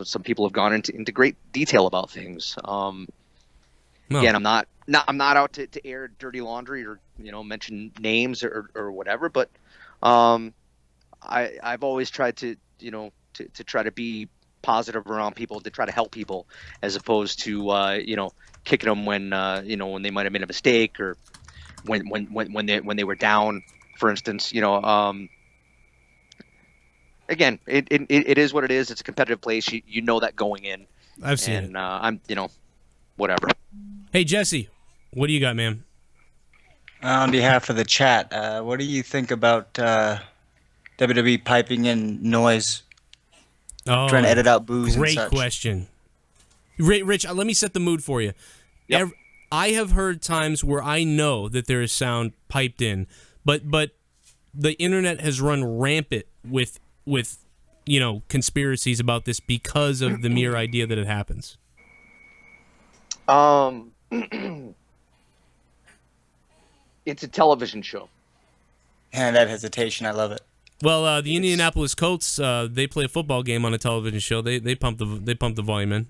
some people have gone into great detail about things. Again, I'm not out to air dirty laundry or mention names or whatever, but I've always tried to try to be positive around people, to try to help people, as opposed to kicking them when when they might have made a mistake, or when they were down, for instance. Again, it is what it is. It's a competitive place. You know that going in. I've seen it. And I'm whatever. Hey Jesse, what do you got, man? On behalf of the chat, what do you think about WWE piping in noise? Trying to edit out boos and such. Great question. Rich, let me set the mood for you. Yep. I have heard times where I know that there is sound piped in, but the internet has run rampant with conspiracies about this because of the mere idea that it happens. It's a television show. And that hesitation, I love it. Well, the Indianapolis Colts, they play a football game on a television show. They pump the volume in.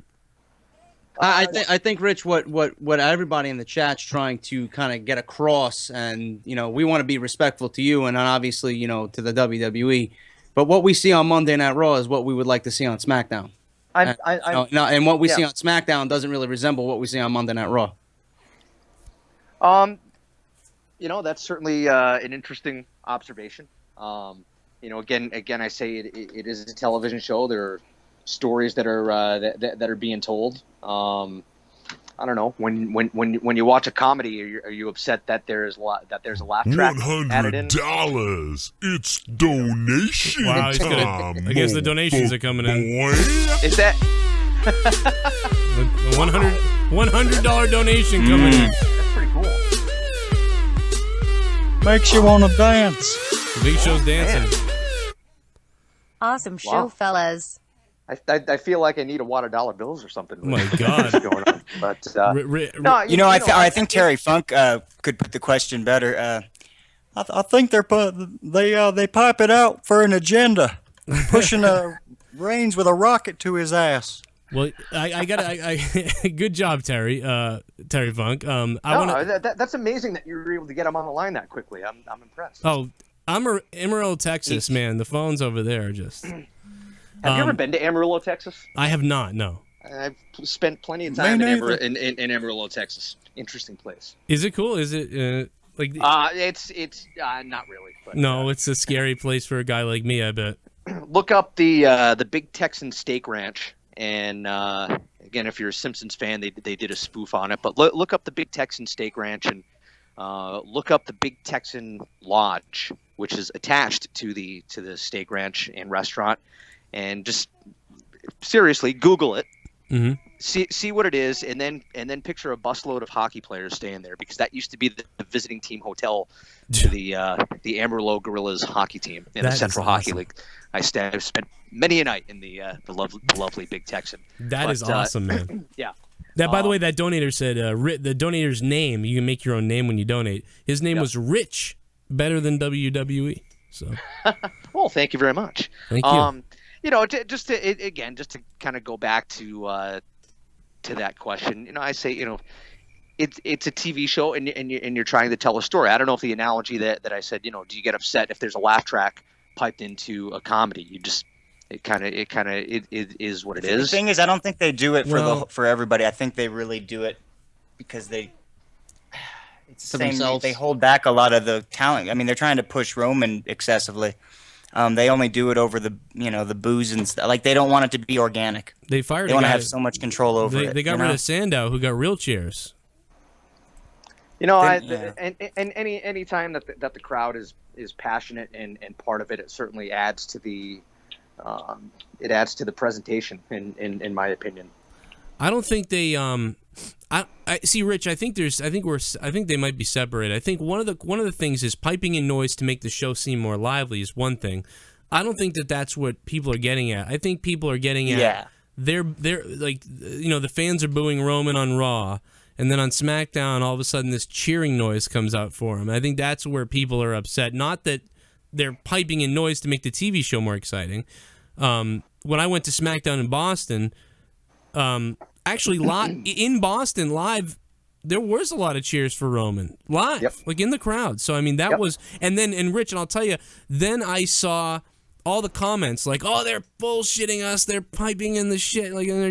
I think Rich, what everybody in the chat's trying to kind of get across, and we want to be respectful to you, and obviously to the WWE, but what we see on Monday Night Raw is what we would like to see on SmackDown. And what we see on SmackDown doesn't really resemble what we see on Monday Night Raw. That's certainly an interesting observation. Again, I say it is a television show. There are stories that are that are being told. I don't know. When you watch a comedy, are you upset that there's a laugh track added in? $100. It's donation Wow, time. I guess the donations are coming in. Is that the $100 donation coming in? That's pretty cool. Makes you want to dance. The Big Show's dancing. Awesome show, fellas. I feel like I need a wad of dollar bills or something. Oh my God. Going on. But I think Terry Funk could put the question better. I think they pipe it out for an agenda, pushing Reigns with a rocket to his ass. Well, I got good job, Terry Funk. That's amazing that you were able to get him on the line that quickly. I'm impressed. Oh, Amarillo, Texas, man. The phones over there are just. Have you ever been to Amarillo, Texas? I have not. No. I've spent plenty of time in Amarillo, Texas. Interesting place. Is it cool? Is it like? It's not really. But, no, it's a scary place for a guy like me, I bet. Look up the Big Texan Steak Ranch, and again, if you're a Simpsons fan, they did a spoof on it. But look up the Big Texan Steak Ranch and look up the Big Texan Lodge, which is attached to the steak ranch and restaurant. And just seriously Google it, see what it is, and then picture a busload of hockey players staying there, because that used to be the visiting team hotel to the Amarillo Gorillas hockey team in the Central Hockey League. I've spent many a night in the lovely Big Texan. That is awesome, man. Yeah. That, by the way, that donator said the donator's name. You can make your own name when you donate. His name was Rich, better than WWE. So. Well, thank you very much. Thank you. Just to kind of go back to that question, I say, it's a TV show and you're trying to tell a story. I don't know if the analogy that I said, do you get upset if there's a laugh track piped into a comedy? It is what it is. The thing is, I don't think they do it for everybody. I think they really do it because it's the same. They hold back a lot of the talent. I mean, they're trying to push Roman excessively. They only do it over the booze and stuff. Like, they don't want it to be organic. They fired. They want to have so much control over it. They got rid of Sandow, who got real chairs. Any time that the crowd is passionate and part of it, it certainly adds to the presentation. In my opinion, I don't think they. I see, Rich. I think they might be separated. I think one of the things is piping in noise to make the show seem more lively is one thing. I don't think that's what people are getting at. I think people are getting at they're like, the fans are booing Roman on Raw, and then on SmackDown all of a sudden this cheering noise comes out for him. I think that's where people are upset. Not that they're piping in noise to make the TV show more exciting. When I went to SmackDown in Boston, actually, in Boston live, there was a lot of cheers for Roman live, like in the crowd. So I mean, that was, and Rich, and I'll tell you, then I saw all the comments like, "Oh, they're bullshitting us. They're piping in the shit." Like, and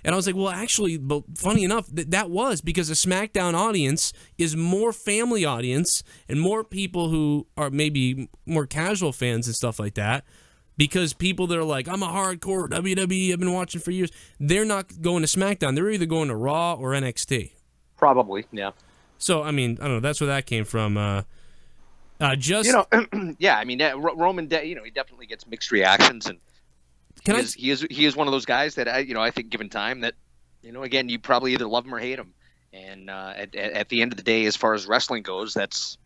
I was like, "Well, actually, but funny enough, that was because the SmackDown audience is more family audience and more people who are maybe more casual fans and stuff like that." Because people that are like, I'm a hardcore WWE, I've been watching for years, they're not going to SmackDown. They're either going to Raw or NXT. Probably, yeah. So, I mean, I don't know. That's where that came from. Yeah, I mean, Roman, he definitely gets mixed reactions, and he is one of those guys that I think given time that, again, you probably either love him or hate him, and at the end of the day, as far as wrestling goes, that's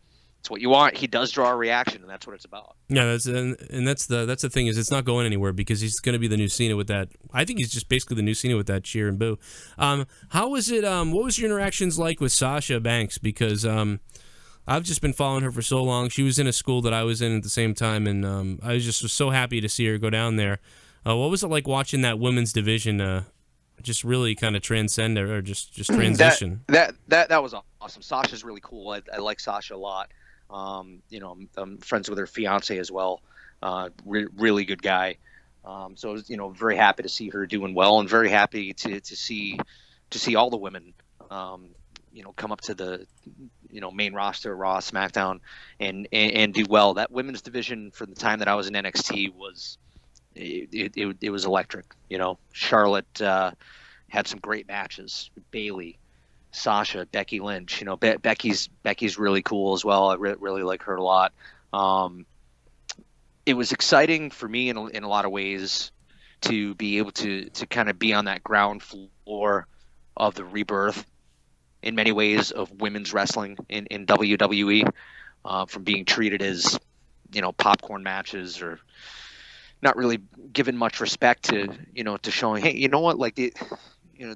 what you want. He does draw a reaction, and that's what it's about. Yeah, that's the thing is it's not going anywhere because he's going to be the new Cena with that. I think he's just basically the new Cena with that cheer and boo. How was it? What was your interactions like with Sasha Banks? Because I've just been following her for so long. She was in a school that I was in at the same time, and I was so happy to see her go down there. What was it like watching that women's division just really kind of transcend or just transition? That was awesome. Sasha's really cool. I like Sasha a lot. You know, I'm friends with her fiance as well. Really good guy. So I was, you know, very happy to see her doing well, and very happy to see all the women, you know, come up to the, you know, main roster, Raw, SmackDown, and do well. That women's division for the time that I was in NXT was it was electric. You know, Charlotte had some great matches. Bayley, Sasha, Becky Lynch. You know, Becky's really cool as well. I really like her a lot. It was exciting for me in a lot of ways to be able to kind of be on that ground floor of the rebirth in many ways of women's wrestling in WWE, from being treated as, you know, popcorn matches or not really given much respect to, you know, to showing, hey, you know what, like, you know,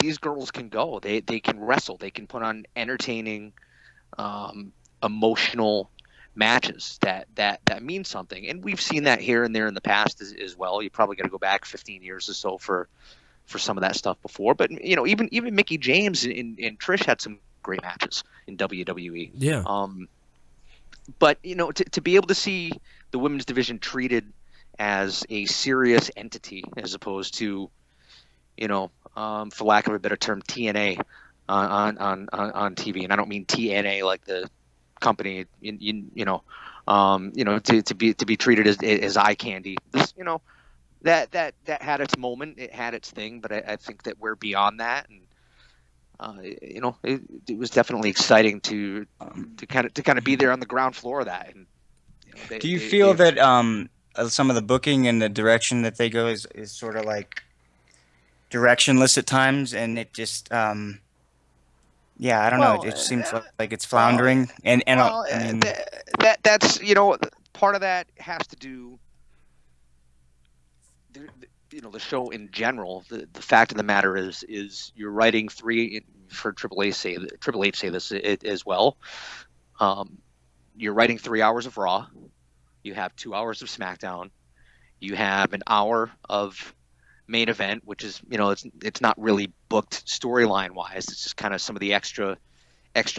these girls can go, they can wrestle, they can put on entertaining, emotional matches that mean something. And we've seen that here and there in the past as well. You probably got to go back 15 years or so for some of that stuff before. But, you know, even Mickie James and Trish had some great matches in WWE. Yeah. But, you know, to be able to see the women's division treated as a serious entity as opposed to, you know, for lack of a better term, TNA on TV. And I don't mean TNA like the company, you know, to be treated as eye candy. This, you know, that had its moment, it had its thing, but I think that we're beyond that, and you know, it was definitely exciting to kind of be there on the ground floor of that. And you know, do you feel that some of the booking and the direction that they go is sort of like directionless at times, and it just yeah, I don't know. It just seems like it's floundering, and I mean that's, you know, part of that has to do, you know, the show in general. The fact of the matter is you're writing for Triple H say this as well. You're writing 3 hours of Raw. You have 2 hours of SmackDown. You have an hour of main event, which is, you know, it's not really booked storyline wise. It's just kind of some of the extra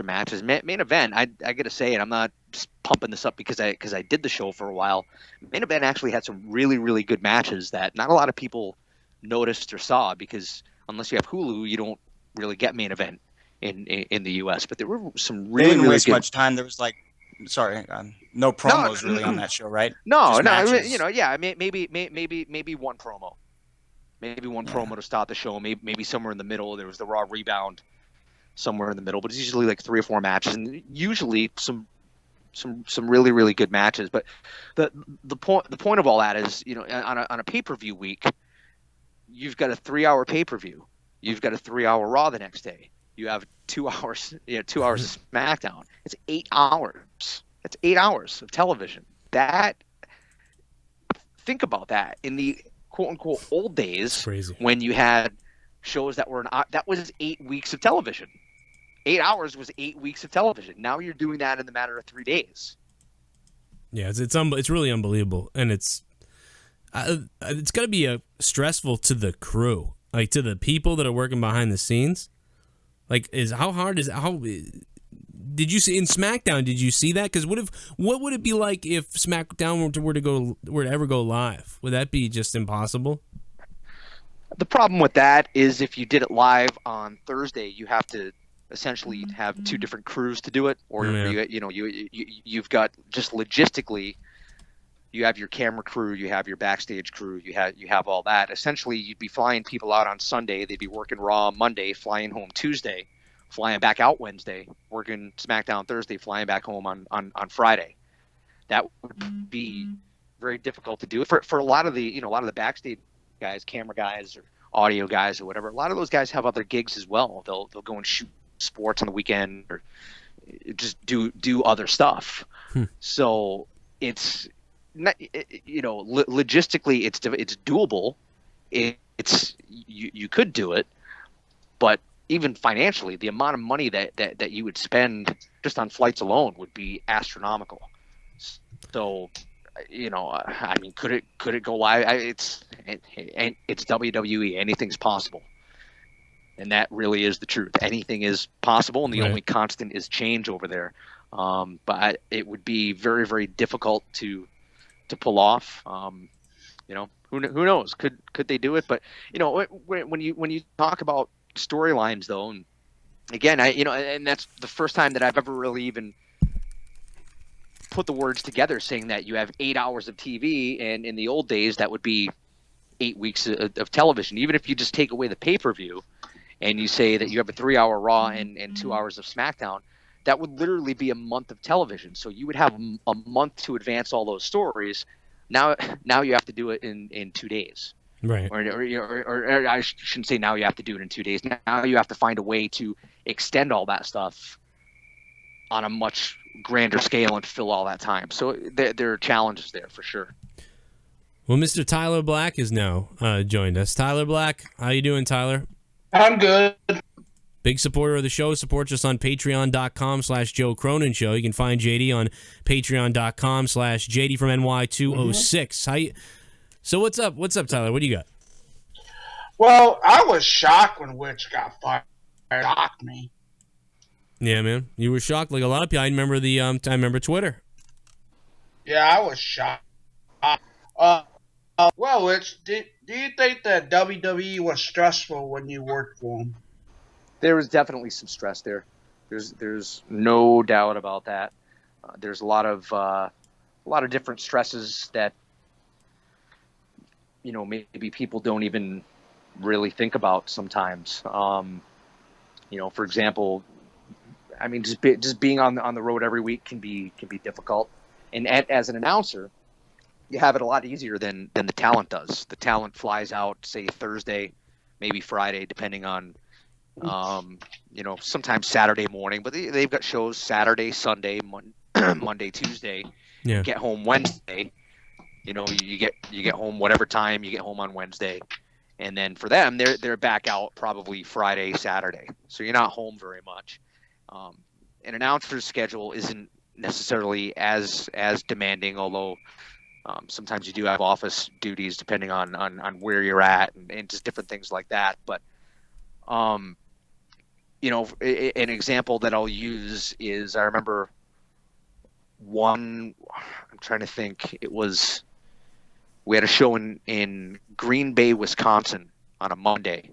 matches. Main event, I gotta say, and I'm not just pumping this up because I did the show for a while. Main event actually had some really good matches that not a lot of people noticed or saw, because unless you have Hulu, you don't really get main event in the US. But there were some really, they didn't really waste good... much time. There was like, no promos really on that show, right? No, matches. you know, yeah, maybe one promo. Maybe one promo to start the show. Maybe somewhere in the middle there was the Raw Rebound somewhere in the middle. But it's usually like 3 or 4 matches, and usually some really good matches. But the point of all that is, you know, on a pay-per-view week, you've got a 3-hour pay-per-view. You've got a 3-hour Raw the next day. You have 2 hours, 2 hours of SmackDown. It's 8 hours. That's 8 hours of television. Think about that in the quote unquote old days, when you had shows that were that was 8 weeks of television. 8 hours was 8 weeks of television. Now you're doing that in the matter of 3 days. Yeah, it's really unbelievable, and it's got to be stressful to the crew, like to the people that are working behind the scenes. Like, did you see in SmackDown? Did you see that? Because what would it be like if SmackDown were to ever go live? Would that be just impossible? The problem with that is if you did it live on Thursday, you have to essentially have 2 different crews to do it, or you've got, just logistically, you have your camera crew, you have your backstage crew, you have all that. Essentially, you'd be flying people out on Sunday, they'd be working Raw Monday, flying home Tuesday, flying back out Wednesday, working SmackDown Thursday, flying back home on Friday. That would be very difficult to do for a lot of the backstage guys, camera guys or audio guys or whatever. A lot of those guys have other gigs as well. They'll go and shoot sports on the weekend or just do other stuff. So it's not, logistically it's doable. You could do it, but even financially, the amount of money that you would spend just on flights alone would be astronomical. So, I mean, could it go live? It's WWE. Anything's possible, and that really is the truth. Anything is possible, and the only constant is change over there. But it would be very, very difficult to pull off. Who knows? Could they do it? But when you talk about storylines, though, and again, and that's the first time that I've ever really even put the words together, saying that you have 8 hours of TV, and in the old days that would be 8 weeks of television. Even if you just take away the pay-per-view, and you say that you have a 3-hour Raw and 2 hours of SmackDown, that would literally be a month of television. So you would have a month to advance all those stories. Now you have to do it in 2 days. Right. Or I shouldn't say now you have to do it in 2 days. Now you have to find a way to extend all that stuff on a much grander scale and fill all that time. So there are challenges there for sure. Well, Mr. Tyler Black is now joined us. Tyler Black, how you doing, Tyler? I'm good. Big supporter of the show. Support us on patreon.com/Joe Cronin Show. You can find JD on patreon.com/JD from NY206. So what's up? What's up, Tyler? What do you got? Well, I was shocked when Witch got fired. It shocked me. Yeah, man. You were shocked like a lot of people. I remember I remember Twitter. Yeah, I was shocked. Well, Witch, do you think that WWE was stressful when you worked for them? There was definitely some stress there. There's no doubt about that. There's a lot of different stresses that maybe people don't even really think about sometimes. For example, I mean, just being on the road every week can be difficult. And as an announcer, you have it a lot easier than the talent does. The talent flies out, say Thursday, maybe Friday, depending on sometimes Saturday morning, but they've got shows Saturday, Sunday, Monday, Tuesday. Yeah. Get home Wednesday. You get home whatever time you get home on Wednesday, and then for them they're back out probably Friday, Saturday. So you're not home very much. An announcer's schedule isn't necessarily as demanding, although sometimes you do have office duties depending on where you're at and just different things like that. But an example that I'll use is I remember I'm trying to think. We had a show in Green Bay, Wisconsin on a Monday,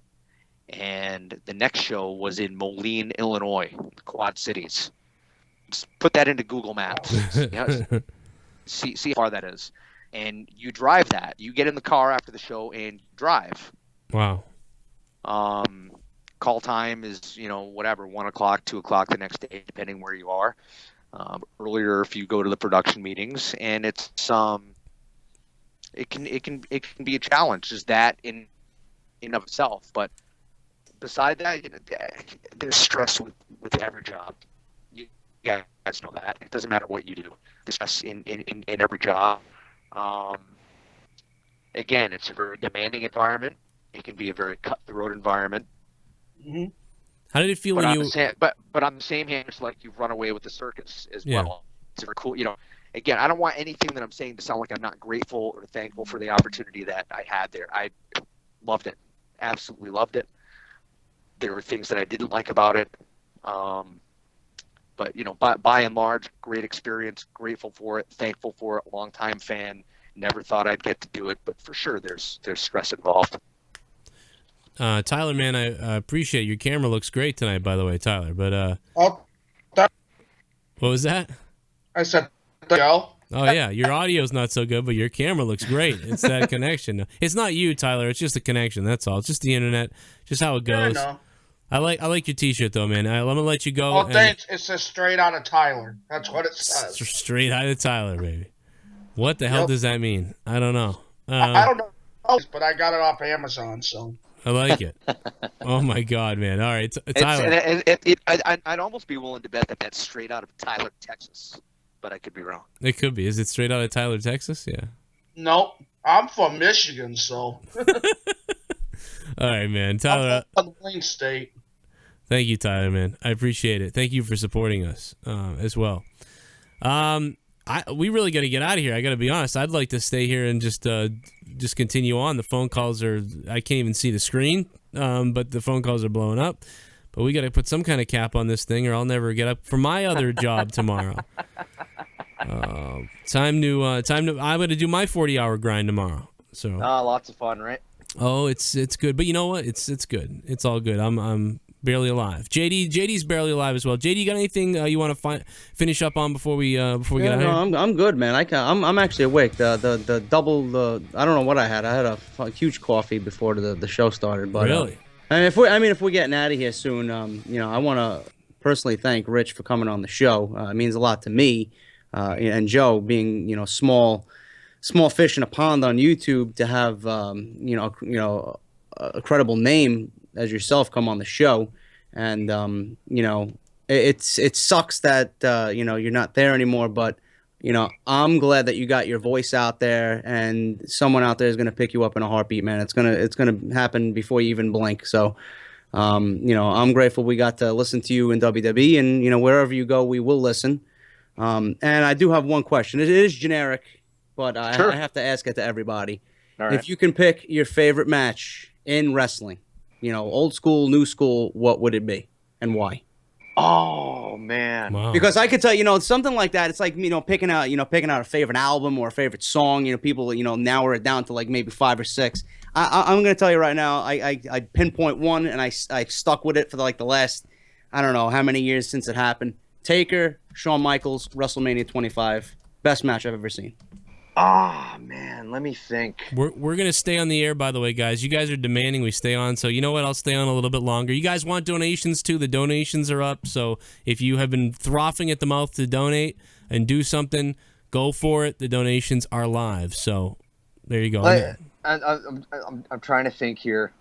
and the next show was in Moline, Illinois, the Quad Cities. Just put that into Google Maps. See how far that is. And you drive that. You get in the car after the show and drive. Wow. Call time is, 1 o'clock, 2 o'clock the next day, depending where you are. Earlier if you go to the production meetings, and it's it can be a challenge, just that in of itself. But beside that, there's stress with every job. You guys know that. It doesn't matter what you do. There's stress in every job. Again, it's a very demanding environment. It can be a very cutthroat environment. Mm-hmm. How did it feel when you? But on the same hand, it's like you've run away with the circus as well. It's very cool. Again, I don't want anything that I'm saying to sound like I'm not grateful or thankful for the opportunity that I had there. I loved it, absolutely loved it. There were things that I didn't like about it, but by and large, great experience. Grateful for it, thankful for it. Longtime fan. Never thought I'd get to do it, but for sure, there's stress involved. Tyler, man, I appreciate your camera looks great tonight, by the way, Tyler. But what was that? I said, "Go." Oh yeah, your audio's not so good, but your camera looks great. It's that connection. It's not you, Tyler. It's just a connection. That's all. It's just the internet. Just how it goes. I know. I like your T-shirt though, man. I'm gonna let you go. Oh, thanks. It says straight out of Tyler. That's what it says. Straight out of Tyler, baby. What the hell does that mean? I don't know. I don't know, but I got it off Amazon, so. I like it. Oh my God, man! All right, Tyler. I'd almost be willing to bet that that's straight out of Tyler, Texas, but I could be wrong. It could be. Is it straight out of Tyler, Texas? Yeah. Nope, I'm from Michigan, so. All right, man. Tyler. I'm from Plain State. Thank you, Tyler, man. I appreciate it. Thank you for supporting us as well. We really got to get out of here. I got to be honest. I'd like to stay here and just continue on. The phone calls I can't even see the screen, but the phone calls are blowing up. But we got to put some kind of cap on this thing, or I'll never get up for my other job tomorrow. Time to. I'm going to do my 40-hour grind tomorrow. So. Lots of fun, right? Oh, it's good, but you know what? It's good. It's all good. I'm barely alive. JD's barely alive as well. JD, you got anything you want to finish up on before we get out of here? I'm good, man. I'm actually awake. The double I don't know what I had. I had a huge coffee before the show started. But really, if we're getting out of here soon, I want to personally thank Rich for coming on the show. It means a lot to me, and Joe being small fish in a pond on YouTube to have a credible name as yourself come on the show, and it sucks that you're not there anymore, but I'm glad that you got your voice out there, and someone out there is going to pick you up in a heartbeat, man. It's gonna happen before you even blink. So I'm grateful we got to listen to you in WWE, and wherever you go we will listen. And I do have one question. It is generic, but Sure. I have to ask it to everybody. All right. If you can pick your favorite match in wrestling, old school, new school, what would it be and why? Oh man. Wow. Because I could tell something like that. It's like picking out a favorite album or a favorite song. People narrow it down to like maybe 5 or 6. I'm gonna tell you right now. I pinpoint one, and I stuck with it for the last I don't know how many years since it happened. Taker, Shawn Michaels, WrestleMania 25, best match I've ever seen. Oh man, let me think. We're gonna stay on the air, by the way, guys. You guys are demanding we stay on, so you know what? I'll stay on a little bit longer. You guys want donations too? The donations are up, so if you have been frothing at the mouth to donate and do something, go for it. The donations are live, so there you go. I'm trying to think here.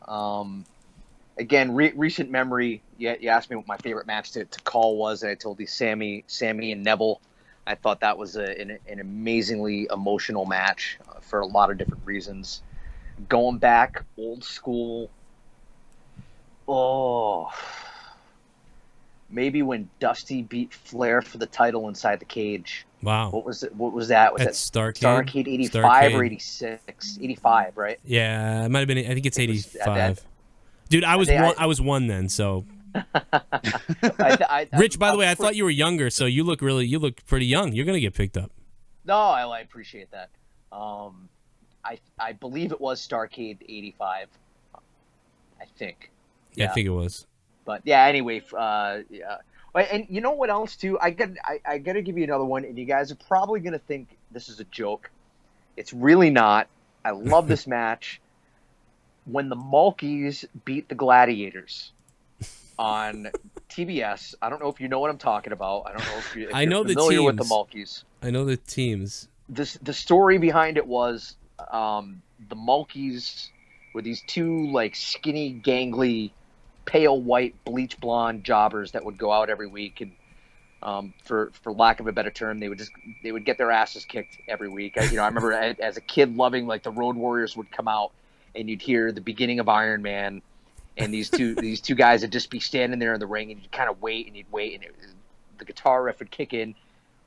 Again, recent memory. You asked me what my favorite match to call was, and I told you Sammy and Neville. I thought that was an amazingly emotional match for a lot of different reasons. Going back old school, maybe when Dusty beat Flair for the title inside the cage. Wow. What was it? What was that? Was At that Starrcade? 85 or 86? 85, right? Yeah, it might have been. I think it's 85. Dude, I was one then, so. Rich, by the way, I thought you were younger, so you look pretty young. You're gonna get picked up. No, I appreciate that. I believe it was Starrcade 85. I think. Yeah, I think it was. But yeah, anyway, yeah. And you know what else too? I gotta give you another one, and you guys are probably gonna think this is a joke. It's really not. I love this match. When the Malkies beat the Gladiators on TBS, I don't know if you know what I'm talking about. I don't know if you're familiar with the Malkies. I know the teams. The story behind it was the Malkies were these two skinny, gangly, pale white, bleach blonde jobbers that would go out every week, and for lack of a better term, they would get their asses kicked every week. I remember as a kid loving the Road Warriors would come out, and you'd hear the beginning of Iron Man, and these two guys would just be standing there in the ring, and you'd kind of wait, and the guitar riff would kick in,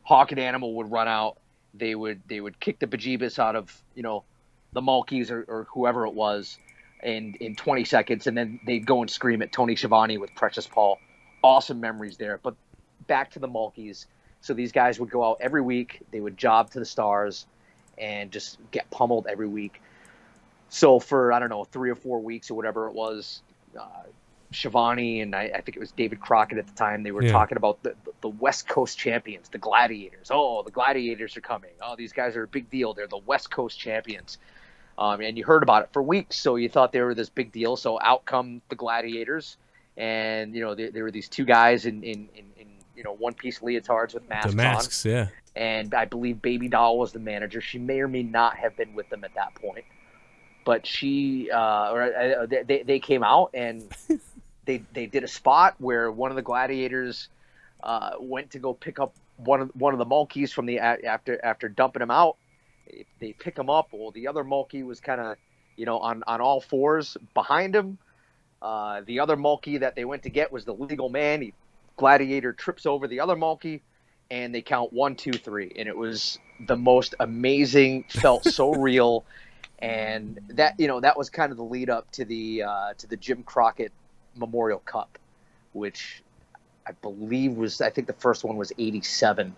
Hawk and Animal would run out, they would kick the bejeebus out of the Malkies or whoever it was, in 20 seconds, and then they'd go and scream at Tony Schiavone with Precious Paul. Awesome memories there. But back to the Malkies. So these guys would go out every week. They would job to the stars and just get pummeled every week. So for, 3 or 4 weeks or whatever it was, Schiavone and I think it was David Crockett at the time, they were talking about the West Coast champions, the Gladiators. Oh, the Gladiators are coming. Oh, these guys are a big deal. They're the West Coast champions. And you heard about it for weeks, so you thought they were this big deal. So out come the Gladiators, and there were these two guys in one-piece leotards with masks on. The masks, yeah. And I believe Baby Doll was the manager. She may or may not have been with them at that point, but they came out and they did a spot where one of the Gladiators went to go pick up one of the Malkies from the after dumping him out. They pick him up. Well, the other Malky was kind of, on all fours behind him. The other Mulkey that they went to get was the legal man. Gladiator trips over the other Mulkey, and they count 1, 2, 3, and it was the most amazing. Felt so real, and that was kind of the lead up to the Jim Crockett Memorial Cup, which I believe I think the first one was 87,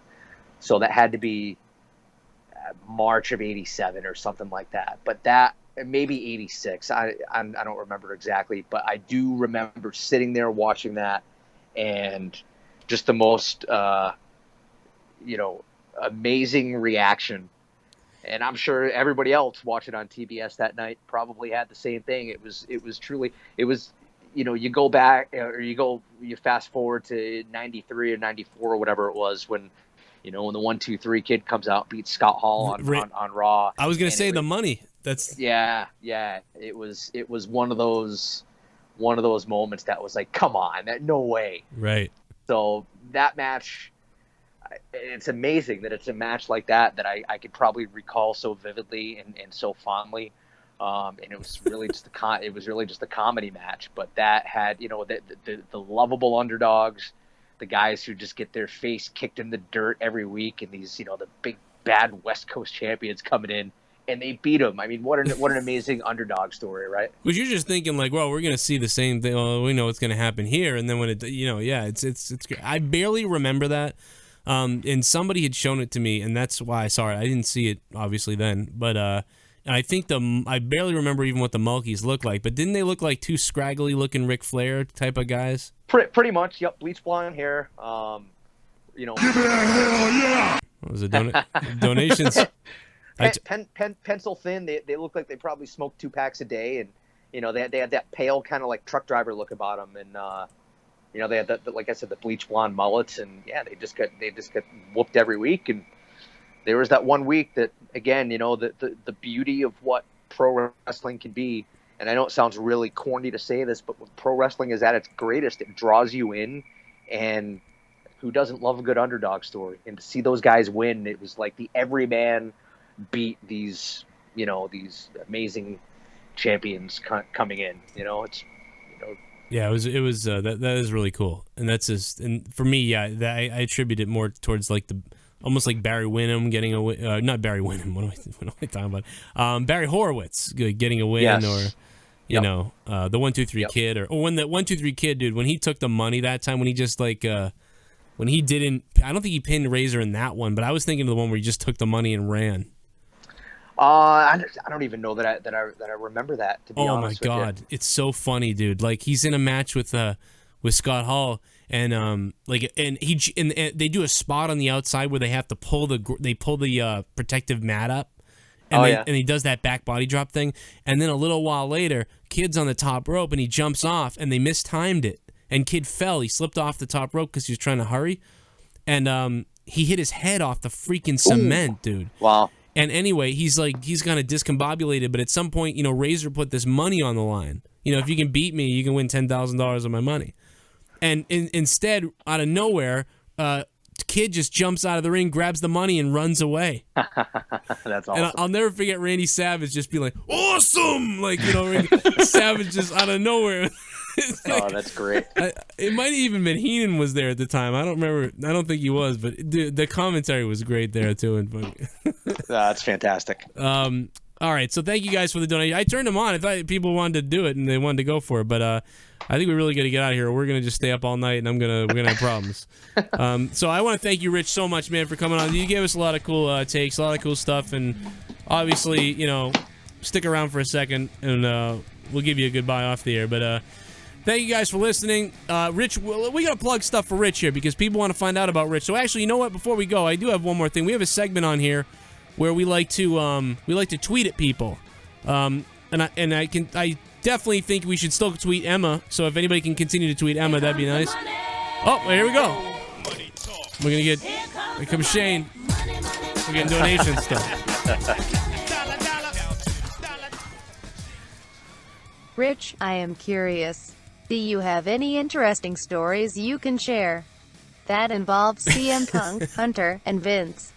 so that had to be March of 87 or something like that. But that maybe 86. I don't remember exactly, but I do remember sitting there watching that, and just the most amazing reaction. And I'm sure everybody else watching on TBS that night probably had the same thing. It was truly, you go back or you fast forward to 93 or 94 or whatever it was when the 1, 2, 3 kid comes out, beats Scott Hall on Raw. I was going to say the money. That's yeah. It was one of those moments that was like, come on, no way. Right. So that match, it's amazing that it's a match like that I could probably recall so vividly and so fondly. And it was really just a comedy match, but that had the lovable underdogs, the guys who just get their face kicked in the dirt every week, and these the big bad West Coast champions coming in and they beat them. I mean, what an amazing underdog story, right? But you're just thinking like, well, we're gonna see the same thing. Well, we know what's gonna happen here, and then when it's great. I barely remember that. And somebody had shown it to me, and that's why I saw it. I didn't see it obviously then, but I think I barely remember even what the Mulkeys look like. But didn't they look like two scraggly looking Ric Flair type of guys? Pretty much, yep. Bleach blonde hair. Give me that hell yeah! What was it? Donations. Pencil thin. They look like they probably smoked 2 packs a day, and they had that pale kind of like truck driver look about them, and they had like I said, the bleach blonde mullets, and yeah, they just got whooped every week. And there was that one week that, again, the beauty of what pro wrestling can be. And I know it sounds really corny to say this, but when pro wrestling is at its greatest, it draws you in, and who doesn't love a good underdog story? And to see those guys win, it was like the everyman beat these amazing champions coming in. Yeah, it was that is really cool, and that's just, and for me, yeah, I attribute it more towards like almost like Barry Windham getting a win, not Barry Windham. What am I talking about? Barry Horowitz getting a win, yes. Or the 1, 2, 3 kid, or when the 1, 2, 3 kid, dude, when he took the money that time, when he just like when he didn't, I don't think he pinned Razor in that one, but I was thinking of the one where he just took the money and ran. I don't even know that I remember that, to be honest. Oh my God, it's so funny, dude. Like, he's in a match with Scott Hall, and they do a spot on the outside where they have to pull the protective mat up, and and he does that back body drop thing, and then a little while later, Kid's on the top rope and he jumps off, and they mistimed it, and Kid fell. He slipped off the top rope because he was trying to hurry, and he hit his head off the freaking cement, dude. Wow. And anyway, he's kind of discombobulated, but at some point, Razor put this money on the line. If you can beat me, you can win $10,000 of my money. And instead, out of nowhere, Kid just jumps out of the ring, grabs the money, and runs away. That's awesome. And I'll never forget Randy Savage just being like, awesome! Like, Savage just out of nowhere. Oh, that's great. It might have even been Heenan was there at the time. I don't remember. I don't think he was, but the commentary was great there too. That's fantastic. All right, so thank you guys for the donation. I turned them on. I thought people wanted to do it and they wanted to go for it, but I think we really got to get out of here. We're gonna just stay up all night, and we're gonna have problems. So I want to thank you, Rich, so much, man, for coming on. You gave us a lot of cool takes, a lot of cool stuff, and obviously, stick around for a second, and we'll give you a goodbye off the air, but. Thank you guys for listening. Rich, we got to plug stuff for Rich here because people want to find out about Rich. So actually, you know what? Before we go, I do have one more thing. We have a segment on here where we like to tweet at people, and I definitely think we should still tweet Emma. So if anybody can continue to tweet Emma, that'd be nice. Oh, here we go. We're gonna get. Here comes Shane. We're getting donation stuff. Rich, I am curious. Do you have any interesting stories you can share that involve CM Punk, Hunter, and Vince?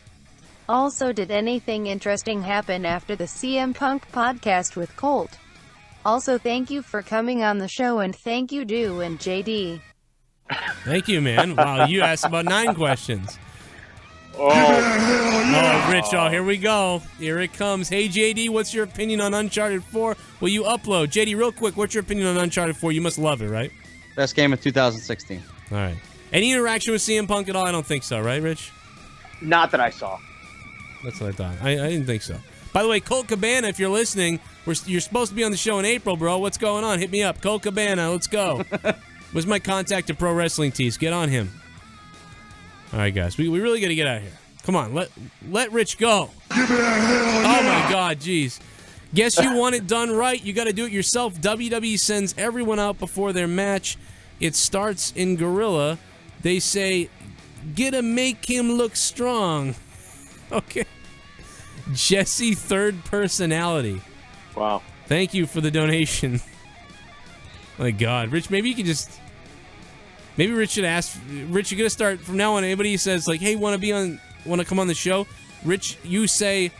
Also, did anything interesting happen after the CM Punk podcast with Colt? Also, thank you for coming on the show, and thank you, Do and JD. Thank you, man. Wow, you asked about 9 questions. Oh, Rich, here we go. Here it comes. Hey, JD, what's your opinion on Uncharted 4? Will you upload? JD, real quick, what's your opinion on Uncharted 4? You must love it, right? Best game of 2016. All right. Any interaction with CM Punk at all? I don't think so, right, Rich? Not that I saw. That's what I thought. I didn't think so. By the way, Colt Cabana, if you're listening, you're supposed to be on the show in April, bro. What's going on? Hit me up. Colt Cabana, let's go. Where's my contact to Pro Wrestling Tees? Get on him. All right, guys. We really got to get out of here. Come on. Let Rich go. Oh, my God. Jeez. Guess you want it done right. You got to do it yourself. WWE sends everyone out before their match. It starts in Gorilla. They say, get to make him look strong. Okay. Jesse Third Personality. Wow. Thank you for the donation. My God. Rich, maybe you could just... Maybe Rich should ask... Rich, you're going to start... From now on, anybody says, like, hey, want to come on the show? Rich, you say,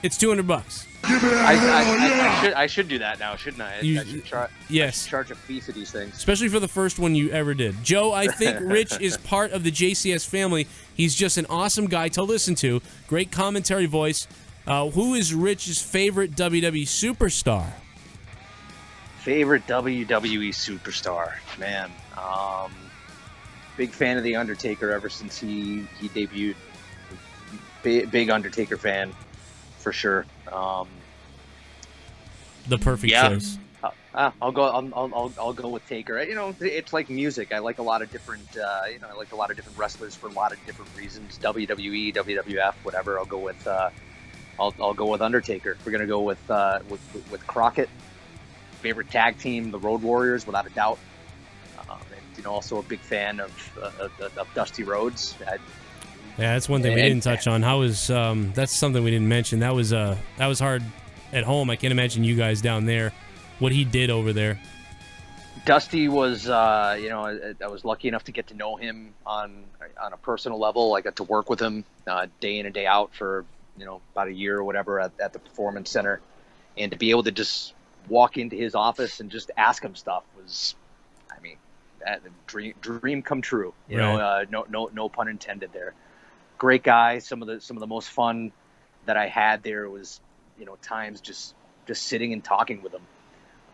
it's $200. I should do that now, shouldn't I? You- I should try. yes. I should charge a fee for these things. Especially for the first one you ever did. Joe, I think Rich is part of the JCS family. He's just an awesome guy to listen to. Great commentary voice. Who is Rich's favorite WWE superstar? Favorite WWE superstar, man. Big fan of The Undertaker ever since he debuted. Big Undertaker fan, for sure. The perfect choice. I'll go with Taker. You know, it's like music. I like a lot of different. I like a lot of different wrestlers for a lot of different reasons. WWE, WWF, whatever. I'll go with. I'll go with Undertaker. We're gonna go with Crockett. Favorite tag team, the Road Warriors, without a doubt. And also a big fan of Dusty Rhodes. Yeah, that's one thing we didn't touch on. How was that's something we didn't mention. That was hard at home. I can't imagine you guys down there. What he did over there. Dusty was, I was lucky enough to get to know him on a personal level. I got to work with him day in and day out for about a year or whatever at the Performance Center, and to be able to just walk into his office and just ask him stuff was, I mean, that dream come true. No pun intended there. Great guy. Some of the most fun that I had there was, times just sitting and talking with him.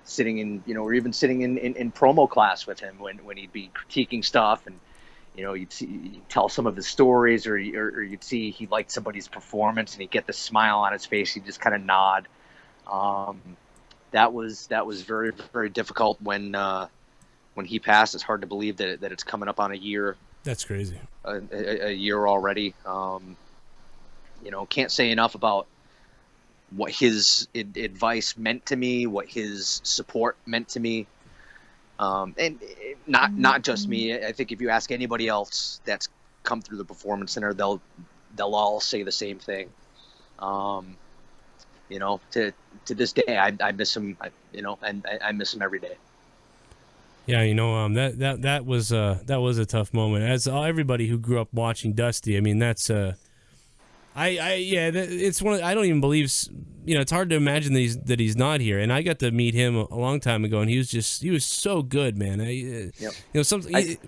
Sitting in, or even sitting in promo class with him when he'd be critiquing stuff, and you'd tell some of his stories, or you'd see he liked somebody's performance, and he'd get the smile on his face. He'd just kind of nod. That was very, very difficult when he passed. It's hard to believe that it's coming up on a year. That's crazy. A year already. Can't say enough about what his advice meant to me, what his support meant to me, and not just me. I think if you ask anybody else that's come through the Performance Center, they'll all say the same thing. To this day, I miss him. And I miss him every day. Yeah, that was a tough moment. As everybody who grew up watching Dusty, I mean, that's it's one. I don't even believe. It's hard to imagine that he's not here. And I got to meet him a long time ago, and he was so good, man.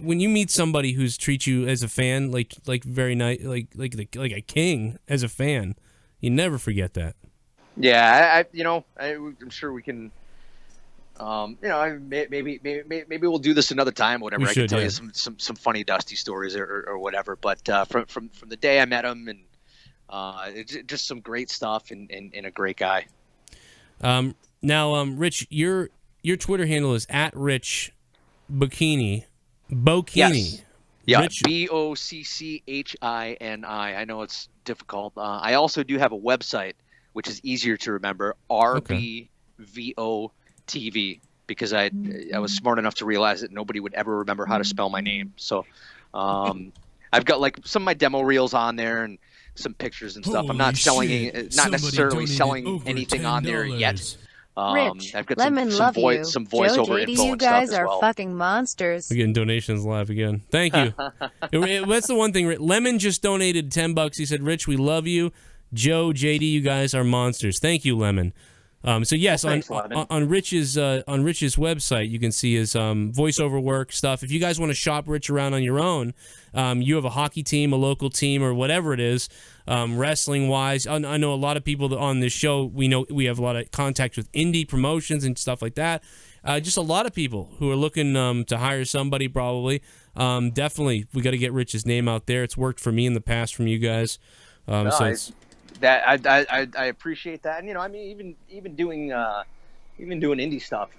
When you meet somebody who's treats you as a fan like very nice, like a king as a fan, you never forget that. Yeah, I'm sure we can. Maybe we'll do this another time, or whatever. I can tell you some funny Dusty stories or whatever. But from the day I met him, and just some great stuff, and a great guy. Now, Rich, your Twitter handle is @RichBocchini. Bocchini. Yes. Yeah, Rich... BOCCHINI. I know it's difficult. I also do have a website, which is easier to remember, RBVO.TV, because I was smart enough to realize that nobody would ever remember how to spell my name. So I've got like some of my demo reels on there and some pictures and stuff. I'm not necessarily selling anything on there yet. Rich, I've got Lemon some love you. some voiceover Joe, JD, info you and stuff guys as are well. fucking monsters. We're getting donations live again. Thank you. That's the one thing. Lemon just donated $10. He said, "Rich, we love you. Joe, JD, you guys are monsters." Thank you, Lemon. So yes, Thanks, on Rich's website, you can see his voiceover work stuff. If you guys want to shop Rich around on your own, you have a hockey team, a local team, or whatever it is, wrestling wise. I know a lot of people on this show. We have a lot of contact with indie promotions and stuff like that. Just a lot of people who are looking to hire somebody. Probably, definitely, we got to get Rich's name out there. It's worked for me in the past from you guys. I appreciate that, and I mean, even doing indie stuff,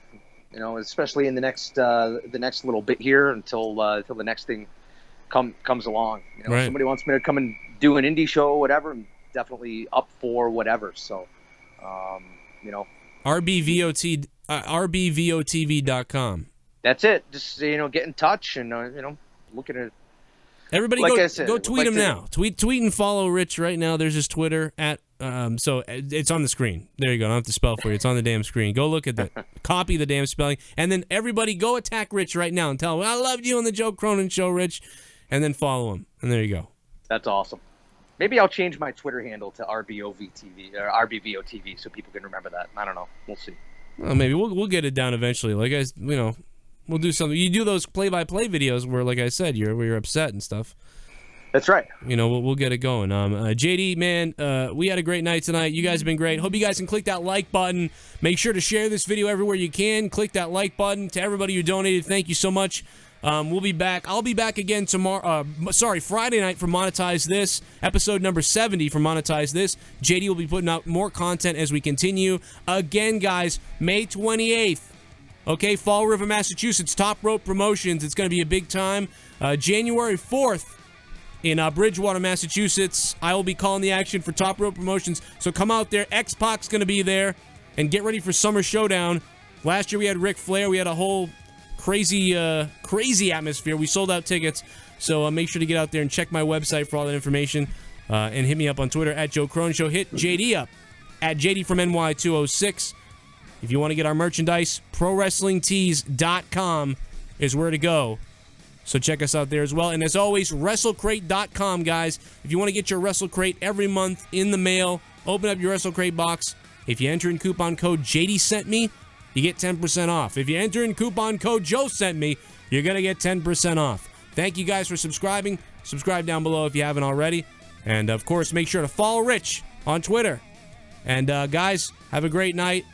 especially in the next little bit here until the next thing comes along. Right. If somebody wants me to come and do an indie show or whatever, I'm definitely up for whatever. So, RBVOTV.com. That's it. Just get in touch and look at it. Everybody, like go tweet him now. Tweet and follow Rich right now. There's his Twitter at. So it's on the screen. There you go. I don't have to spell for you. It's on the damn screen. Go look at that. Copy the damn spelling, and then everybody go attack Rich right now and tell him I loved you on the Joe Cronin Show, Rich, and then follow him. And there you go. That's awesome. Maybe I'll change my Twitter handle to RBOVTV or RBVOTV so people can remember that. I don't know. We'll see. Well, maybe we'll get it down eventually. Like we'll do something. You do those play-by-play videos where, like I said, you're upset and stuff. That's right. We'll get it going. JD, man, we had a great night tonight. You guys have been great. Hope you guys can click that like button. Make sure to share this video everywhere you can. Click that like button. To everybody who donated, thank you so much. We'll be back. I'll be back again tomorrow. Friday night for Monetize This. Episode number 70 for Monetize This. JD will be putting out more content as we continue. Again, guys, May 28th. Okay, Fall River, Massachusetts, Top Rope Promotions. It's going to be a big time. January 4th in Bridgewater, Massachusetts. I will be calling the action for Top Rope Promotions. So come out there. X-Pac's going to be there. And get ready for Summer Showdown. Last year we had Ric Flair. We had a whole crazy atmosphere. We sold out tickets. So make sure to get out there and check my website for all that information. And hit me up on Twitter at Joe Cronin Show. Hit JD up at JD from NY206. If you want to get our merchandise, ProWrestlingTees.com is where to go. So check us out there as well. And as always, WrestleCrate.com, guys. If you want to get your WrestleCrate every month in the mail, open up your WrestleCrate box. If you enter in coupon code JD sent me, you get 10% off. If you enter in coupon code Joe sent me, you're going to get 10% off. Thank you guys for subscribing. Subscribe down below if you haven't already. And, of course, make sure to follow Rich on Twitter. And, guys, have a great night.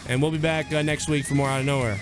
And we'll be back next week for more Out of Nowhere.